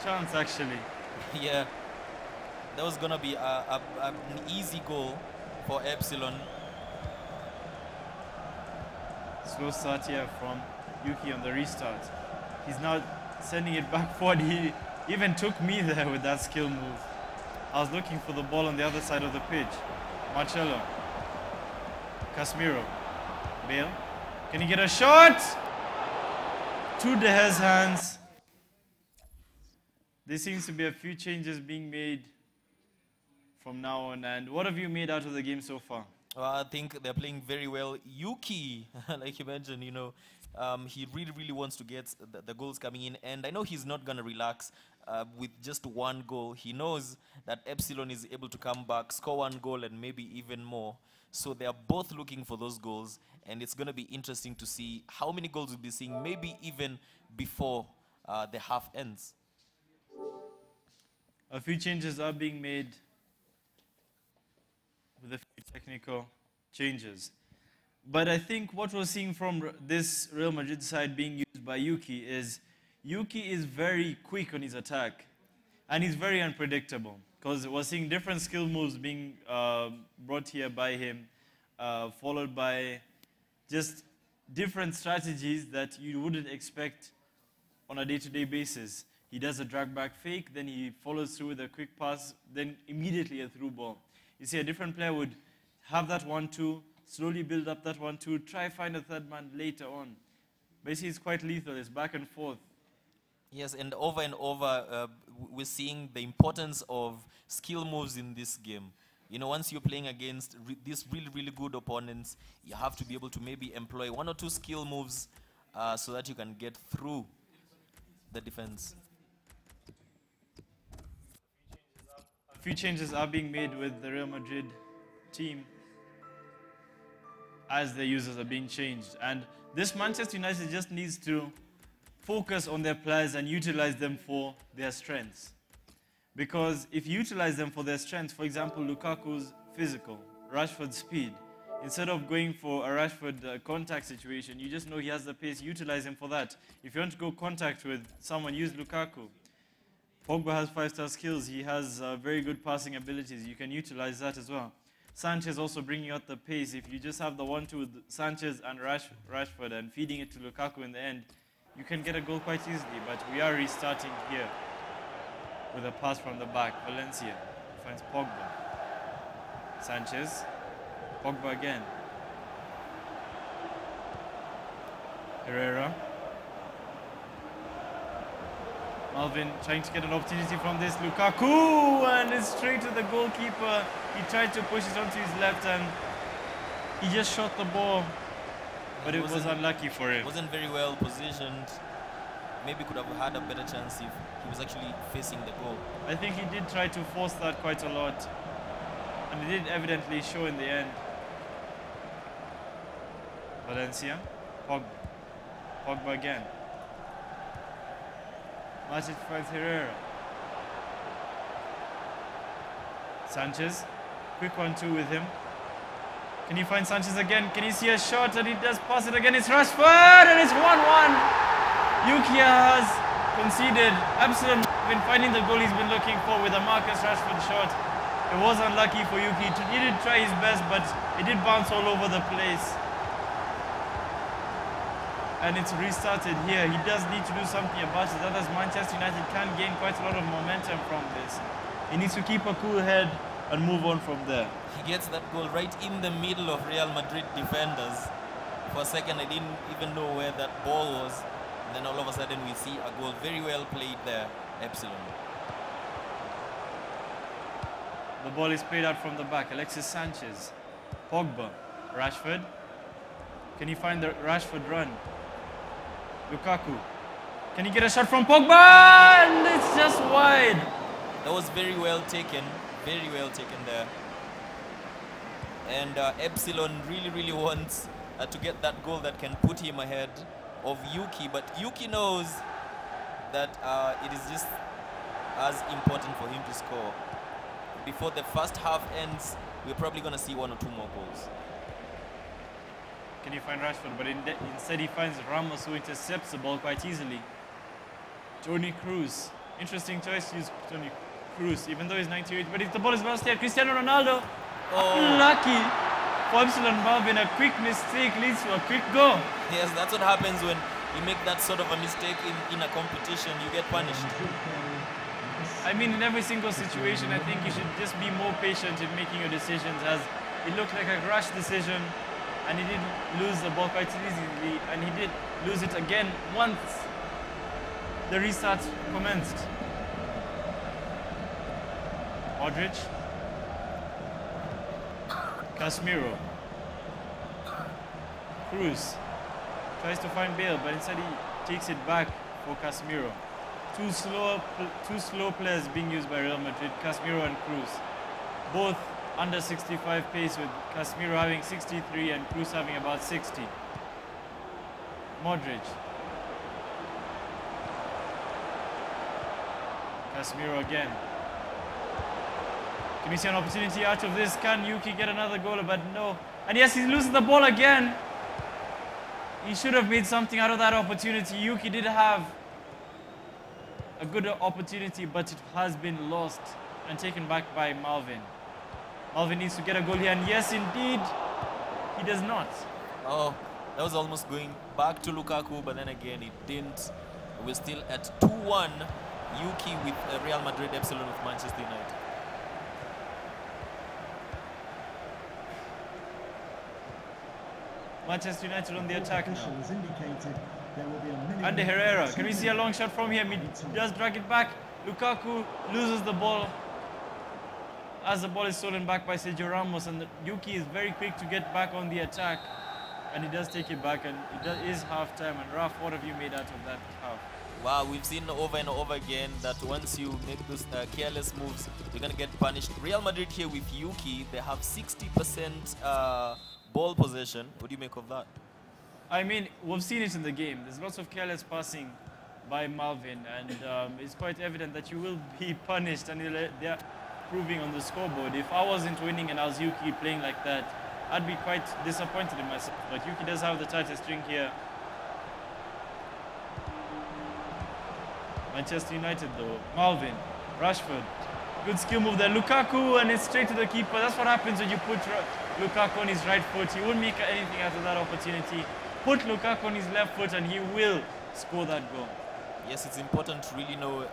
chance actually. Yeah, that was gonna be an easy goal for Epsilon. Slow start here from Yuki on the restart. He's now sending it back forward. He even took me there with that skill move. I was looking for the ball on the other side of the pitch. Marcelo. Casemiro. Bale. Can he get a shot? To De Gea's hands. There seems to be a few changes being made from now on. And what have you made out of the game so far? Well, I think they're playing very well. Yuki, like you mentioned, you know, he really wants to get the goals coming in. And I know he's not going to relax with just one goal. He knows that Epsilon is able to come back, score one goal and maybe even more. So they are both looking for those goals. And it's going to be interesting to see how many goals we'll be seeing, maybe even before the half ends. A few changes are being made with a few technical changes. But I think what we're seeing from this Real Madrid side being used by Yuki is very quick on his attack. And he's very unpredictable. Because we're seeing different skill moves being brought here by him, followed by just different strategies that you wouldn't expect on a day-to-day basis. He does a drag back fake, then he follows through with a quick pass, then immediately a through ball. You see, a different player would have that 1-2, slowly build up that 1-2, try find a third man later on. Basically, it's quite lethal. It's back and forth. Yes, and over, we're seeing the importance of skill moves in this game. You know, once you're playing against these really good opponents, you have to be able to maybe employ one or two skill moves so that you can get through the defense. A few changes are being made with the Real Madrid team as their users are being changed. And this Manchester United just needs to focus on their players and utilize them for their strengths. Because if you utilize them for their strengths, for example, Lukaku's physical, Rashford's speed, instead of going for a Rashford contact situation, you just know he has the pace, utilize him for that. If you want to go contact with someone, use Lukaku. Pogba has 5-star skills, he has very good passing abilities, you can utilize that as well. Sanchez also bringing out the pace. If you just have the 1-2 with Sanchez and Rashford and feeding it to Lukaku in the end, you can get a goal quite easily. But we are restarting here with a pass from the back. Valencia finds Pogba. Sanchez. Pogba again. Herrera. Malvin trying to get an opportunity from this. Lukaku, and it's straight to the goalkeeper. He tried to push it onto his left and he just shot the ball. But it was unlucky for him. Wasn't very well positioned. Maybe could have had a better chance if he was actually facing the goal. I think he did try to force that quite a lot. And it did evidently show in the end. Valencia. Pogba. Pogba again. Matic finds Herrera. Sanchez. Quick 1-2 with him. Can you find Sanchez again? Can you see a shot? And he does pass it again. It's Rashford and it's 1-1. Yuki has conceded. Epsilon been finding the goal he's been looking for with a Marcus Rashford shot. It was unlucky for Yuki. He did try his best, but it did bounce all over the place. and it's restarted here. He does need to do something about it, otherwise Manchester United can gain quite a lot of momentum from this. He needs to keep a cool head and move on from there. He gets that goal right in the middle of Real Madrid defenders. For a second, I didn't even know where that ball was. And then all of a sudden, we see a goal. Very well played there, Epsilon. The ball is played out from the back. Alexis Sanchez, Pogba, Rashford. Can he find the Rashford run? Lukaku. Can he get a shot from Pogba? And it's just wide. That was very well taken. Very well taken there. And Epsilon really wants to get that goal that can put him ahead of Yuki. But Yuki knows that it is just as important for him to score. Before the first half ends, we're probably going to see 1 or 2 more goals. Can he find Rashford? But instead he finds Ramos, who intercepts the ball quite easily. Toni Kroos. Interesting choice to use Toni Kroos, even though he's 98. But if the ball is well steered, Cristiano Ronaldo. Oh. Lucky for Epsilon Malvin. A quick mistake leads to a quick goal. Yes, that's what happens when you make that sort of a mistake in a competition. You get punished. I mean, in every single situation, I think you should just be more patient in making your decisions, as it looked like a rash decision, and he did lose the ball quite easily, and he did lose it again once the restart commenced. Modric. Casemiro. Kroos tries to find Bale, but instead he takes it back for Casemiro. Two slow players being used by Real Madrid, Casemiro and Kroos. Both under 65 pace, with Casemiro having 63 and Kroos having about 60. Modric. Casemiro again. Can we see an opportunity out of this? Can Yuki get another goal? But no. And yes, he loses the ball again. He should have made something out of that opportunity. Yuki did have a good opportunity, but it has been lost and taken back by Malvin. Malvin needs to get a goal here, and yes, indeed, he does not. Oh, that was almost going back to Lukaku, but then again, it didn't. We're still at 2-1. Yuki with Real Madrid, Epsilon with Manchester United. Manchester United on the attack now. Under Herrera. Can we see a long shot from him? He does drag it back. Lukaku loses the ball as the ball is stolen back by Sergio Ramos, and Yuki is very quick to get back on the attack, and he does take it back, and it is half time. And Raf, what have you made out of that half? Wow, we've seen over and over again that once you make those careless moves, you're going to get punished. Real Madrid here with Yuki, they have 60% ball possession. What do you make of that? I mean, we've seen it in the game. There's lots of careless passing by Malvin, and it's quite evident that you will be punished, and they're proving on the scoreboard. If I wasn't winning and I was Yuki playing like that, I'd be quite disappointed in myself. But Yuki does have the tightest string here. Manchester United though. Malvin, Rashford, good skill move there. Lukaku, and it's straight to the keeper. That's what happens when you put Lukaku on his right foot. He won't make anything out of that opportunity. Put Lukaku on his left foot and he will score that goal. Yes, it's important to really know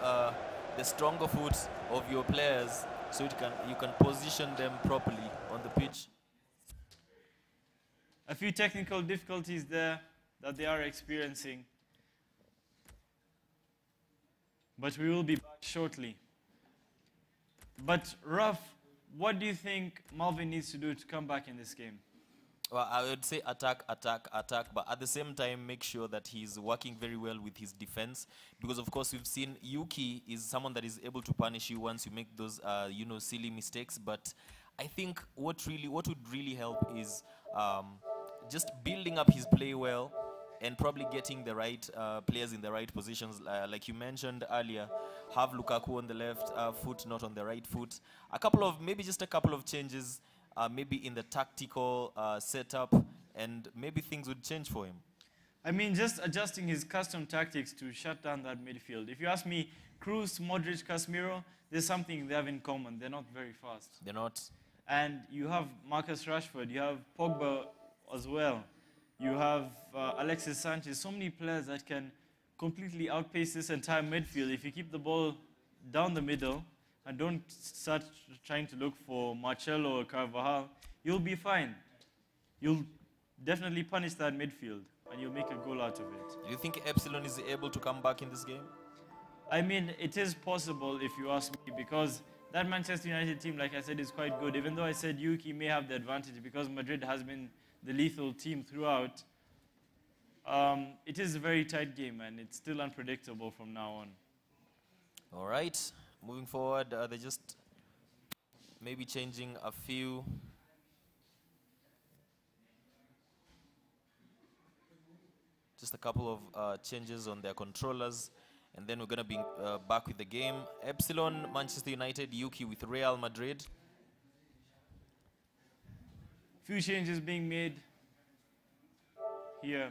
the stronger foot of your players, so you can position them properly on the pitch. A few technical difficulties there that they are experiencing, but we will be back shortly. But Raf, what do you think Malvin needs to do to come back in this game? Well, I would say attack, attack, attack, but at the same time, make sure that he's working very well with his defense, because of course we've seen Yuki is someone that is able to punish you once you make those, silly mistakes. But I think what would really help is just building up his play well, and probably getting the right players in the right positions. Like you mentioned earlier, have Lukaku on the left foot, not on the right foot. Maybe just a couple of changes, maybe in the tactical setup, and maybe things would change for him. I mean, just adjusting his custom tactics to shut down that midfield. If you ask me, Kroos, Modric, Casemiro, there's something they have in common. They're not very fast. They're not. And you have Marcus Rashford, you have Pogba as well. You have Alexis Sanchez, so many players that can completely outpace this entire midfield. If you keep the ball down the middle and don't start trying to look for Marcelo or Carvajal, you'll be fine. You'll definitely punish that midfield and you'll make a goal out of it. Do you think Epsilon is able to come back in this game? I mean, it is possible if you ask me, because that Manchester United team, like I said, is quite good. Even though I said Yuki may have the advantage because Madrid has been the lethal team throughout, it is a very tight game and it's still unpredictable from now on. All right, moving forward, they're just maybe changing a few. Just a couple of changes on their controllers, and then we're going to be back with the game. Epsilon, Manchester United, Yuki with Real Madrid. Few changes being made here.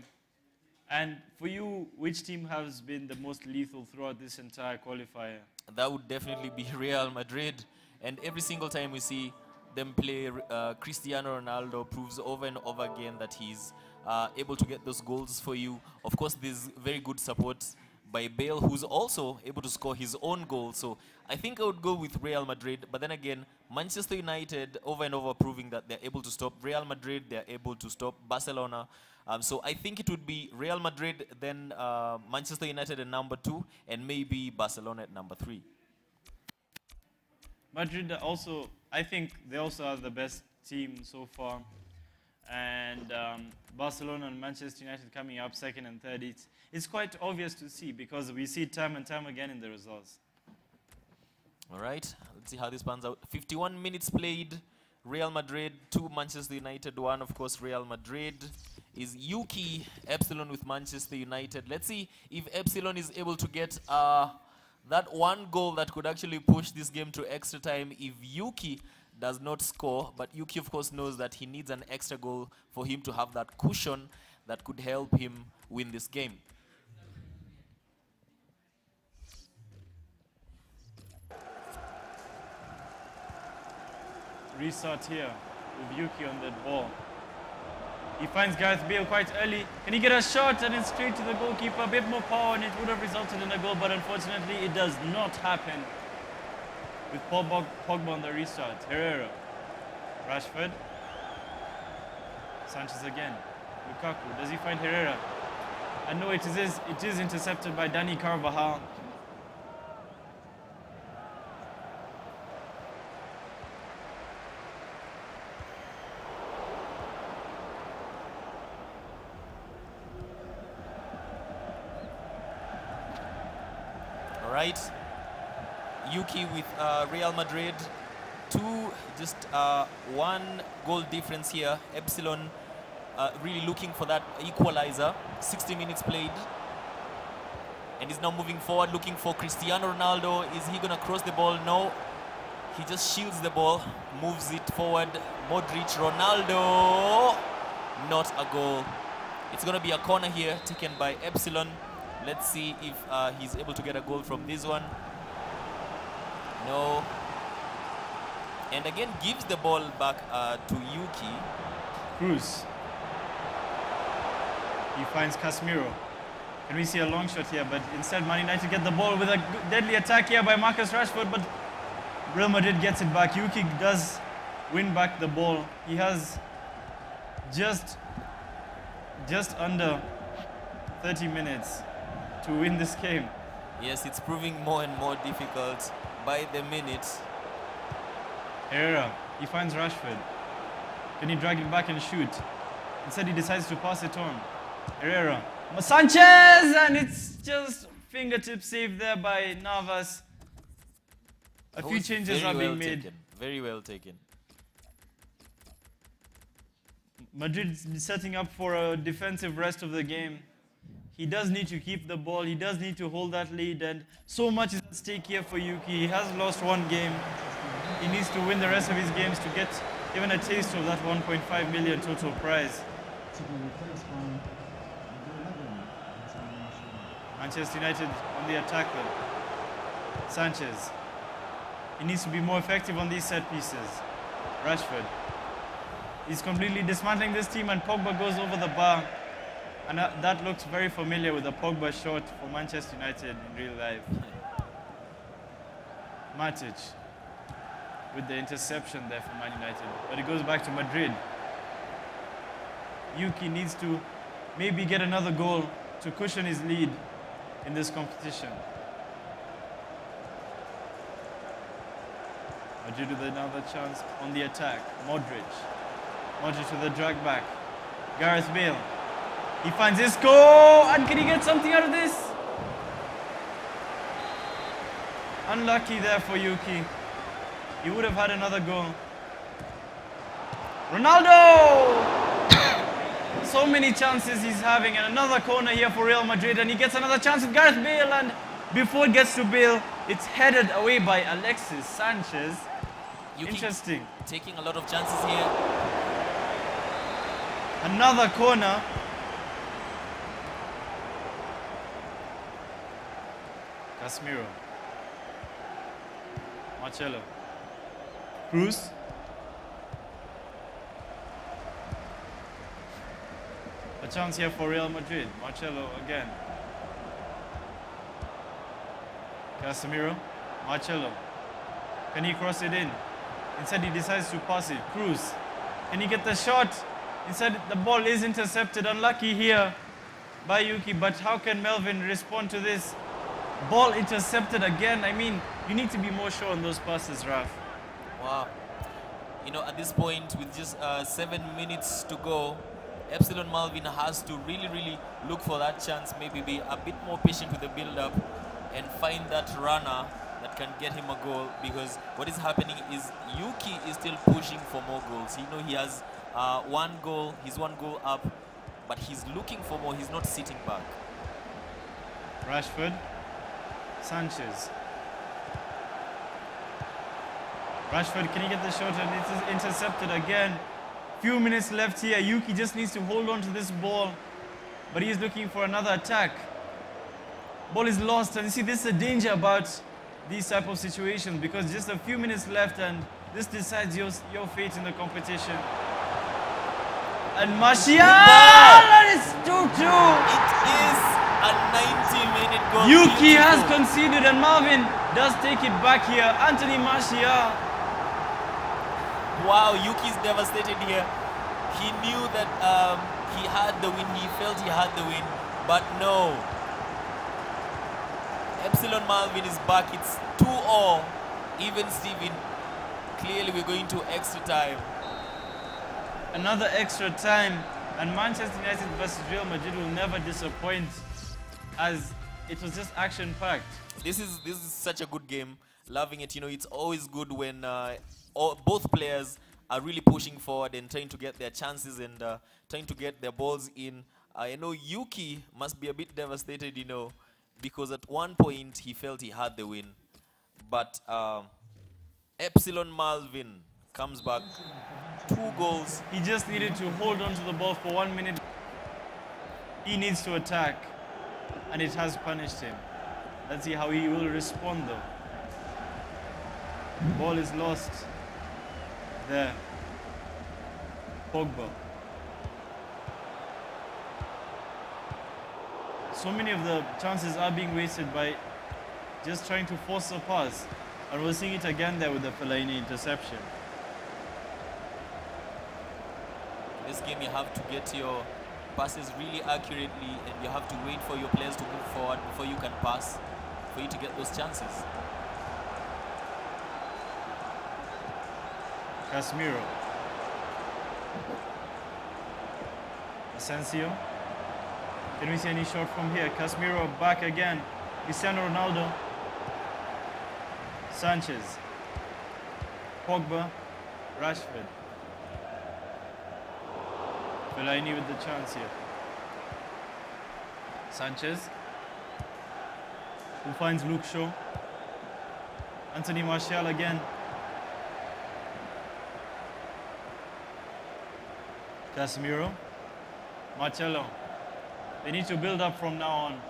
And for you, which team has been the most lethal throughout this entire qualifier? That would definitely be Real Madrid. And every single time we see them play, Cristiano Ronaldo proves over and over again that he's able to get those goals for you. Of course, there's very good support by Bale, who's also able to score his own goal. So I think I would go with Real Madrid. But then again, Manchester United over and over proving that they're able to stop Real Madrid, they're able to stop Barcelona. So I think it would be Real Madrid, then Manchester United at number 2, and maybe Barcelona at number 3. Madrid also, I think they also are the best team so far. And Barcelona and Manchester United coming up second and third. It's quite obvious to see because we see it time and time again in the results. All right, let's see how this pans out. 51 minutes played. Real Madrid 2, Manchester United 1. Of course, Real Madrid is Yuki, Epsilon with Manchester United. Let's see if Epsilon is able to get that one goal that could actually push this game to extra time if Yuki does not score. But Yuki, of course, knows that he needs an extra goal for him to have that cushion that could help him win this game. Restart here with Yuki on that ball. He finds Gareth Bale quite early. Can he get a shot and it's straight to the goalkeeper? A bit more power and it would have resulted in a goal, but unfortunately it does not happen with Pogba on the restart. Herrera, Rashford, Sanchez again, Lukaku. Does he find Herrera? And no, it is intercepted by Dani Carvajal. Right, Yuki with Real Madrid 2, just 1 goal difference here. Epsilon really looking for that equalizer. 60 minutes played, and he's now moving forward, looking for Cristiano Ronaldo. Is he gonna cross the ball? No, he just shields the ball, moves it forward. Modric, Ronaldo, not a goal. It's gonna be a corner here taken by Epsilon. Let's see if he's able to get a goal from this one. No. And again, gives the ball back to Yuki. Cruz. He finds Casemiro. Can we see a long shot here? But instead, Man United get the ball with a deadly attack here by Marcus Rashford. But Real Madrid gets it back. Yuki does win back the ball. He has just under 30 minutes to win this game. Yes, it's proving more and more difficult by the minute. Herrera, he finds Rashford. Can he drag it back and shoot? Instead, he decides to pass it on. Herrera, Sanchez, and it's just fingertip save there by Navas. A few changes are being made. Very well taken. Madrid setting up for a defensive rest of the game. He does need to keep the ball. He does need to hold that lead, and so much is at stake here for Yuki. He has lost 1 game. He needs to win the rest of his games to get even a taste of that 1.5 million total prize. Manchester United on the attack then. Sanchez. He needs to be more effective on these set pieces. Rashford. He's completely dismantling this team, and Pogba goes over the bar. And that looks very familiar with the Pogba shot for Manchester United in real life. Matic with the interception there for Man United. But it goes back to Madrid. Yuki needs to maybe get another goal to cushion his lead in this competition. Madrid with another chance on the attack. Modric. Modric with the drag back. Gareth Bale. He finds his goal, and can he get something out of this? Unlucky there for Yuki. He would have had another goal. Ronaldo! So many chances he's having, and another corner here for Real Madrid, and he gets another chance with Gareth Bale, and before it gets to Bale, it's headed away by Alexis Sanchez. Yuki Interesting. taking a lot of chances here. Another corner. Casemiro. Marcelo. Cruz. A chance here for Real Madrid. Marcelo again. Casemiro. Marcelo. Can he cross it in? Instead he decides to pass it. Cruz. Can he get the shot? Instead the ball is intercepted. Unlucky here by Yuki, but how can Melvin respond to this? Ball intercepted again. I mean, you need to be more sure on those passes, Raf. Wow. You know, at this point, with just 7 minutes to go, Epsilon Malvin has to really look for that chance, maybe be a bit more patient with the build-up and find that runner that can get him a goal, because what is happening is Yuki is still pushing for more goals. You know, he has one goal, he's 1 goal up, but he's looking for more, he's not sitting back. Rashford. Sanchez. Rashford, can he get the shot? And it is intercepted again. Few minutes left here. Yuki just needs to hold on to this ball, but he is looking for another attack. Ball is lost, and you see, this is a danger about these type of situations, because just a few minutes left and this decides your fate in the competition. And Martial! And it's 2-2! It is a 90-minute goal. Yuki Beautiful. has conceded, and Marvin does take it back here. Anthony Martial. Wow, Yuki's devastated here. He knew that he had the win, he felt he had the win, but no. Epsilon Malvin is back, it's 2-2. Even Steven, clearly we're going to extra time. Another extra time, and Manchester United versus Real Madrid will never disappoint, as it was just action-packed. This is such a good game. Loving it. You know, it's always good when both players are really pushing forward and trying to get their chances and trying to get their balls in. I know Yuki must be a bit devastated, you know, because at one point he felt he had the win. But Epsilon Malvin comes back, 2 goals. He just needed to hold on to the ball for 1 minute. He needs to attack, and it has punished him. Let's see how he will respond, though. Ball is lost there. Pogba. So many of the chances are being wasted by just trying to force a pass. And we're seeing it again there with the Fellaini interception. In this game, you have to get your passes really accurately, and you have to wait for your players to move forward before you can pass, for you to get those chances. Casemiro. Asensio. Can we see any shot from here? Casemiro back again. Cristiano Ronaldo. Sanchez. Pogba. Rashford. Fellaini with the chance here. Sanchez. Who finds Luke Shaw. Anthony Martial again. Casemiro. Marcelo. They need to build up from now on.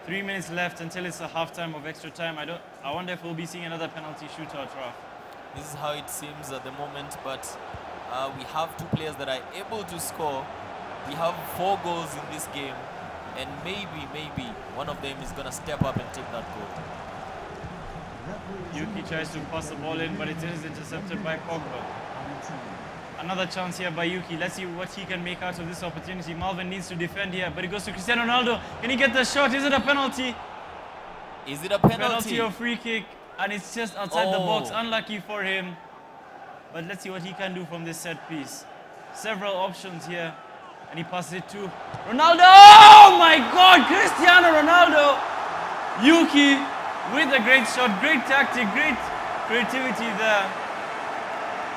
3 minutes left until it's a half-time of extra time. I wonder if we'll be seeing another penalty shootout, Raf. This is how it seems at the moment, but we have 2 players that are able to score. We have 4 goals in this game, and maybe one of them is gonna step up and take that goal. Yuki tries to pass the ball in, but it is intercepted by Pogba. Another chance here by Yuki. Let's see what he can make out of this opportunity. Malvin needs to defend here, but it goes to Cristiano Ronaldo. Can he get the shot? Is it a penalty? Is it a penalty? Penalty or free kick, and it's just outside the box. Oh. Unlucky for him. But let's see what he can do from this set piece. Several options here, and he passes it to Ronaldo. Oh my God, Cristiano Ronaldo! Yuki with a great shot, great tactic, great creativity there.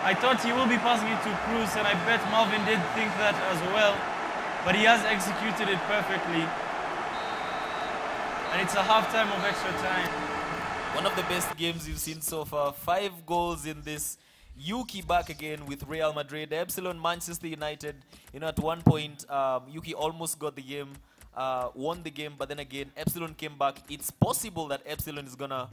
I thought he will be passing it to Cruz, and I bet Malvin did think that as well. But he has executed it perfectly. And it's a half-time of extra time. One of the best games you've seen so far. 5 goals in this. Yuki back again with Real Madrid. Epsilon Manchester United. You know, at one point, Yuki almost got the game, won the game, but then again, Epsilon came back. It's possible that Epsilon is gonna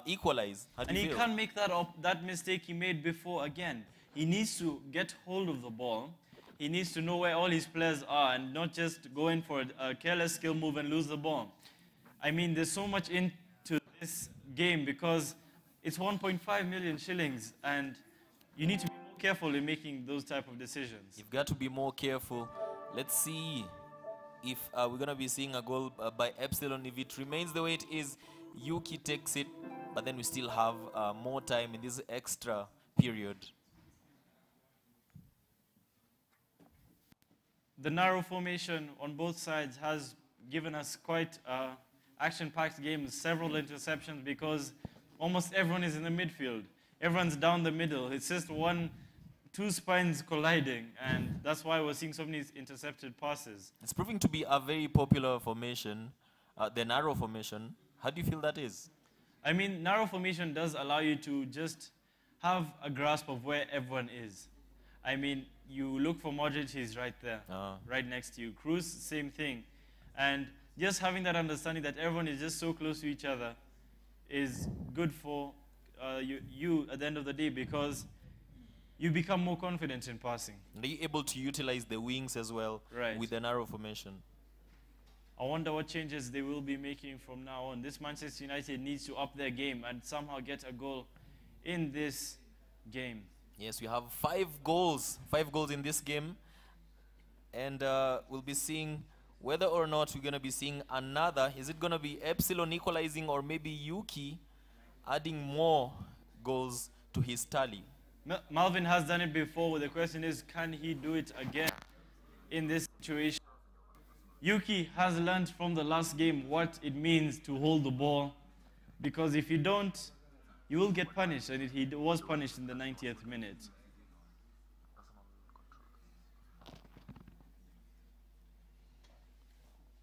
equalize. How do And you he feel? can't make that mistake he made before again. He needs to get hold of the ball. He needs to know where all his players are and not just go in for a careless skill move and lose the ball. I mean, there's so much into this game because it's 1.5 million shillings, and you need to be more careful in making those type of decisions. You've got to be more careful. Let's see if we're going to be seeing a goal by Epsilon. If it remains the way it is, Yuki takes it, but then we still have more time in this extra period. The narrow formation on both sides has given us quite action-packed games, several interceptions because almost everyone is in the midfield. Everyone's down the middle. It's just two spines colliding, and that's why we're seeing so many intercepted passes. It's proving to be a very popular formation, the narrow formation. How do you feel that is? I mean, narrow formation does allow you to just have a grasp of where everyone is. I mean, you look for Modric, he's right there, right next to you. Cruz, same thing. And just having that understanding that everyone is just so close to each other is good for you at the end of the day because you become more confident in passing. And are you able to utilize the wings as well with the narrow formation? I wonder what changes they will be making from now on. This Manchester United needs to up their game and somehow get a goal in this game. Yes, we have 5 goals in this game, and we'll be seeing whether or not we're going to be seeing another. Is it going to be Epsilon equalizing or maybe Yuki adding more goals to his tally? Malvin has done it before. The question is, can he do it again in this situation? Yuki has learned from the last game what it means to hold the ball, because if you don't, you will get punished, and he was punished in the 90th minute.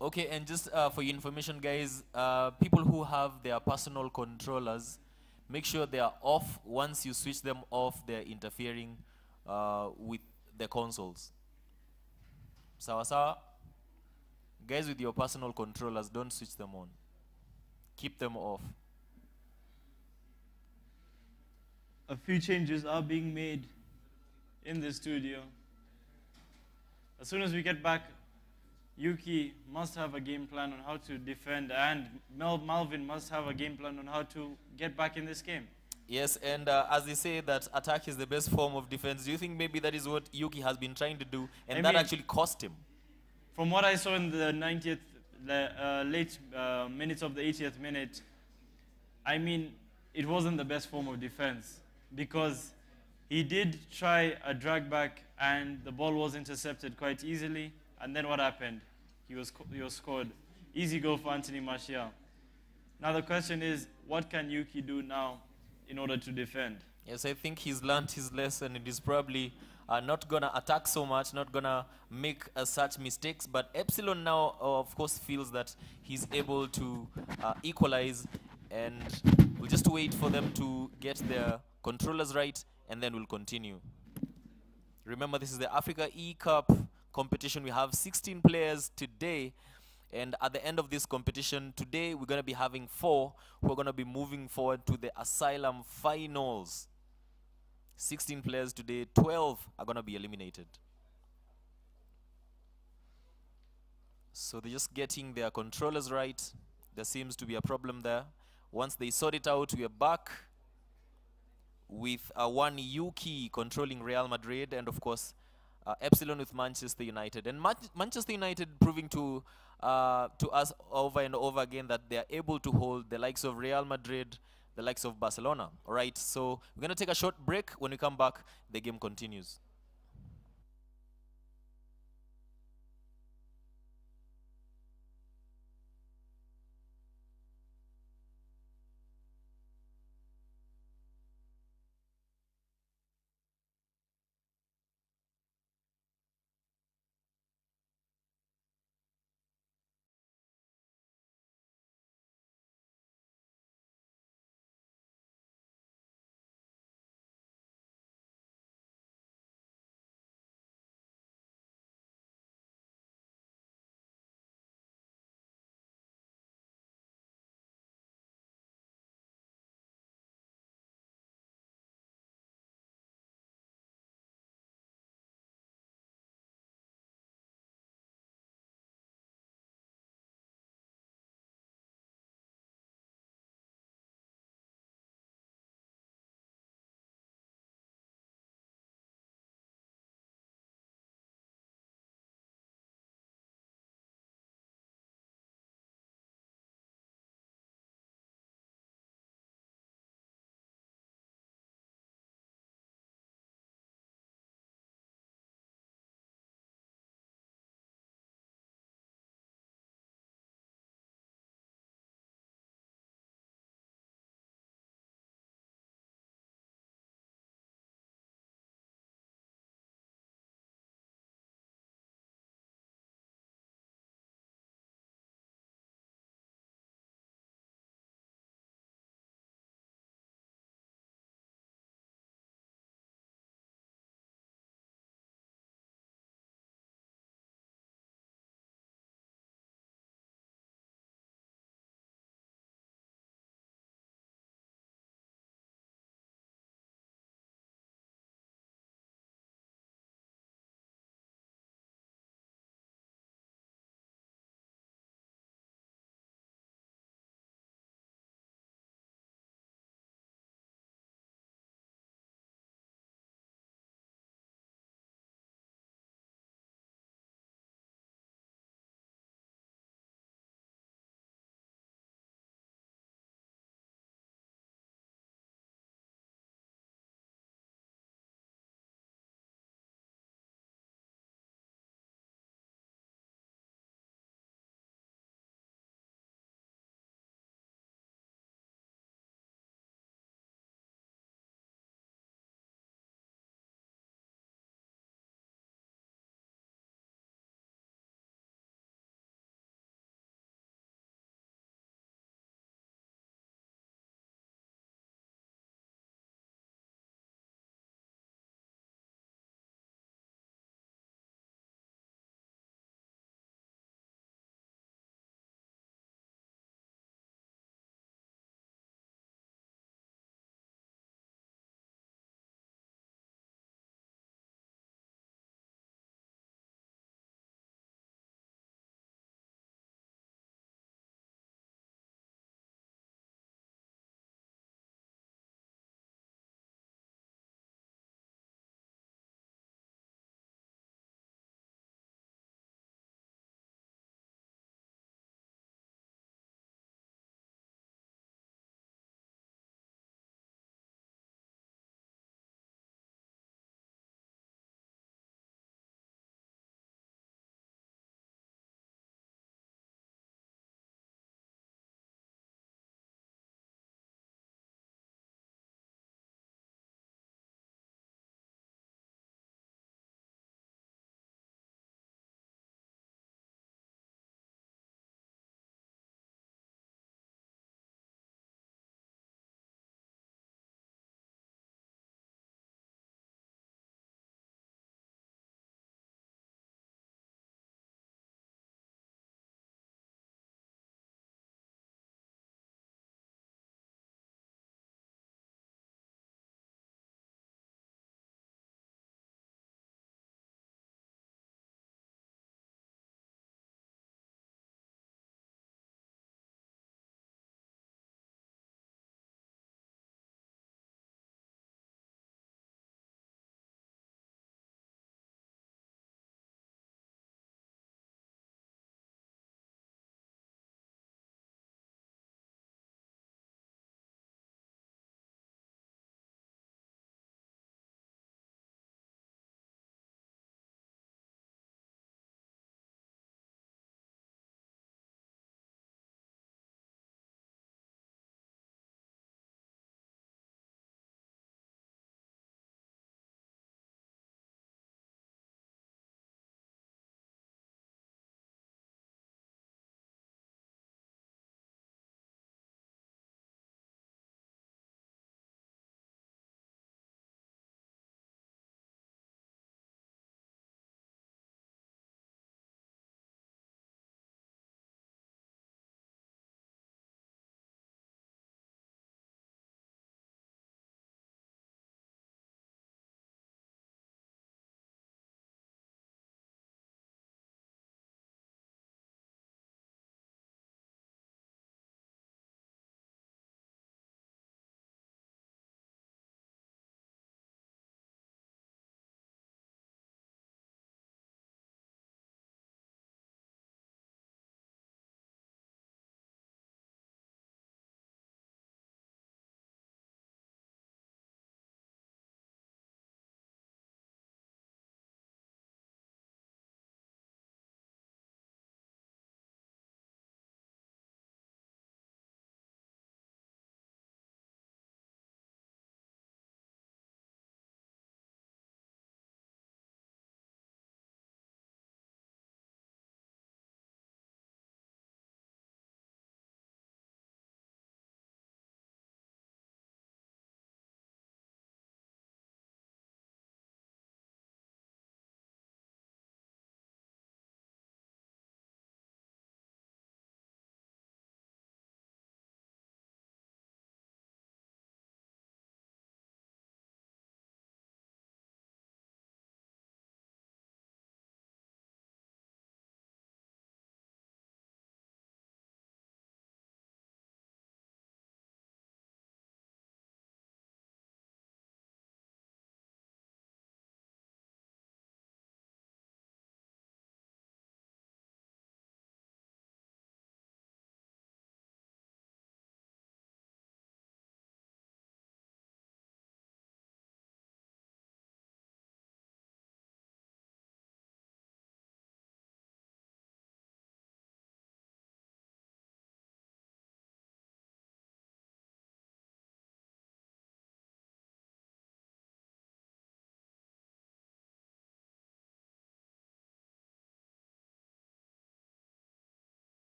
Okay, and just for your information, guys, people who have their personal controllers, make sure they are off. Once you switch them off, they're interfering with the consoles. Sawa sawa? Guys with your personal controllers, don't switch them on. Keep them off. A few changes are being made in the studio. As soon as we get back, Yuki must have a game plan on how to defend, and Malvin must have a game plan on how to get back in this game. Yes, and as they say that attack is the best form of defense, do you think maybe that is what Yuki has been trying to do, and that actually cost him? From what I saw in the 90th, late minutes of the 80th minute, I mean, it wasn't the best form of defense because he did try a drag back and the ball was intercepted quite easily. And then what happened? He was scored. Easy goal for Anthony Martial. Now the question is, what can Yuki do now in order to defend? Yes, I think he's learned his lesson. It is probably not going to attack so much, not going to make such mistakes. But Epsilon now, of course, feels that he's able to equalize. And we'll just wait for them to get their controllers right, and then we'll continue. Remember, this is the Africa E-Cup competition. We have 16 players today, and at the end of this competition today we're going to be having 4 who are going to be moving forward to the Asylum finals. 16 players today, 12 are going to be eliminated. So they're just getting their controllers right. There seems to be a problem there. Once they sort it out, we are back with one Yuki controlling Real Madrid, and of course Epsilon with Manchester United. And Manchester United proving to us over and over again that they are able to hold the likes of Real Madrid, the likes of Barcelona. All right, so we're going to take a short break. When we come back, the game continues.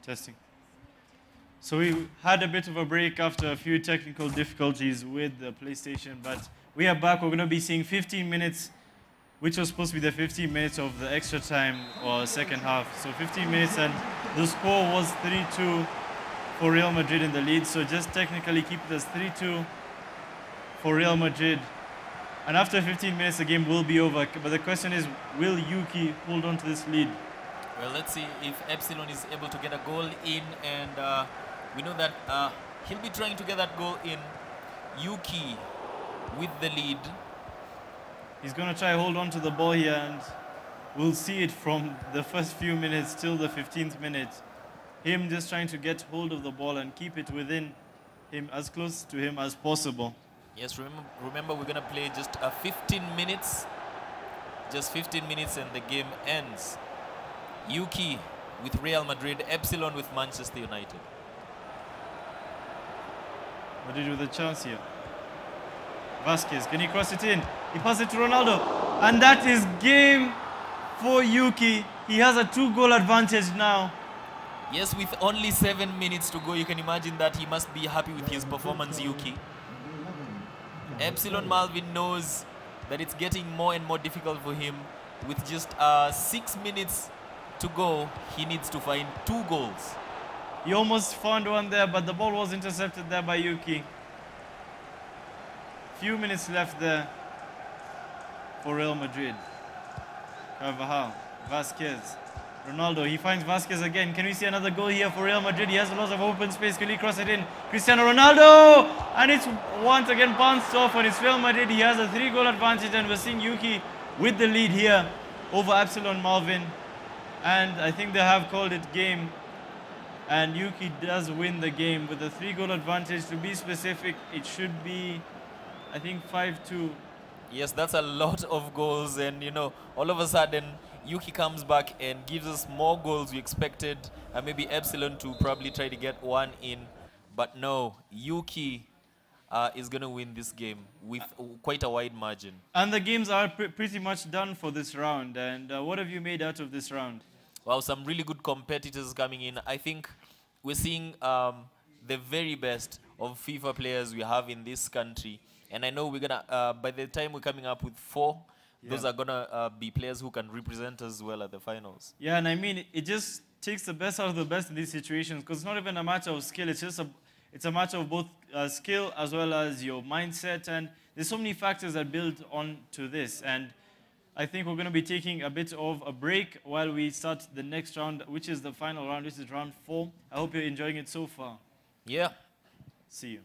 Testing. So we had a bit of a break after a few technical difficulties with the PlayStation, but we are back. We're going to be seeing 15 minutes, which was supposed to be the 15 minutes of the extra time or second half. So 15 minutes, and the score was 3-2 for Real Madrid in the lead. So just technically keep it as 3-2 for Real Madrid. And after 15 minutes, the game will be over. But the question is, will Yuki hold on to this lead? Well, let's see if Epsilon is able to get a goal in, and we know that he'll be trying to get that goal in. Yuki with the lead. He's going to try hold on to the ball here, and we'll see it from the first few minutes till the 15th minute. Him just trying to get hold of the ball and keep it within him, as close to him as possible. Yes, remember we're going to play just 15 minutes. Just 15 minutes and the game ends. Yuki with Real Madrid, Epsilon with Manchester United. Madrid with a chance here. Vasquez, can he cross it in? He passes it to Ronaldo. And that is game for Yuki. He has a 2-goal advantage now. Yes, with only 7 minutes to go, you can imagine that he must be happy with his performance, Yuki. Epsilon Malvin knows that it's getting more and more difficult for him. With just 6 minutes to go, he needs to find 2 goals. He almost found one there, but the ball was intercepted there by Yuki. Few minutes left there for Real Madrid. Carvajal, Vasquez, Ronaldo. He finds Vasquez again. Can we see another goal here for Real Madrid? He has a lot of open space. Can he cross it in? Cristiano Ronaldo! And it's once again bounced off, and it's Real Madrid. He has a 3-goal advantage, and we're seeing Yuki with the lead here over Epsilon Malvin. And I think they have called it game. And Yuki does win the game with a 3-goal advantage. To be specific, it should be, I think, 5-2. Yes, that's a lot of goals, and you know, all of a sudden Yuki comes back and gives us more goals we expected, and maybe Epsilon to probably try to get one in, but no, Yuki is going to win this game with quite a wide margin. And the games are pretty much done for this round. And what have you made out of this round? Wow, some really good competitors coming in. I think we're seeing the very best of FIFA players we have in this country. And I know we're going to, by the time we're coming up with 4, those are going to be players who can represent us well at the finals. Yeah, and I mean, it just takes the best out of the best in these situations, because it's not even a matter of skill. It's just it's a matter of both skill as well as your mindset. And there's so many factors that build on to this. And I think we're going to be taking a bit of a break while we start the next round, which is the final round. This is round 4. I hope you're enjoying it so far. Yeah. See you.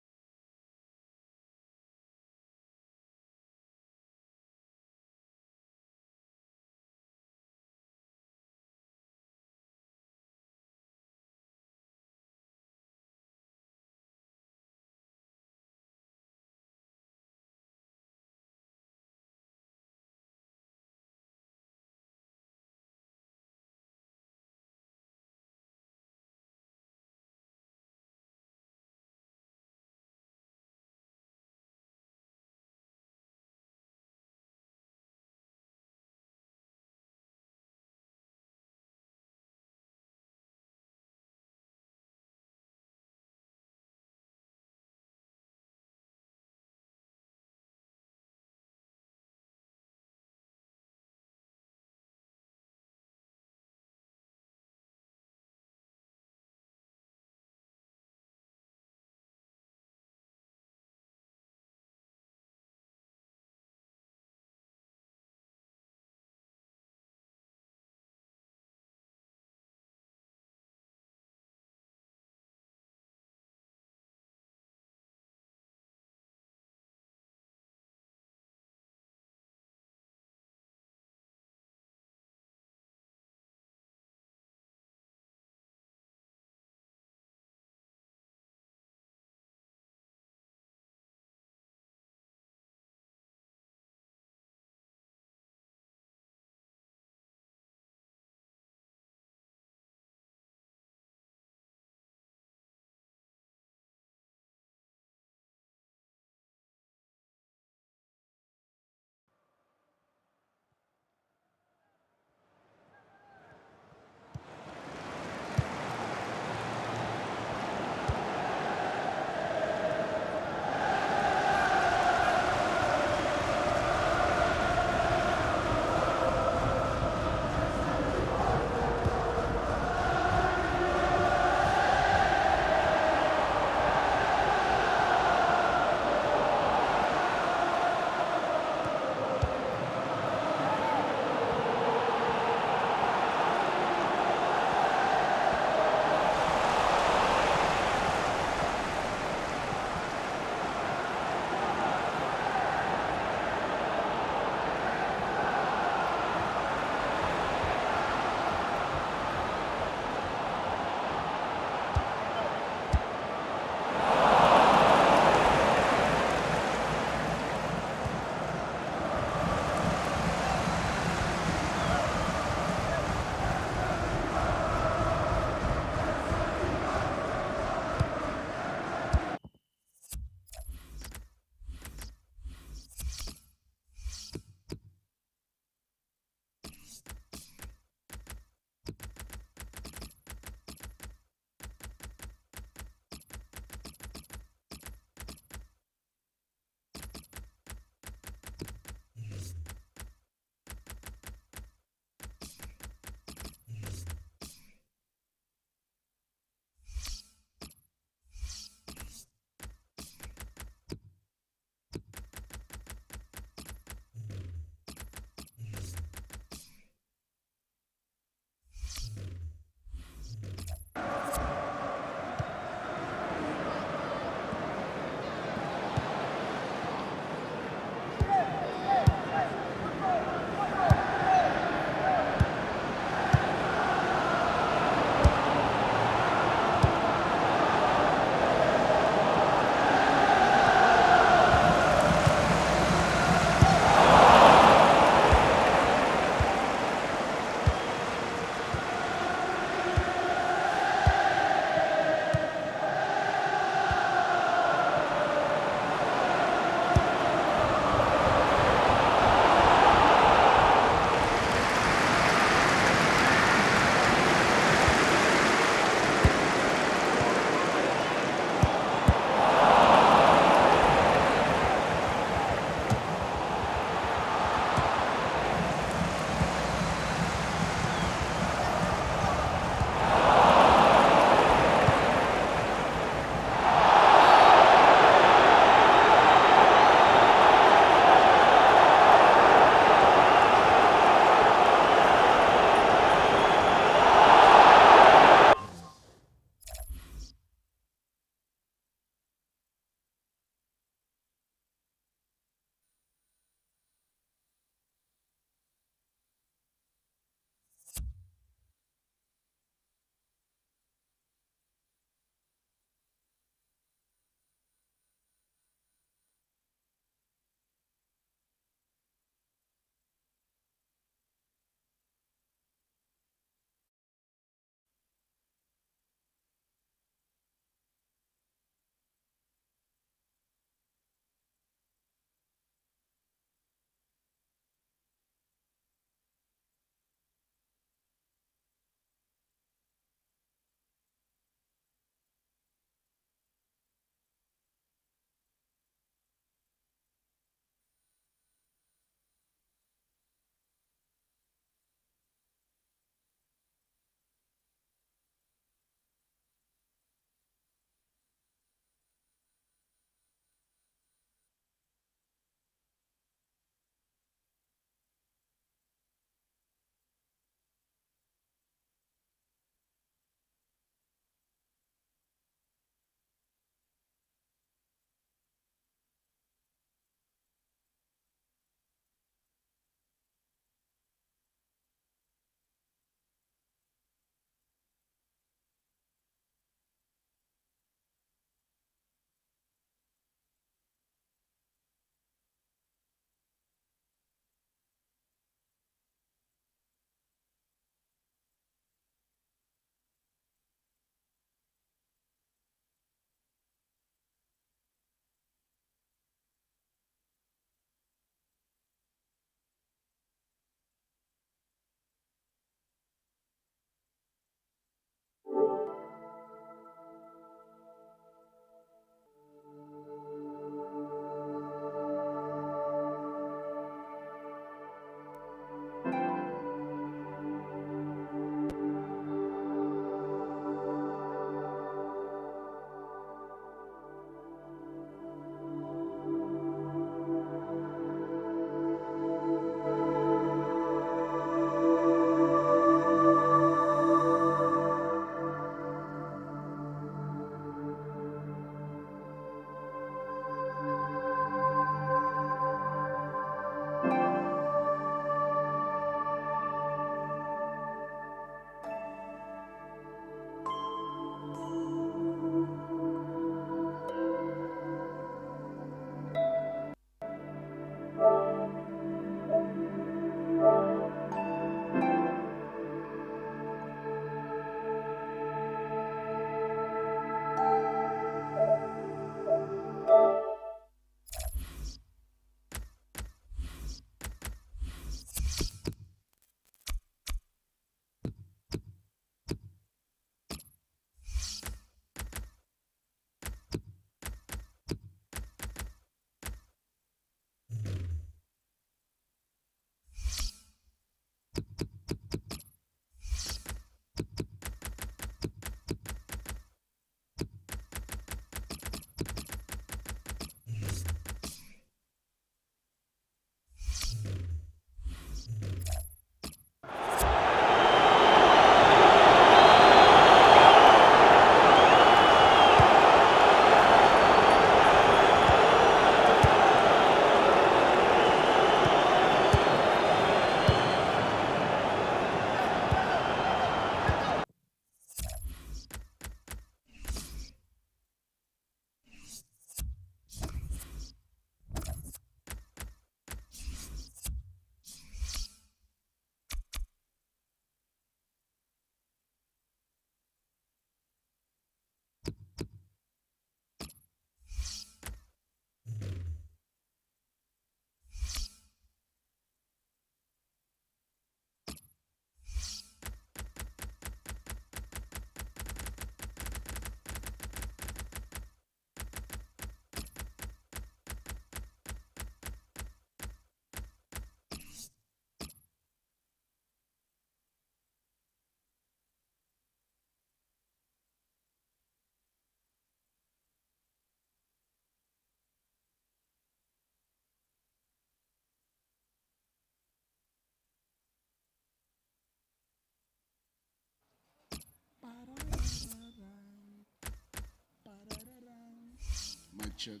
check.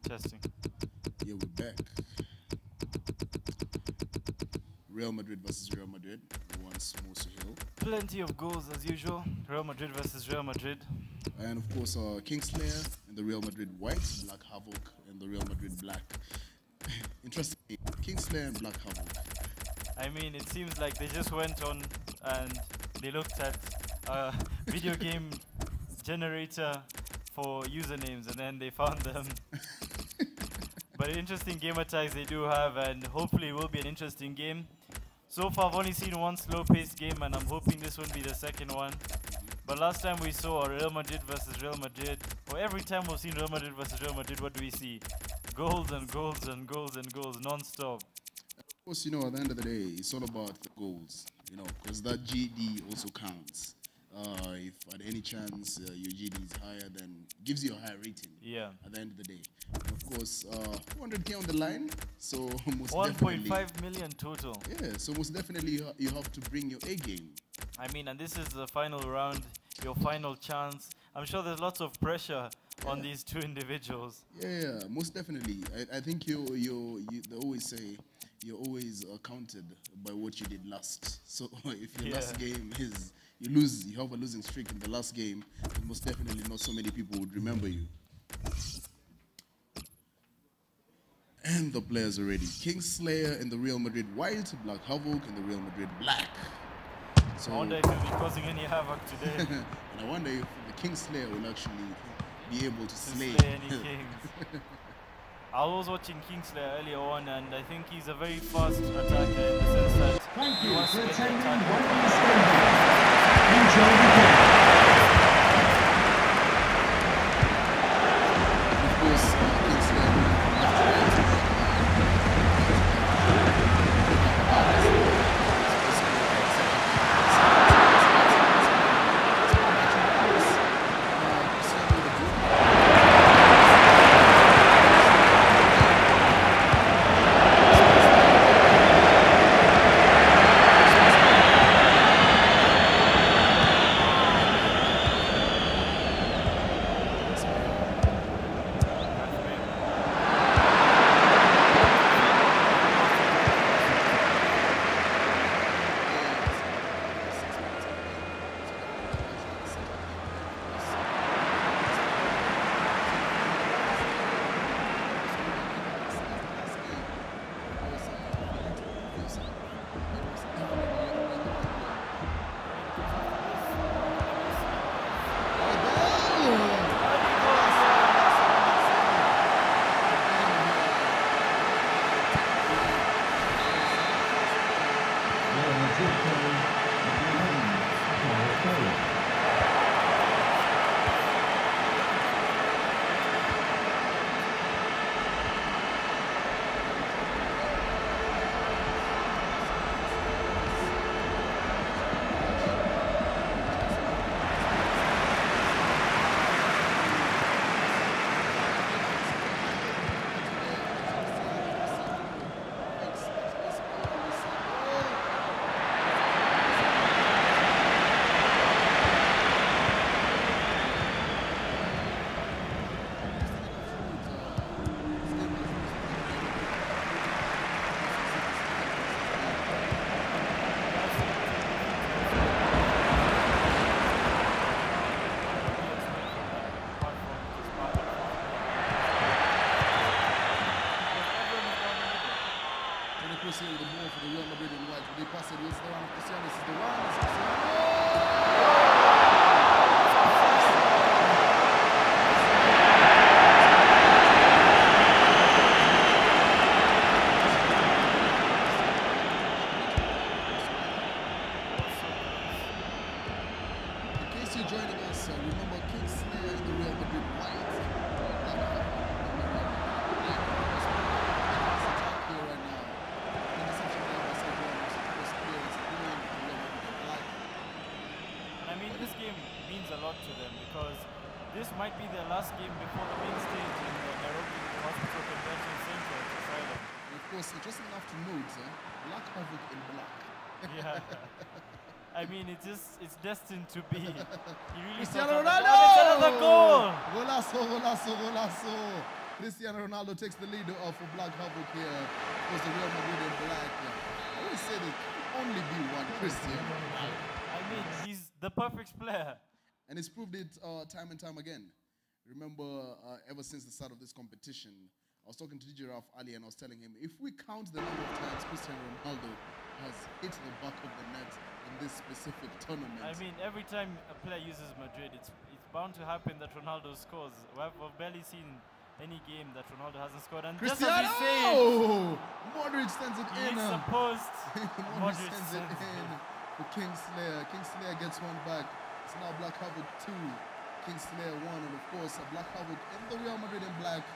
Testing. Yeah, we're back. Real Madrid versus Real Madrid. Once Musa Hill. Plenty of goals as usual. Real Madrid versus Real Madrid. And of course, Kingslayer in the Real Madrid white, Black Havoc in the Real Madrid black. Interesting. Kingslayer and Black Havoc. I mean, it seems like they just went on and they looked at a video game generator for usernames and then they found them. But interesting gamer tags they do have, and hopefully it will be an interesting game. So far I've only seen one slow-paced game and I'm hoping this will be the second one. But last time we saw Real Madrid versus Real Madrid, or every time we've seen Real Madrid versus Real Madrid, what do we see? Goals and goals and goals and goals non-stop. Of course, you know, at the end of the day, it's all about the goals, you know, because that GD also counts. If at any chance your GD is higher, then gives you a higher rating. Yeah. At the end of the day, and of course, 400k on the line, so most definitely 1.5 million total. Yeah, so most definitely you have to bring your A game. I mean, and this is the final round, your final chance. I'm sure there's lots of pressure on these two individuals. Yeah, most definitely. I think they always say you're always counted by what you did last. So if your last game is you lose, you have a losing streak in the last game, then most definitely not so many people would remember you. And the players are ready. Kingslayer in the Real Madrid white, Black Havoc in the Real Madrid black. So I wonder if he'll be causing any havoc today. and I wonder if the Kingslayer will actually be able to slay any kings. I was watching Kingslayer earlier on, and I think he's a very fast attacker in the sense that Thank he you wants for to get the attending attack. Wembley Stadium. Enjoy the game. Of course, Kingslayer Cristiano, the ball for the Real Madrid in white. They pass it. It's the one of Cristiano. This is the one. This is Cristiano. In case you're joining us, remember Kingslayer in the Real Madrid white. This game means a lot to them because this might be their last game before the main stage in the Nairobi Hospital Convention Center at Asylum. And of course, interesting enough to note, Black Havoc in black. Yeah. I mean, it's destined to be. He really Cristiano thought of it. Ronaldo! Oh, Another goal! Golazo, golazo, golazo. Cristiano Ronaldo takes the lead for Black Havoc here. Of course, the Real Madrid in black. I always say there can only be one Cristiano Ronaldo. I mean, he's the perfect player. And he's proved it time and time again. Remember, ever since the start of this competition, I was talking to DJ Ralph Ali and I was telling him, if we count the number of times Cristiano Ronaldo has hit the back of the net in this specific tournament. I mean, every time a player uses Madrid, it's bound to happen that Ronaldo scores. We've barely seen any game that Ronaldo hasn't scored. And just as Cristiano! he said, Modric sends it he in. hits the post. Modric sends it in for Kingslayer. Kingslayer gets one back. It's now Black Havoc 2. Kingslayer 1, and of course, Black Havoc in the Real Madrid in black,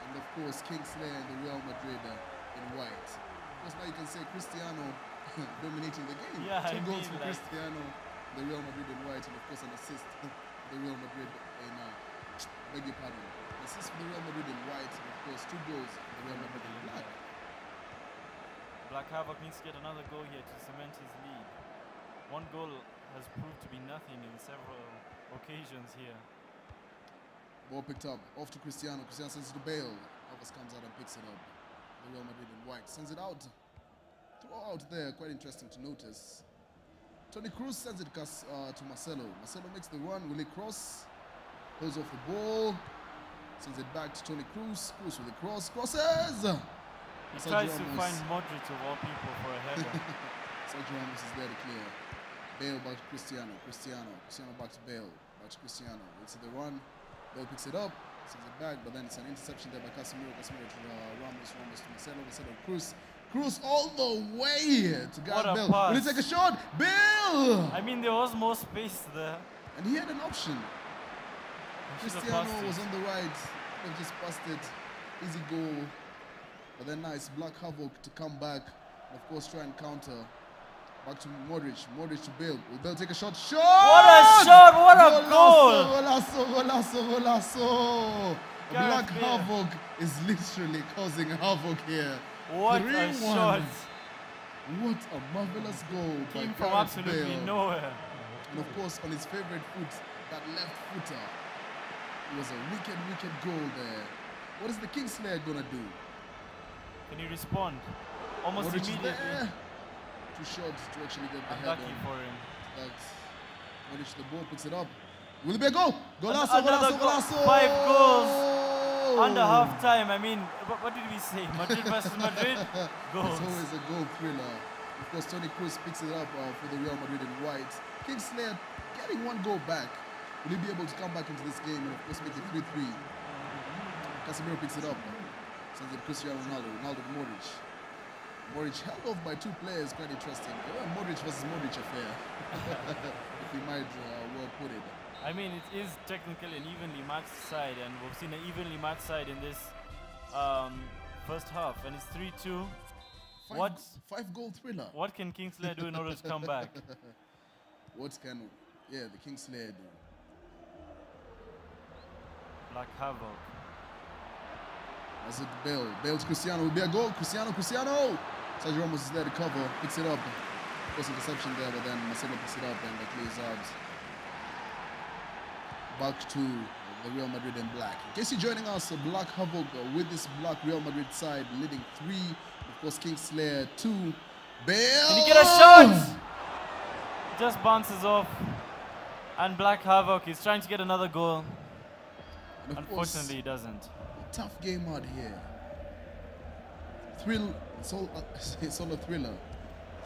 and of course, Kingslayer in the Real Madrid in white. Of course, now you can say Cristiano dominating the game. Yeah, 2 goals for like Cristiano, the Real Madrid in white, and of course, an assist the Real Madrid in, beg your pardon, an assist for the Real Madrid in white, and of course, 2 goals for the Real Madrid in black. Black Havoc needs to get another goal here to cement his lead. 1 goal has proved to be nothing in several occasions here. Ball picked up, off to Cristiano. Cristiano sends it to Bale. Alves comes out and picks it up. The Real Madrid in white sends it out. Throw out there, quite interesting to notice. Toni Kroos sends it to Marcelo. Marcelo makes the run. Will he cross? Pulls off the ball. Sends it back to Toni Kroos. Kroos with the cross. Crosses! He tries to find Modric of all people for a header. Sergio Ramos is there to clear. Bale back to Cristiano. Cristiano back to Bale. Back to Cristiano. It's the run. Bale picks it up. Sends it back, but then it's an interception there by Casemiro. Casemiro to Ramos. Ramos to Marcelo. Marcelo to Kroos. Kroos all the way to Gareth Bale. pass. Will he take a shot? Bale! I mean, there was more space there. And he had an option. He should have Cristiano passed it. was on the right. They just passed it. Easy goal. But then now it's Black Havoc to come back. And of course, try and counter. Back to Modric. Modric to Bale. Will Bale take a shot? Shot! What a shot! What a goal! Golazo, golazo, golazo. Gareth Black Bale. Havoc is literally causing havoc here. What 3-1. a shot! What a marvelous goal by Came from Gareth absolutely Bale. nowhere. And of course, on his favorite foot, that left footer. It was a wicked, wicked goal there. What is the Kingslayer gonna do? Can he respond? Almost Modric is immediately. there. Too short to actually get the head Unlucky on. for him. That's Modric, the ball picks it up. Will it be a goal? Golazo, Another golazo, goal. golazo. 5 goals under half time. I mean, what did we say? Madrid versus Madrid? Goals. It's always a goal thriller. Of course, Toni Kroos picks it up for the Real Madrid in white. Kingslayer getting 1 goal back. Will he be able to come back into this game and of course make it 3-3? Casemiro picks it up. Sends it to Cristiano Ronaldo. Ronaldo to Modric. Modric held off by 2 players, quite interesting. Modric versus Modric affair, if you might well put it. I mean, it is technically an evenly matched side, and we've seen an evenly matched side in this first half, and it's 3-2. Five goal thriller. What can Kingslayer do in order to come back? What can, the Kingslayer do? Black Havoc. As it Bale. Bale to Cristiano. Will be a goal. Cristiano. Sergio Ramos is there to cover. Picks it up. Of course, interception there, but then Marcelo picks it up and clears out. Back to the Real Madrid in black. In case you're joining us, Black Havoc with this black Real Madrid side leading 3. Of course, Kingslayer 2. Bale! Can he get a shot? Just bounces off. And Black Havoc is trying to get another goal. And of course, Unfortunately, he doesn't. tough game out here. It's all a thriller.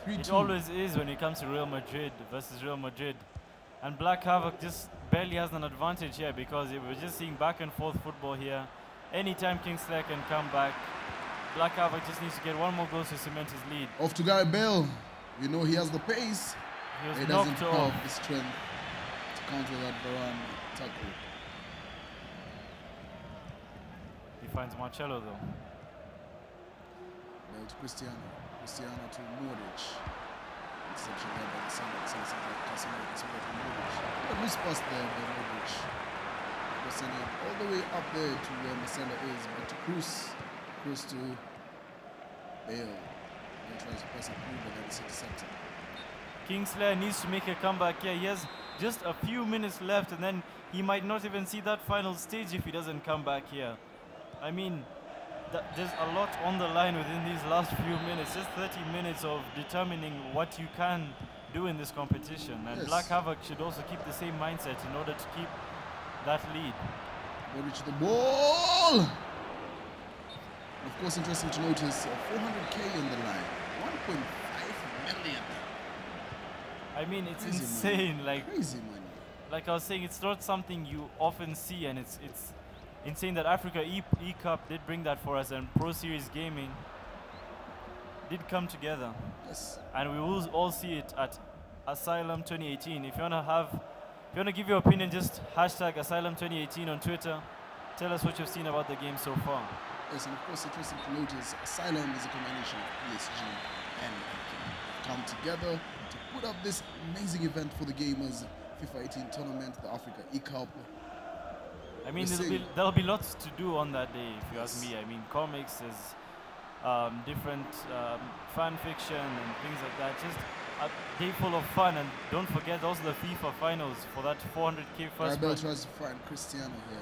3-2. It always is when it comes to Real Madrid versus Real Madrid. And Black Havoc just barely has an advantage here because we're just seeing back and forth football here. Anytime Kingslayer can come back, Black Havoc just needs to get 1 more goal to cement his lead. Off to Gareth Bale. You know he has the pace. He was He doesn't knocked have off. the strength to counter that Varane tackle. He finds Marcelo though. Bale to Cristiano. Cristiano to Modric. Interception there by the center. Casemiro to Modric. A loose pass there by Modric. Was sending it all the way up there to where Marcelo is. Back to Kroos. Kroos to Bale. Bale tries to press it through, but then it's intercepted. Kingslayer needs to make a comeback here. He has just a few minutes left, and then he might not even see that final stage if he doesn't come back here. I mean, there's a lot on the line within these last few minutes. Just 30 minutes of determining what you can do in this competition. And Yes. Black Havoc should also keep the same mindset in order to keep that lead. Reach the ball. Of course, interesting to notice 400K on the line, 1.5 million. I mean, it's Crazy insane. money. Like Crazy money. like I was saying, it's not something you often see, and it's insane that Africa E-Cup did bring that for us, and Pro Series Gaming did come together. Yes. And we will all see it at Asylum 2018. If you wanna give your opinion, just hashtag Asylum 2018 on Twitter. Tell us what you've seen about the game so far. Yes, and of course, interesting to notice, Asylum is a combination of PSG and Africa. Come together to put up this amazing event for the gamers, FIFA 18 tournament, the Africa E-Cup. I mean, We're there'll be lots to do on that day, if you ask me. I mean, comics, is different fan fiction and things like that. Just a day full of fun, and don't forget also the FIFA finals for that 400K first Arabelle prize. tries to find Cristiano here.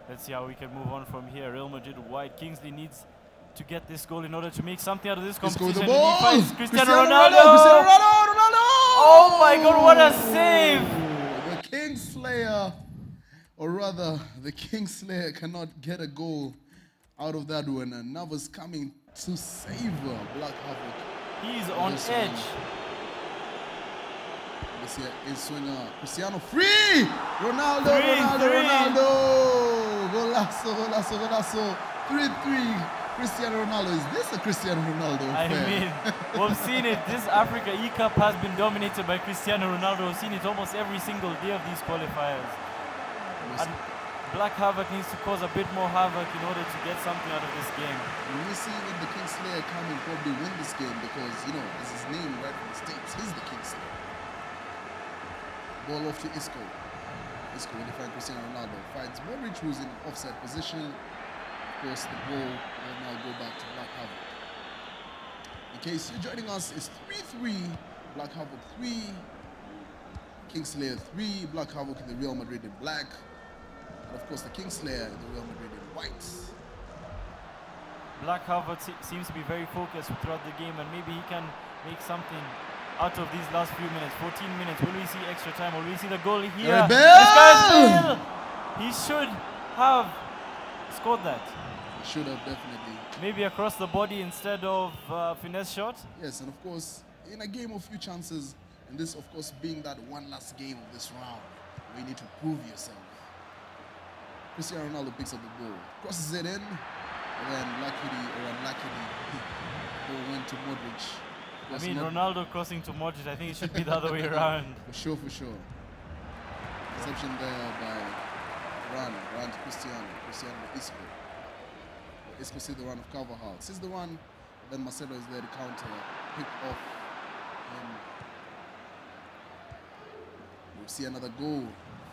Let's see how we can move on from here. Real Madrid wide. Kingsley needs to get this goal in order to make something out of this Let's go with competition. the And he ball! finds Cristiano Ronaldo! Ronaldo! Ronaldo! Oh my God, what a save! The Kingslayer, or rather, the Kingslayer cannot get a goal out of that one. And Navas coming to save Black Havoc. He's on This edge. one. This here is swinger Cristiano free. Ronaldo, Ronaldo. Golazo, golazo, golazo. 3-3. Cristiano Ronaldo. Is this a Cristiano Ronaldo I affair? mean, we've seen it. This Africa E-Cup has been dominated by Cristiano Ronaldo. We've seen it almost every single day of these qualifiers. Yes. And Black Havoc needs to cause a bit more havoc in order to get something out of this game. We see when the Kingslayer come and probably win this game because, you know, it's his name right from the States. He's the Kingslayer. Ball off to Isco. Isco will find Cristiano Ronaldo. Finds Modric, who's in offside position. Of course, the ball will now go back to Black Havoc. In case you're joining us, it's 3-3. Black Havoc 3. Kingslayer 3. Black Havoc in the Real Madrid in black. And of course, the Kingslayer in the Real Madrid in white. Black Havoc seems to be very focused throughout the game, and maybe he can make something out of these last few minutes. 14 minutes. Will we see extra time? Will we see the goal here? Gareth This guy's Bale! Bale! He should have scored that. He should have definitely. Maybe across the body instead of finesse shot. Yes, and of course, in a game of few chances, and this, of course, being that one last game of this round, where you need to prove yourself. Cristiano Ronaldo picks up the ball, crosses it in, and then luckily or unluckily, the ball went to Modric. I mean, Ronaldo crossing to Modric, I think it should be the other way around. For sure, for sure. Reception there by Run to Cristiano to Isco. Isco sees the run of Carvajal. Sees the run, then Marcelo is there to counter, pick off him. We'll see another goal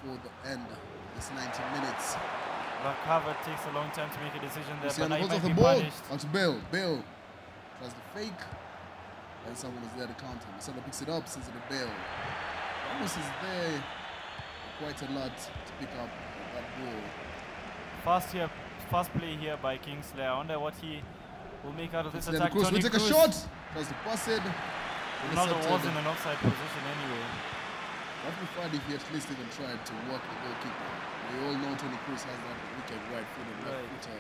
before the end of this 90 minutes. Black Havoc takes a long time to make a decision there, but Cristiano now he holds off might the be ball. punished. Out to Bale. Bale tries the fake. And someone is there to counter. Marcelo picks it up, sends it to Bale. Ramos is there quite a lot to pick up that ball. Fast play here by Kingslayer. I wonder what he will make out of this Then attack. Cruz will Toni take a Kroos. shot. Tries to pass it. Ronaldo was Intercepted. in an offside position anyway. That would be fine if he at least even tried to work the goalkeeper. We all know Toni Kroos has that wicked right foot and left footer.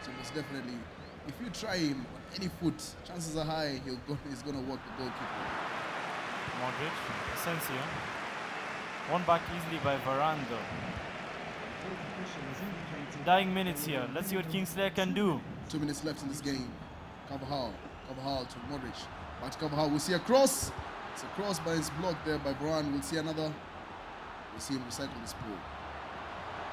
So most definitely, if you try him on any foot, chances are high he's going to work the goalkeeper. Modric, Asensio. Won back easily by Varane though. Dying minutes here. Let's see what Kingslayer can do. 2 minutes left in this game. Carvajal to Modric. Back to Carvajal. We'll see a cross. It's a cross, but it's blocked there by Varane. We'll see another. We'll see him recycle this ball.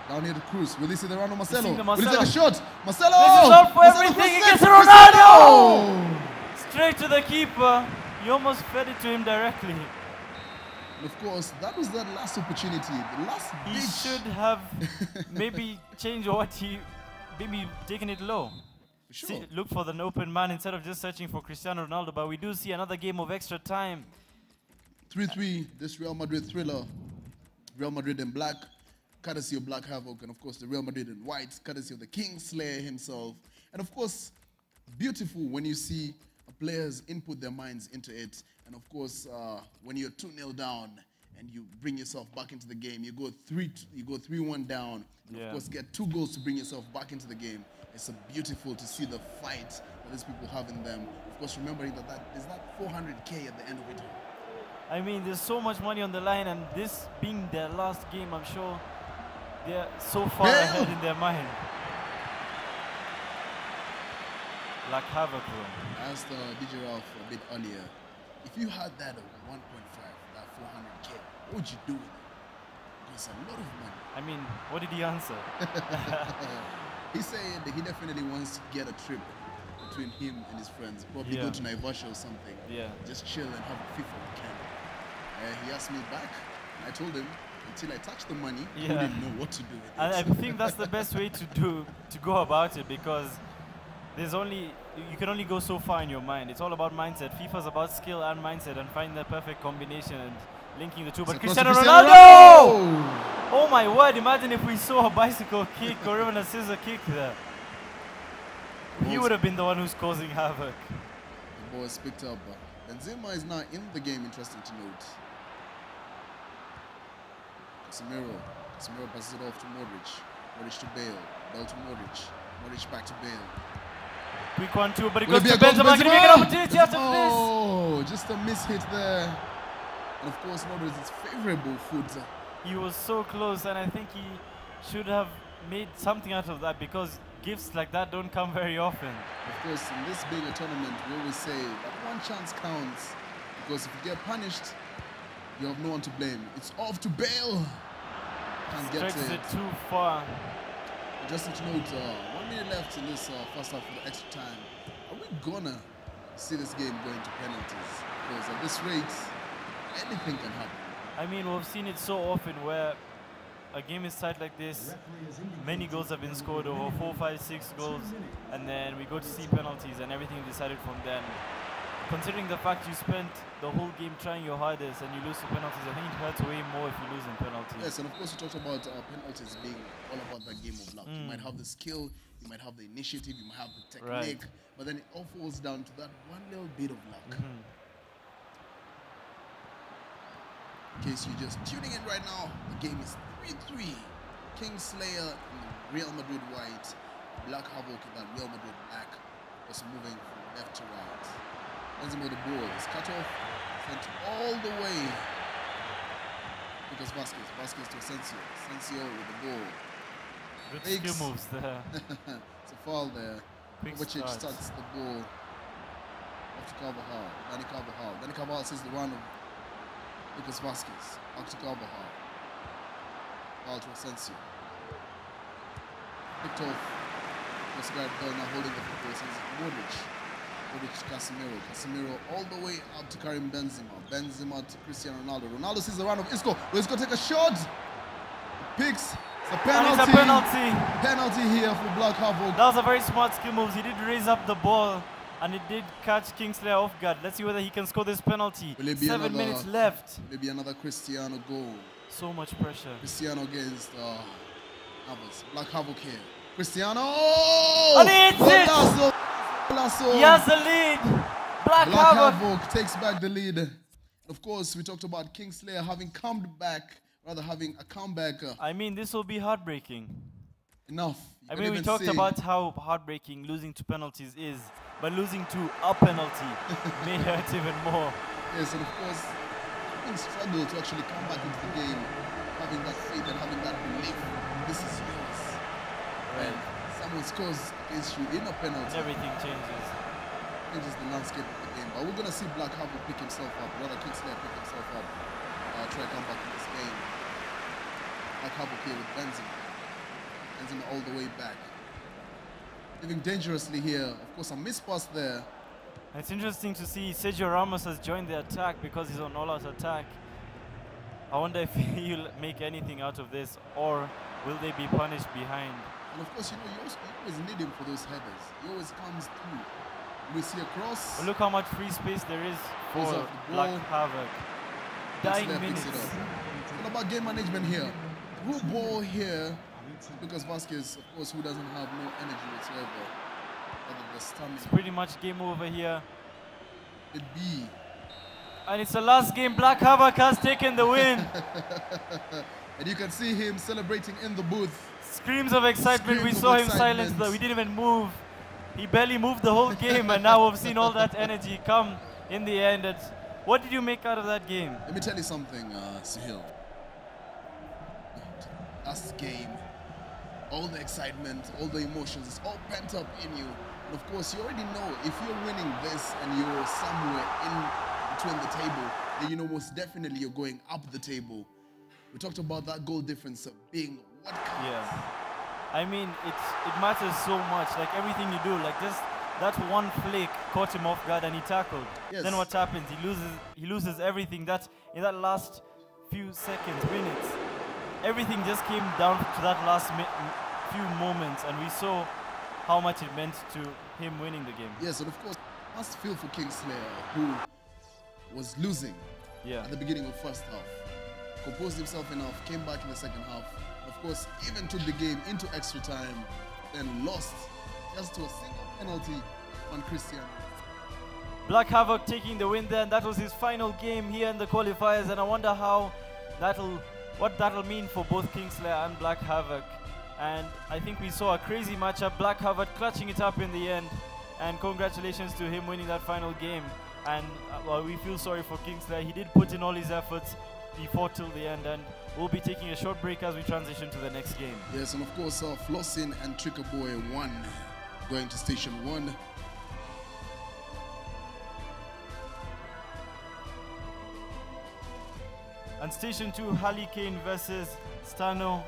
Down here to Cruz. Will he see the run of Marcelo? see the Will he take a Marcelo. shot? Marcelo! This is all for Marcelo everything. He crosses gets it. Ronaldo! Straight to the keeper. He almost fed it to him directly. And of course, that was that last opportunity. The last He ditch. should have maybe changed what he, maybe taken it low. For sure. look for the open man instead of just searching for Cristiano Ronaldo. But we do see another game of extra time. 3-3, this Real Madrid thriller. Real Madrid in black, courtesy of Black Havoc, and of course the Real Madrid in white, courtesy of the King Slayer himself. And of course, beautiful when you see players input their minds into it. And of course, when you're 2-0 down and you bring yourself back into the game, you go 3-1 down, and of course get 2 goals to bring yourself back into the game. It's beautiful to see the fight that these people have in them. Of course, remembering that there's that 400K at the end of it. I mean, there's so much money on the line, and this being their last game, I'm sure they're so far ahead in their mind. Black Havoc, though. I asked DJ Ralph a bit earlier, if you had that 1.5, that 400K, what would you do with it? It's a lot of money. I mean, what did he answer? He said that he definitely wants to get a trip between him and his friends. Probably go to Naivasha or something. Yeah. Just chill and have a FIFA weekend. He asked me back. I told him until I touch the money, I wouldn't know what to do with it. And I think that's the best way to go about it, because you can only go so far in your mind. It's all about mindset. FIFA's about skill and mindset and finding the perfect combination and linking the two. But Cristiano Ronaldo! Oh my word, imagine if we saw a bicycle kick or even a scissor kick there. He would have been the one who's causing havoc. The ball is picked up. Benzema is now in the game, interesting to note. Casemiro passes it off to Modric. Modric to Bale. Bale to Modric. Modric back to Bale. Quick 1-2, but it goes to Benzema. Can he make an opportunity out of this? Oh, just a miss hit there. And of course, Modric is favorable foot. He was so close, and I think he should have made something out of that, because gifts like that don't come very often. Of course, in this bigger tournament, we always say that one chance counts, because if you get punished, you have no one to blame. It's off to Bale. Can't get Stretches it. it too far. Just to note, 1 minute left in this first half for the extra time. Are we gonna see this game going to penalties? Because at this rate, anything can happen. I mean, we've seen it so often where a game is tight like this, many goals have been scored, over 4, 5, 6 goals, and then we go to see penalties and everything decided from then. Considering the fact you spent the whole game trying your hardest and you lose to penalties, I think it hurts way more if you lose in penalties. Yes, and of course you talked about penalties being all about that game of luck. You might have the skill, you might have the initiative, you might have the technique, but then it all falls down to that one little bit of luck. In case you're just tuning in right now, the game is 3-3. King Slayer in the Real Madrid white, Black Havoc in that Real Madrid black, was moving from left to right. Benzema the ball is cut off, sent all the way. Because Vasquez to Asensio. Asensio with the ball. Good skill moves there. It's a foul there. Kovacic starts the ball off to Carvajal. Dani Carvajal. Dani Carvajal sees the run of Lucas Vasquez. Back to Carvajal. Foul to Asensio. Picked off. This guy now holding the football. Says Modric. Modric to Casemiro. Casemiro all the way up to Karim Benzema. Benzema to Cristiano Ronaldo. Ronaldo sees the run of Isco. Isco take a shot. Picks. It's a penalty. And it's a penalty. Penalty here for Black Havoc. That was a very smart skill move. He did raise up the ball and it did catch Kingsley off guard. Let's see whether he can score this penalty. 7 minutes left. Maybe another Cristiano goal. So much pressure. Cristiano against Navas. Black Havoc here. Cristiano! And he hits it! He has the lead. Black Havoc takes back the lead. Of course, we talked about Kingslayer having come back, rather having a comeback. I mean, this will be heartbreaking. Enough. I mean, we talked about how heartbreaking losing to penalties is, but losing to a penalty may hurt even more. Yes, and of course, having struggled to actually come back into the game, having that faith and having that belief, this is yours. When someone scores against you in a penalty, everything changes. Changes the landscape of the game. But we're going to see Black Havoc pick himself up, rather Kingslayer pick himself up, try to come back in this game. Black Havoc here with Benzema. Benzema all the way back. Living dangerously here. Of course, a miss pass there. It's interesting to see Sergio Ramos has joined the attack because he's on all-out attack. I wonder if he'll make anything out of this, or will they be punished behind? And of course, you know, you always need him for those headers. He always comes through. We see a cross. But look how much free space there is for Goes off the Black ball. Havoc. Picks Dying it up, picks minutes. it up. It's all about game management here. Through ball here. Lucas Vasquez, of course, who doesn't have no energy whatsoever. Other than the stamina. It's pretty much game over here. It be. And it's the last game. Black Havoc has taken the win. And you can see him celebrating in the booth. Screams of excitement. We Screams of saw him excitement. silenced. We didn't even move. He barely moved the whole game, and now we've seen all that energy come in the end. What did you make out of that game? Let me tell you something, Sahil. Last game, all the excitement, all the emotions, it's all pent up in you. And of course, you already know if you're winning this and you're somewhere in between the table, then you know most definitely you're going up the table. We talked about that goal difference being what counts. Yeah. I mean, it matters so much. Like everything you do, like just that one flick caught him off guard and he tackled. Yes. Then what happens? He loses everything. That in that last few seconds, minutes, everything just came down to that last few moments, and we saw how much it meant to him winning the game. Yes, and of course, must feel for Kingslayer, who was losing at the beginning of first half. Composed himself enough, came back in the second half. Of course, even took the game into extra time, then lost just to a single penalty on Christian. Black Havoc taking the win there, and that was his final game here in the qualifiers, and I wonder how what that'll mean for both Kingslayer and Black Havoc. And I think we saw a crazy matchup, Black Havoc clutching it up in the end, and congratulations to him winning that final game. And well, we feel sorry for Kingslayer. He did put in all his efforts, he fought till the end, and we'll be taking a short break as we transition to the next game. Yes, and of course, Flossin and Tricker Boy won, going to Station 1. And Station 2, Harley Kane versus Stano.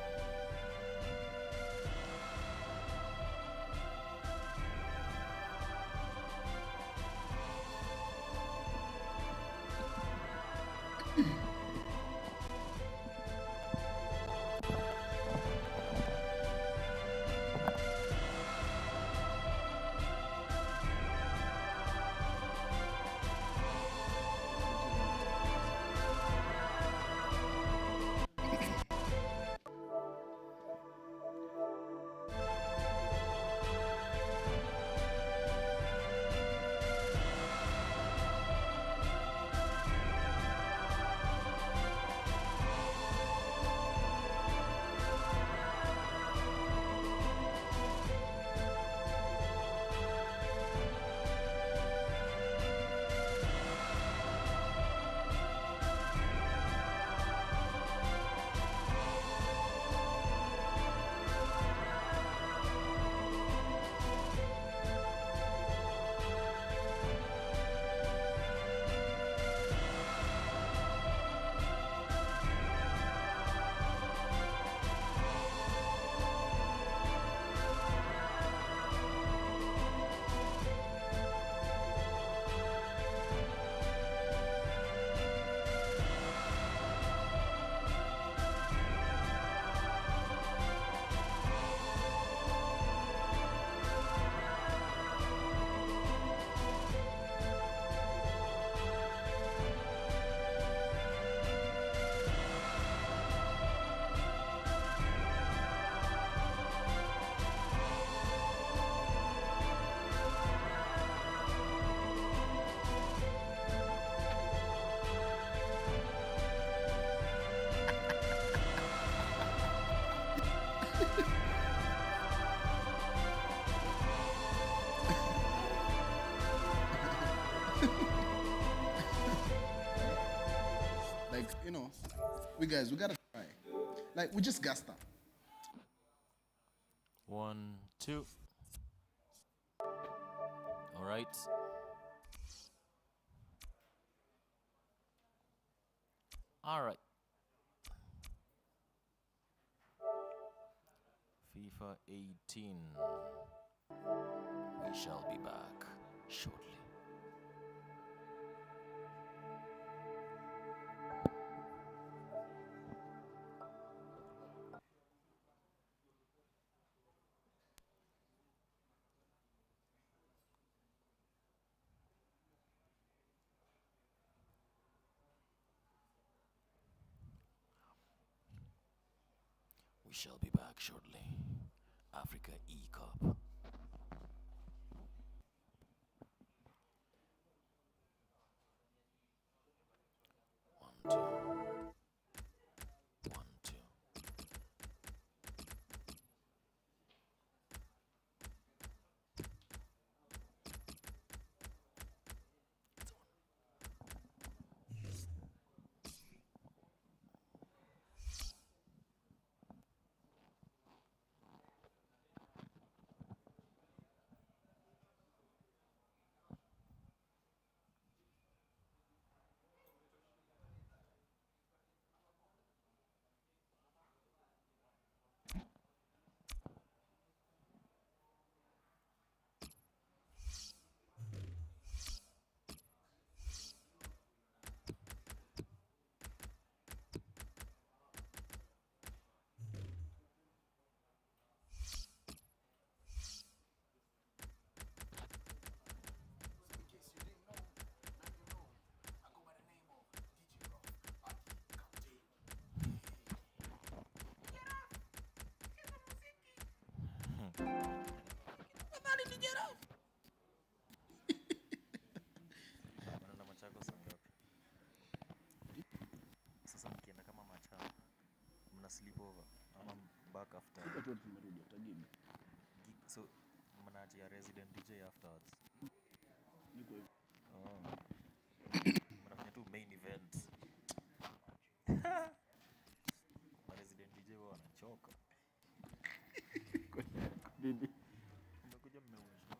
Like, you know, we gotta try. Like, we just gassed up. 1, 2. All right. All right. FIFA 18. We shall be back shortly. shall be back shortly. Africa E-Cup. One, two. One, two. Mnaenda Machakos saa ngapi? Sasa mkienda kama Machakos, mna sleep over ama back after? So mnaachia resident DJ afterwards. Oh. Mnafanya tu main event. Ma resident DJ wao wanachoka. Mmekuja mmeusha.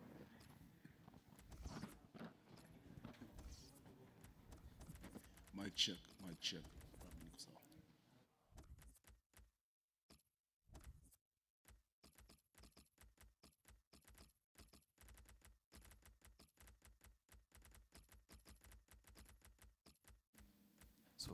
Mic check, mic check. Niko sawa. So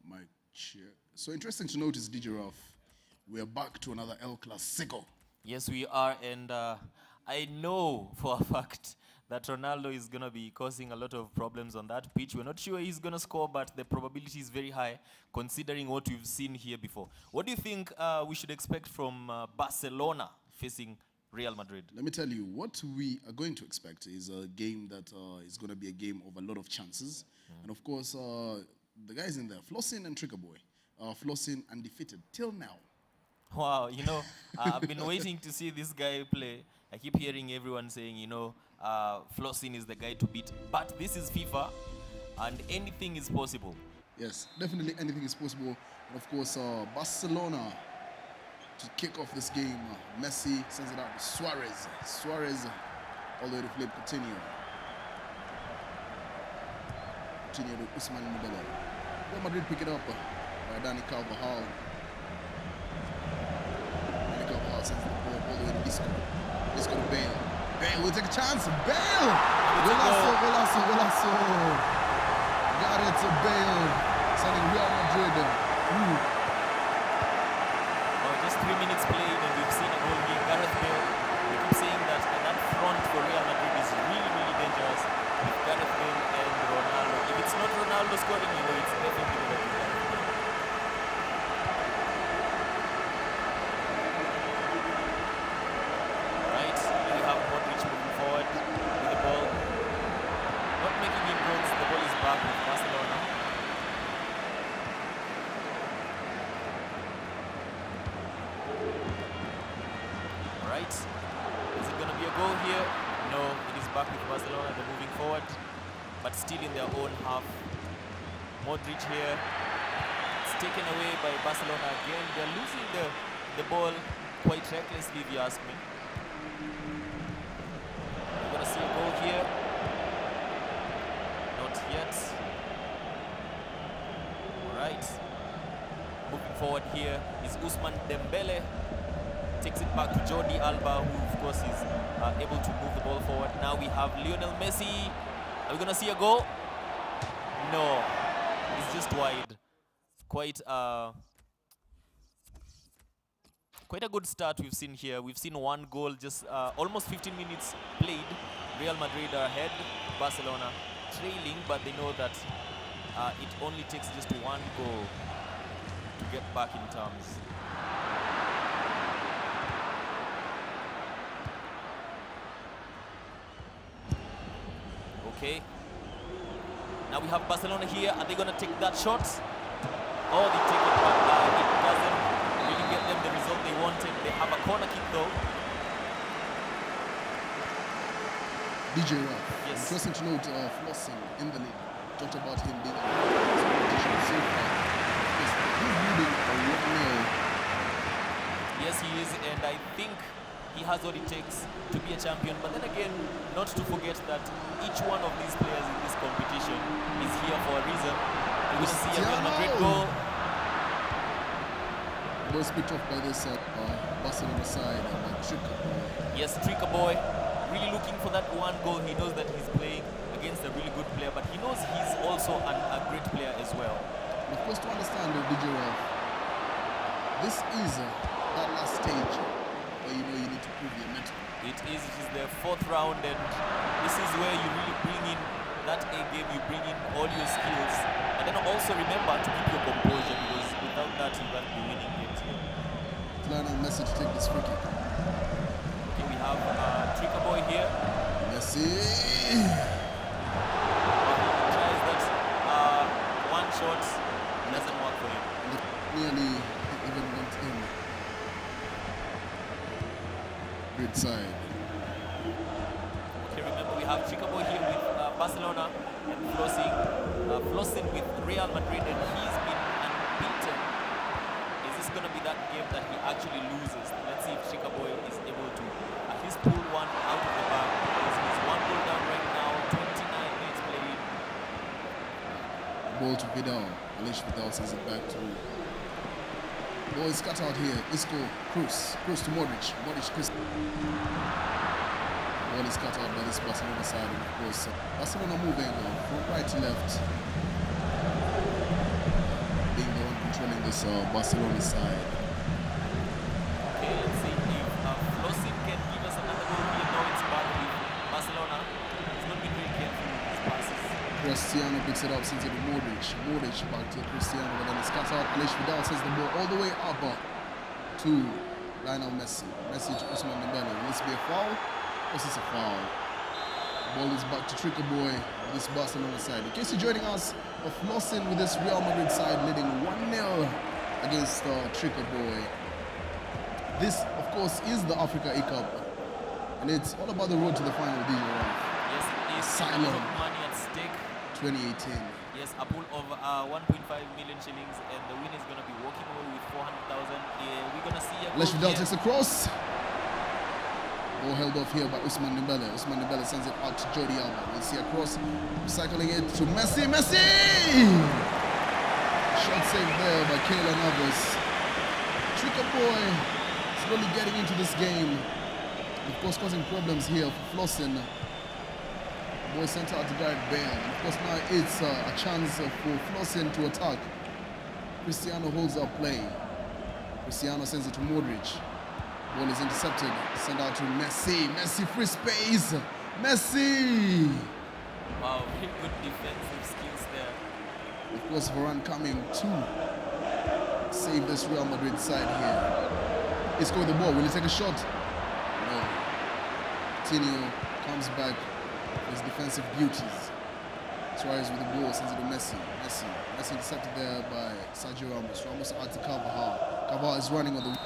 Mic check. So interesting to notice, DJ Ralph, we are back to another El Clasico. Yes, we are, and I know for a fact that Ronaldo is going to be causing a lot of problems on that pitch. We're not sure he's going to score, but the probability is very high considering what we've seen here before. What do you think we should expect from Barcelona facing Real Madrid? Let me tell you, what we are going to expect is a game that is going to be a game of a lot of chances. And of course, the guys in there, Flossing and Trigger Boy, Flossing undefeated till now. Wow, you know, I've been waiting to see this guy play. I keep hearing everyone saying, you know, Flossing is the guy to beat. But this is FIFA, and anything is possible. Yes, definitely anything is possible. And of course, Barcelona to kick off this game. Messi sends it out to Suarez. Suarez all the way to Philippe Coutinho. Coutinho to Usman Dembele. Real Madrid pick it up by Dani Carvajal. Dani Carvajal sends the ball all the way to Isco. Isco to Bale. Bale will take a chance. Bale! Golazo. Got it to Bale. Sending Real Madrid through. Just 3 minutes played and we've seen a goal here. Gareth Bale, we keep saying that that front for Real Madrid is really, really dangerous with Gareth Bale and Ronaldo. If it's not Ronaldo scoring, you know, it's definitely going to be Gareth Bale. Alright, we have Modric moving forward with the ball. Not making inroads, the ball is back with Barcelona. Right. Is it going to be a goal here? No, it is back with Barcelona. They're moving forward, but still in their own half. Modric here. It's taken away by Barcelona again. They're losing the ball quite recklessly, if you ask me. We're going to see a goal here. Not yet. All right. Moving forward here is Usman Dembele. takes it back to Jordi Alba, who of course is able to move the ball forward. Now we have Lionel Messi. Are we gonna see a goal? No, it's just wide. Quite a good start we've seen here. We've seen one goal, just almost 15 minutes played. Real Madrid are ahead, Barcelona trailing, but they know that it only takes just one goal to get back in terms. Okay. Now we have Barcelona here. Are they going to take that shot? Oh, they take it, but it doesn't really get them the result they wanted. They have a corner kick though. DJ Ralph. Yes. Interesting to note, Flossing in the league. Talked about him being a competition so far. He's leading a 1-0. Yes, he is, and I think he has what it takes to be a champion. But then again, not to forget that each one of these players in this competition is here for a reason. We're going to see a Real Madrid goal. Was picked off by this Barcelona side, Tricker. Yes, Tricker boy, really looking for that one goal. He knows that he's playing against a really good player, but he knows he's also a great player as well. And of course, to understand DJ Ralph, this is that last stage where you know you need to prove your mental. It is the fourth round, and this is where you really bring in that A game, you bring in all your skills, and then also remember to keep your composure, because without that you won't be winning games here. Lionel Messi to take this free kick. Okay, we have Tricker boy here. Messi. Tries that one shot, doesn't work for him. Nearly even went in. Great side. Okay, remember we have Tricker boy here with Barcelona and Flossing with Real Madrid, and he's been unbeaten. Is this going to be that game that he actually loses? Let's see if Tricker boy is able to at least pull one out of the bag, because he's one goal down right now, 29 minutes played. Ball to Vidal. Alish Vidal sends it back to. Ball is cut out here. Isco, Cruz to Modric. Modric, Cruz. Ball is cut out by this Barcelona side, and of course, Barcelona moving from right to left. Being the one controlling this Barcelona side. Okay, let's see if Flossing can give us another goal here. No, it's back with Barcelona. He's not been very careful with his passes. Cristiano picks it up, sends it to Modric. Modric back to Cristiano, but then it's cut out. Alish Vidal sends the ball all the way up to Lionel Messi. Messi to Ousmane Dembele. Will this be a foul? This is a foul. Ball is back to Tricker boy with this Barcelona side. In case you're joining us, Flossing with this Real Madrid side leading 1-0 against Tricker boy. This, of course, is the Africa E-Cup, and it's all about the road to the final, DJ Ralph. Yes, it is. Asylum. A lot of money at stake. 2018. Yes, a pool of 1.5 million shillings, and the winner is going to be walking away with 400,000. We're going to see a Alish Vidal goal takes here. a cross. Ball held off here by Ousmane Dembele. Ousmane Dembele sends it out to Jordi Alba. We'll see a cross, recycling it to Messi. Messi! Shot saved there by Keylor Navas. Tricker boy slowly getting into this game. Of course, causing problems here for Flossing. Boy sent out to Gareth Bale. And of course, now it's a chance for Flossing to attack. Cristiano holds up play. Cristiano sends it to Modric. Ball is intercepted. Send out to Messi. Messi free space. Messi! Wow, very good defensive skills there. Of course, Varane coming to save this Real Madrid side here. He's got the ball. Will he take a shot? No. Coutinho comes back with his defensive beauties. Tries with the ball, sends it to Messi. Messi intercepted there by Sergio Ramos. Ramos out to Carvajal. Carvajal is running on the...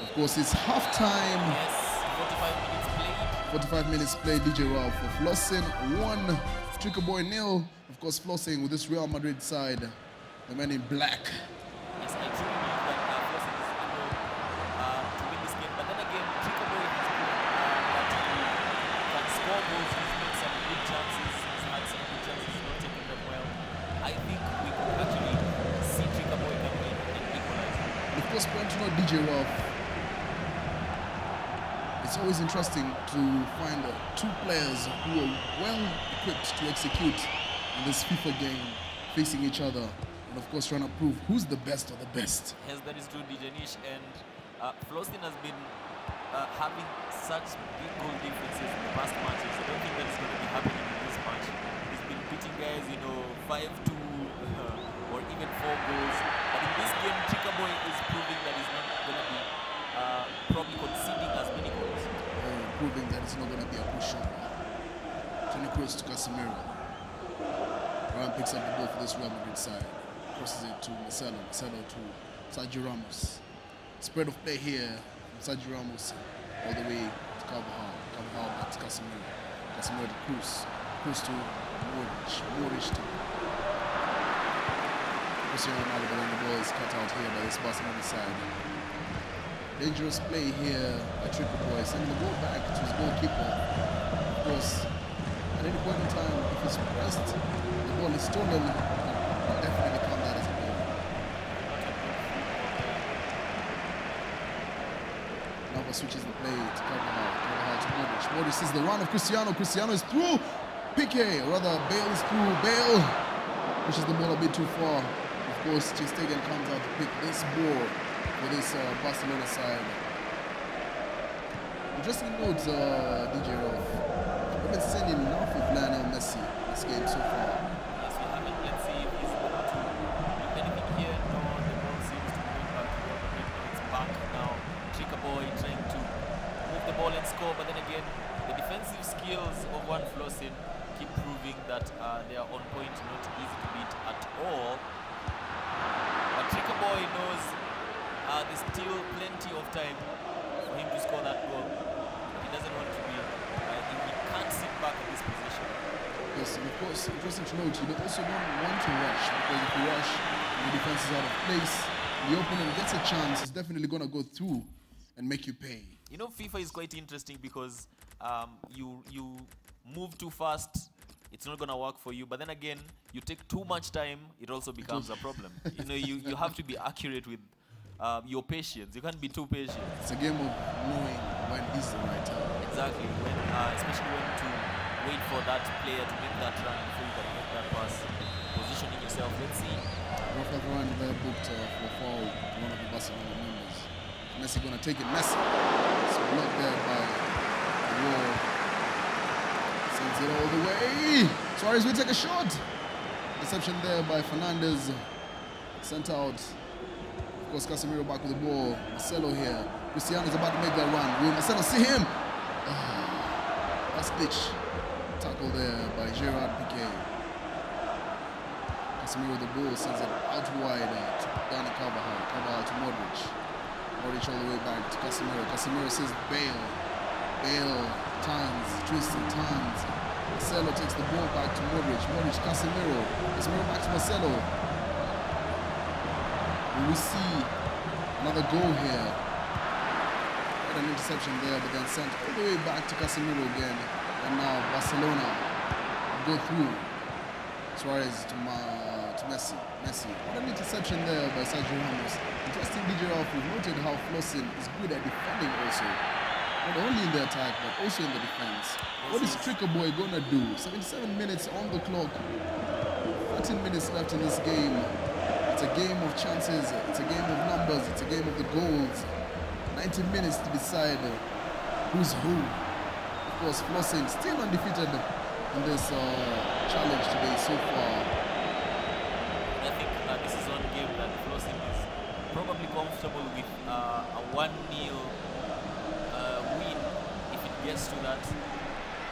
Of course, it's halftime. Yes, 45 minutes played. 45 minutes played, DJ Ralph for Flossing 1, Tricker boy 0. Of course, Flossing with this Real Madrid side, the men in black. Yes, I truly believe that Flossing is able to win this game. But then again, Tricker boy has proven that he can score goals. He's made some good chances. He's had some good chances. He's not taking them well. I think we could actually see Tricker boy coming in and equalize. Of course, point to note, DJ Ralph, it's always interesting to find two players who are well equipped to execute in this FIFA game, facing each other, and of course trying to prove who's the best of the best. Yes, that is true, Dijanish. And Flostin has been having such big goal differences in the past matches. I don't think that is going to be happening in this match. He's been beating guys, 5-2 or even 4 goals. But in this game, Chikaboy is proving that he's not going to be probably conceding as many goals. Proving that it's not going to be a pushover. Tony Kroos to Casemiro. Ryan picks up the ball for this Real Madrid side. Crosses it to Marcelo. Marcelo to Sergio Ramos. Spread of play here from Sergio Ramos all the way to Carvajal. Carvajal back to Casemiro. Casemiro to Kroos. Kroos to Modric. Modric to Cristiano Ronaldo, but then the ball is cut out here by this Barcelona side. Dangerous play here by Chikaboy, sending the ball back to his goalkeeper. Of course, at any point in time, if it's pressed, the ball is stolen, will definitely count that as a goal. Nava switches the play to Carvajal. Carvajal to Modric. Modric sees the run of Cristiano. Cristiano is through. Piqué, or rather Bale is through. Bale pushes the ball a bit too far. Of course, Ter Stegen comes out to pick this ball for this Barcelona side. Interesting note, DJ Rolf. We haven't seen enough of Lionel Messi this game so far. Yes, we haven't. Let's see if he's able to do anything here. No, the ball seems to be going back to Real Madrid, but it's back now. Chikaboy trying to move the ball and score, but then again, the defensive skills of Juan Flossin keep proving that they are on point, not easy to beat at all. But Chikaboy knows there's still plenty of time for him to score that goal. He doesn't want to be, he can't sit back in this position. Yes, and of course, interesting to note, you also don't want to rush, because if you rush and the defense is out of place, the opponent gets a chance, it's definitely going to go through and make you pay. FIFA is quite interesting because you move too fast, it's not going to work for you. But then again, you take too much time, it also becomes a problem. You have to be accurate with your patience. You can't be too patient. It's a game of knowing when is the right time. Exactly, especially when to wait for that player to make that run before you can make that pass. Positioning yourself. Let's see. Rafa Varane there booked for a foul to one of the Barcelona members. Messi going to take it. Messi. It's blocked there by the wall. Sends it all the way. Suarez will take a shot. Reception there by Fernandez. Sent out. Of course, Casemiro back with the ball. Marcelo here. Cristiano is about to make that run. Will Marcelo see him? Last ditch tackle there by Gerard Piqué. Casemiro with the ball sends it out wide to Dani Carvajal. Carvajal to Modric. Modric all the way back to Casemiro. Casemiro says Bale. Bale turns, twists and turns. Marcelo takes the ball back to Modric. Modric, Casemiro. Casemiro back to Marcelo. Will we see another goal here? Had an interception there, but then sent all the way back to Casemiro again. And now Barcelona go through. Suarez to Messi. Messi. What an interception there by Sergio Ramos. Interesting, DJ Ralph. We've noted how Flossin is good at defending also. Not only in the attack, but also in the defense. What is Chikaboy gonna do? 77 minutes on the clock. 13 minutes left in this game. It's a game of chances, it's a game of numbers, it's a game of the goals. 90 minutes to decide who's who. Of course, Flossin still undefeated in this challenge today so far. I think this is one game that Flossin is probably comfortable with a 1-0 win. If it gets to that,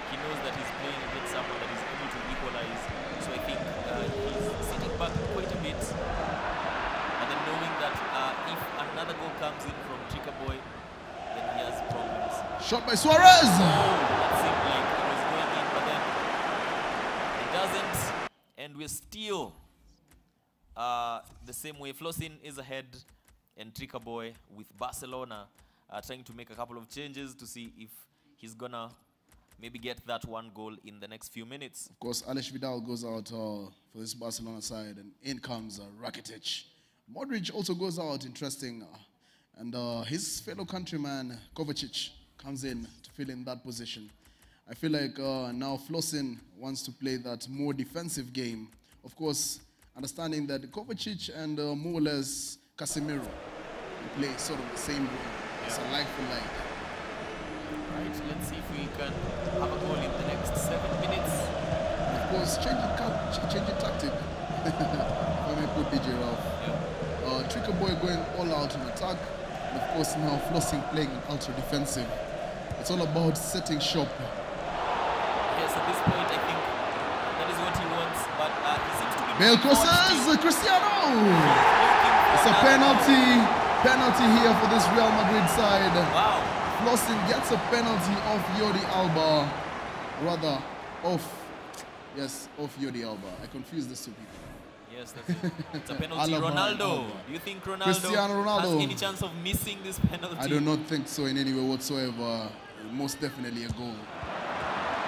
he knows that he's playing against someone that is able to equalize. So I think he's sitting back quite a bit. Knowing that if another goal comes in from Chikaboy, then he has problems. Shot by Suarez! It seemed like it was going in, but then it doesn't. And we're still the same way. Flossin is ahead, and Chikaboy with Barcelona trying to make a couple of changes to see if he's gonna maybe get that one goal in the next few minutes. Of course, Alex Vidal goes out for this Barcelona side, and in comes Rakitic. Modric also goes out, interesting, and his fellow countryman Kovacic comes in to fill in that position. I feel like now Flossen wants to play that more defensive game. Of course, understanding that Kovacic and more or less Casemiro play sort of the same role. It's a like for like. Right, let's see if we can have a goal in the next 7 minutes. And of course, changing tactic. If I may put DJ Ralph. Tricker Boy going all out in attack. And of course, now Flossing playing ultra defensive. It's all about setting shop. Yes, at this point, I think that is what he wants, but he seems to be... Bale crosses, Cristiano! It's a penalty here for this Real Madrid side. Wow. Flossen gets a penalty off Jordi Alba. Rather, off Jordi Alba. I confused the two people. Yes, that's it. It's a penalty. Alaba and Ronaldo. Alba. Do you think Ronaldo, Cristiano Ronaldo. has any chance of missing this penalty? I do not think so in any way whatsoever. Most definitely a goal.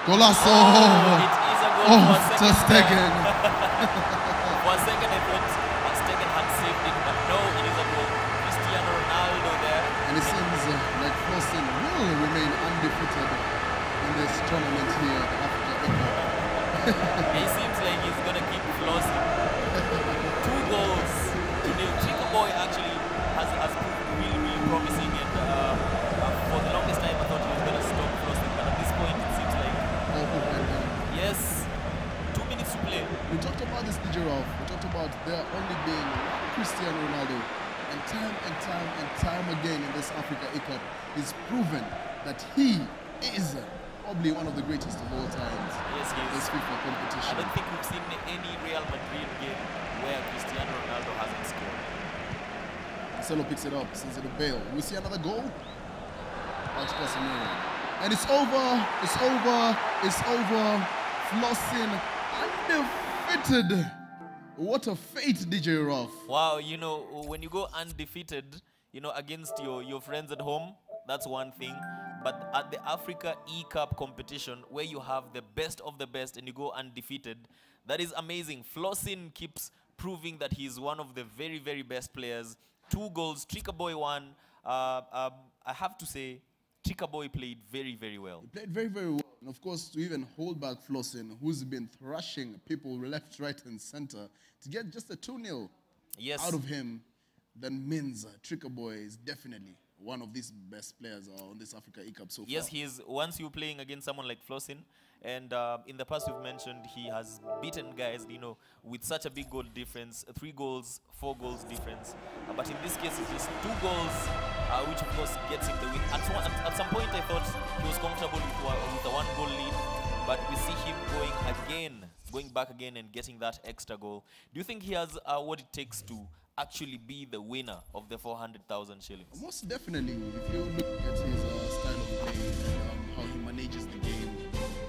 Golasso! Oh, it is a goal Oh, for a second. Ter Stegen. For a second, I thought Ter Stegen had saved it, but no, it is a goal. Cristiano Ronaldo there. And it seems like Flossen will remain undefeated in this tournament here at Africa Cup. He seems like he's gonna keep flossing. 2 goals to nil. Chico Boy actually has proved really promising, and for the longest time I thought he was gonna stop flossing, but at this point it seems like yes, 2 minutes to play. We talked about this, DJ Ralph. We talked about there only being one Cristiano Ronaldo, and time again in this Africa Cup, he's proven that he is probably one of the greatest of all times. Yes, he in is. this FIFA competition. I don't think we've seen any Real Madrid game where Cristiano Ronaldo hasn't scored. Marcelo picks it up, sends it to Bale. We see another goal. Out to Casemiro. And it's over. Flossen undefeated. What a fate, DJ Ralph. Wow, you know, when you go undefeated, you know, against your friends at home, that's one thing. But at the Africa E-Cup competition, where you have the best of the best and you go undefeated, that is amazing. Flossen keeps proving that he's one of the very best players. 2 goals, Tricker Boy 1. I have to say, Tricker Boy played very well. He played very well. And of course, to even hold back Flossen, who's been thrashing people left, right, and center, to get just a 2-0 Yes. out of him, then means Tricker Boy is definitely one of these best players on this Africa E-Cup so far. Yes, he is. Once you're playing against someone like Flossen, and in the past we've mentioned he has beaten guys, you know, with such a big goal difference, 3 goals, 4 goals difference. But in this case, it's just 2 goals, which of course gets him the win. At some point, I thought he was comfortable with a 1-goal lead, but we see him going back again and getting that extra goal. Do you think he has what it takes to actually be the winner of the 400,000 shillings? Most definitely. If you look at his style of play and how he manages the game,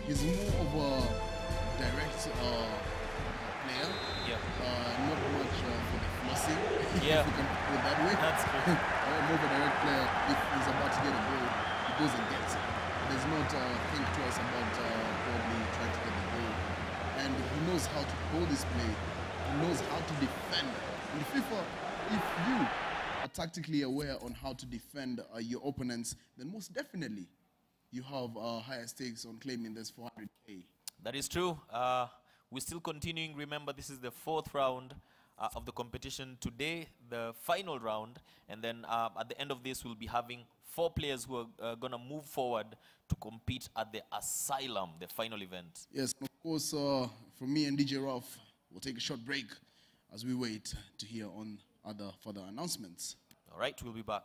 he's more of a direct player. Yeah. Not much for the flossing, Yeah. if you can put it that way. That's true. More of a direct player. If he's about to get a goal, he goes and gets it. He does not think twice about probably trying to get the goal. And he knows how to hold his play. He knows how to defend. In FIFA, if you are tactically aware on how to defend your opponents, then most definitely you have higher stakes on claiming this 400K. That is true. We're still continuing. Remember, this is the 4th round of the competition. Today, the final round. And then at the end of this, we'll be having 4 players who are going to move forward to compete at the Asylum, the final event. Yes, of course, from me and DJ Ralph, we'll take a short break as we wait to hear on other further announcements. All right, we'll be back.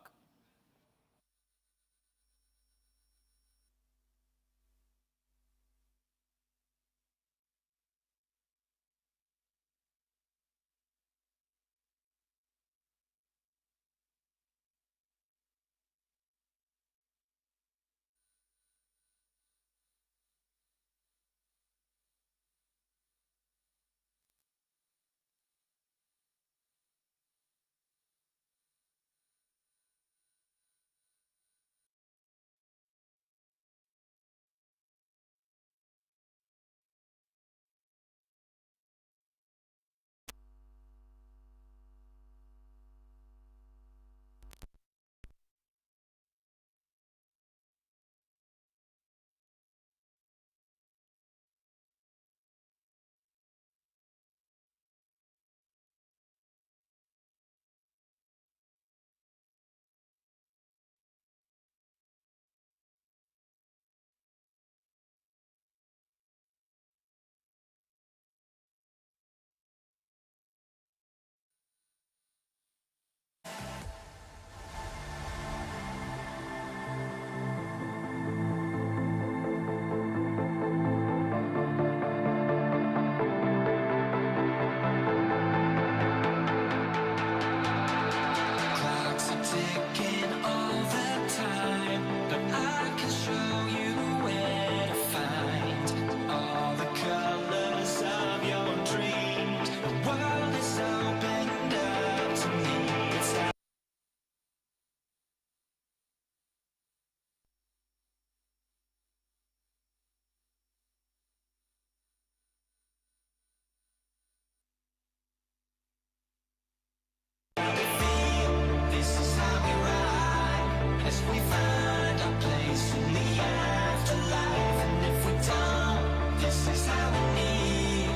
we find our place in the afterlife, and if we don't, this is how we need.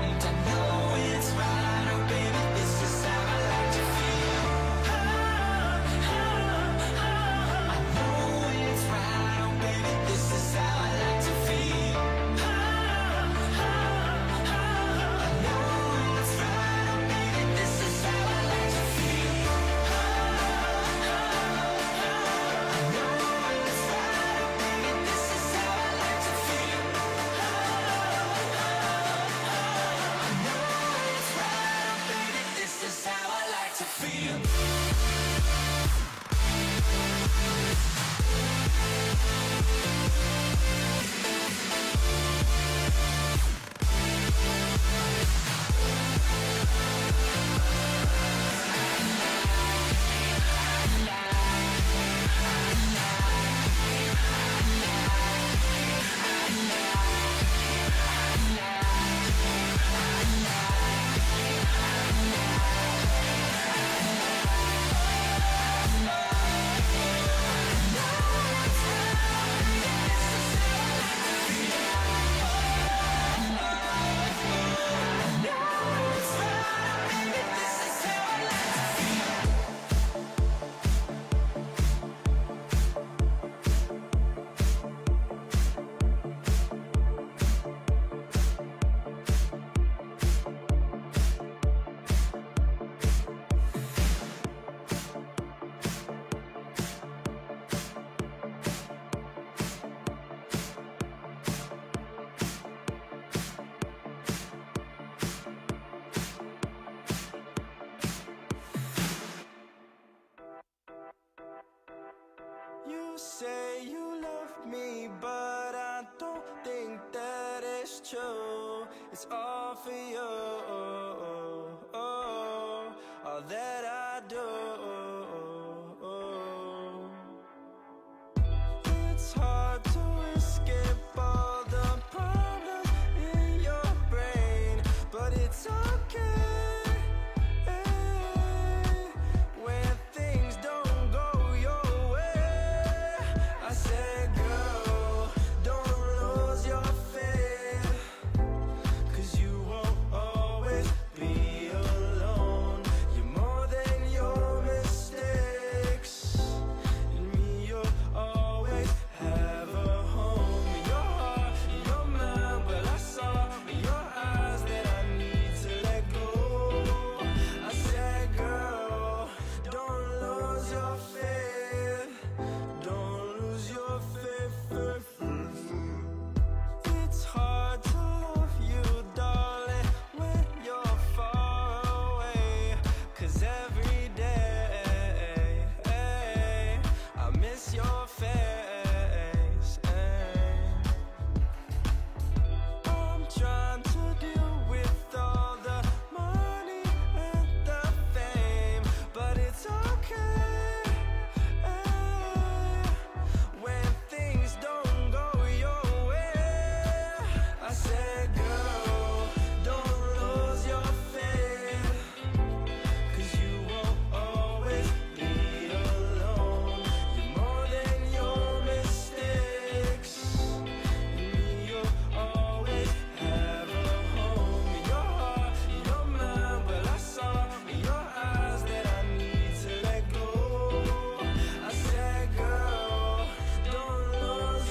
And I know it's right, oh baby, this is how I like to feel. I know it's right, oh baby, this is how I like to feel. I know it's right, oh baby, this is how I like to feel. You say you love me, but I don't think that is true. It's all for you, all that I do. It's hard to escape all the problems in your brain, but it's okay. When things don't go your way, I said, girl, don't lose your faith, 'cause you won't always be alone. You're more than your mistakes. In me, you'll always have a home. In your heart, in your mind, well, I saw in your eyes that I need to let go. I said, girl, don't lose your faith. Don't lose your faith. It's hard to love you, darling, when you're far away. 'Cause every day I miss your face.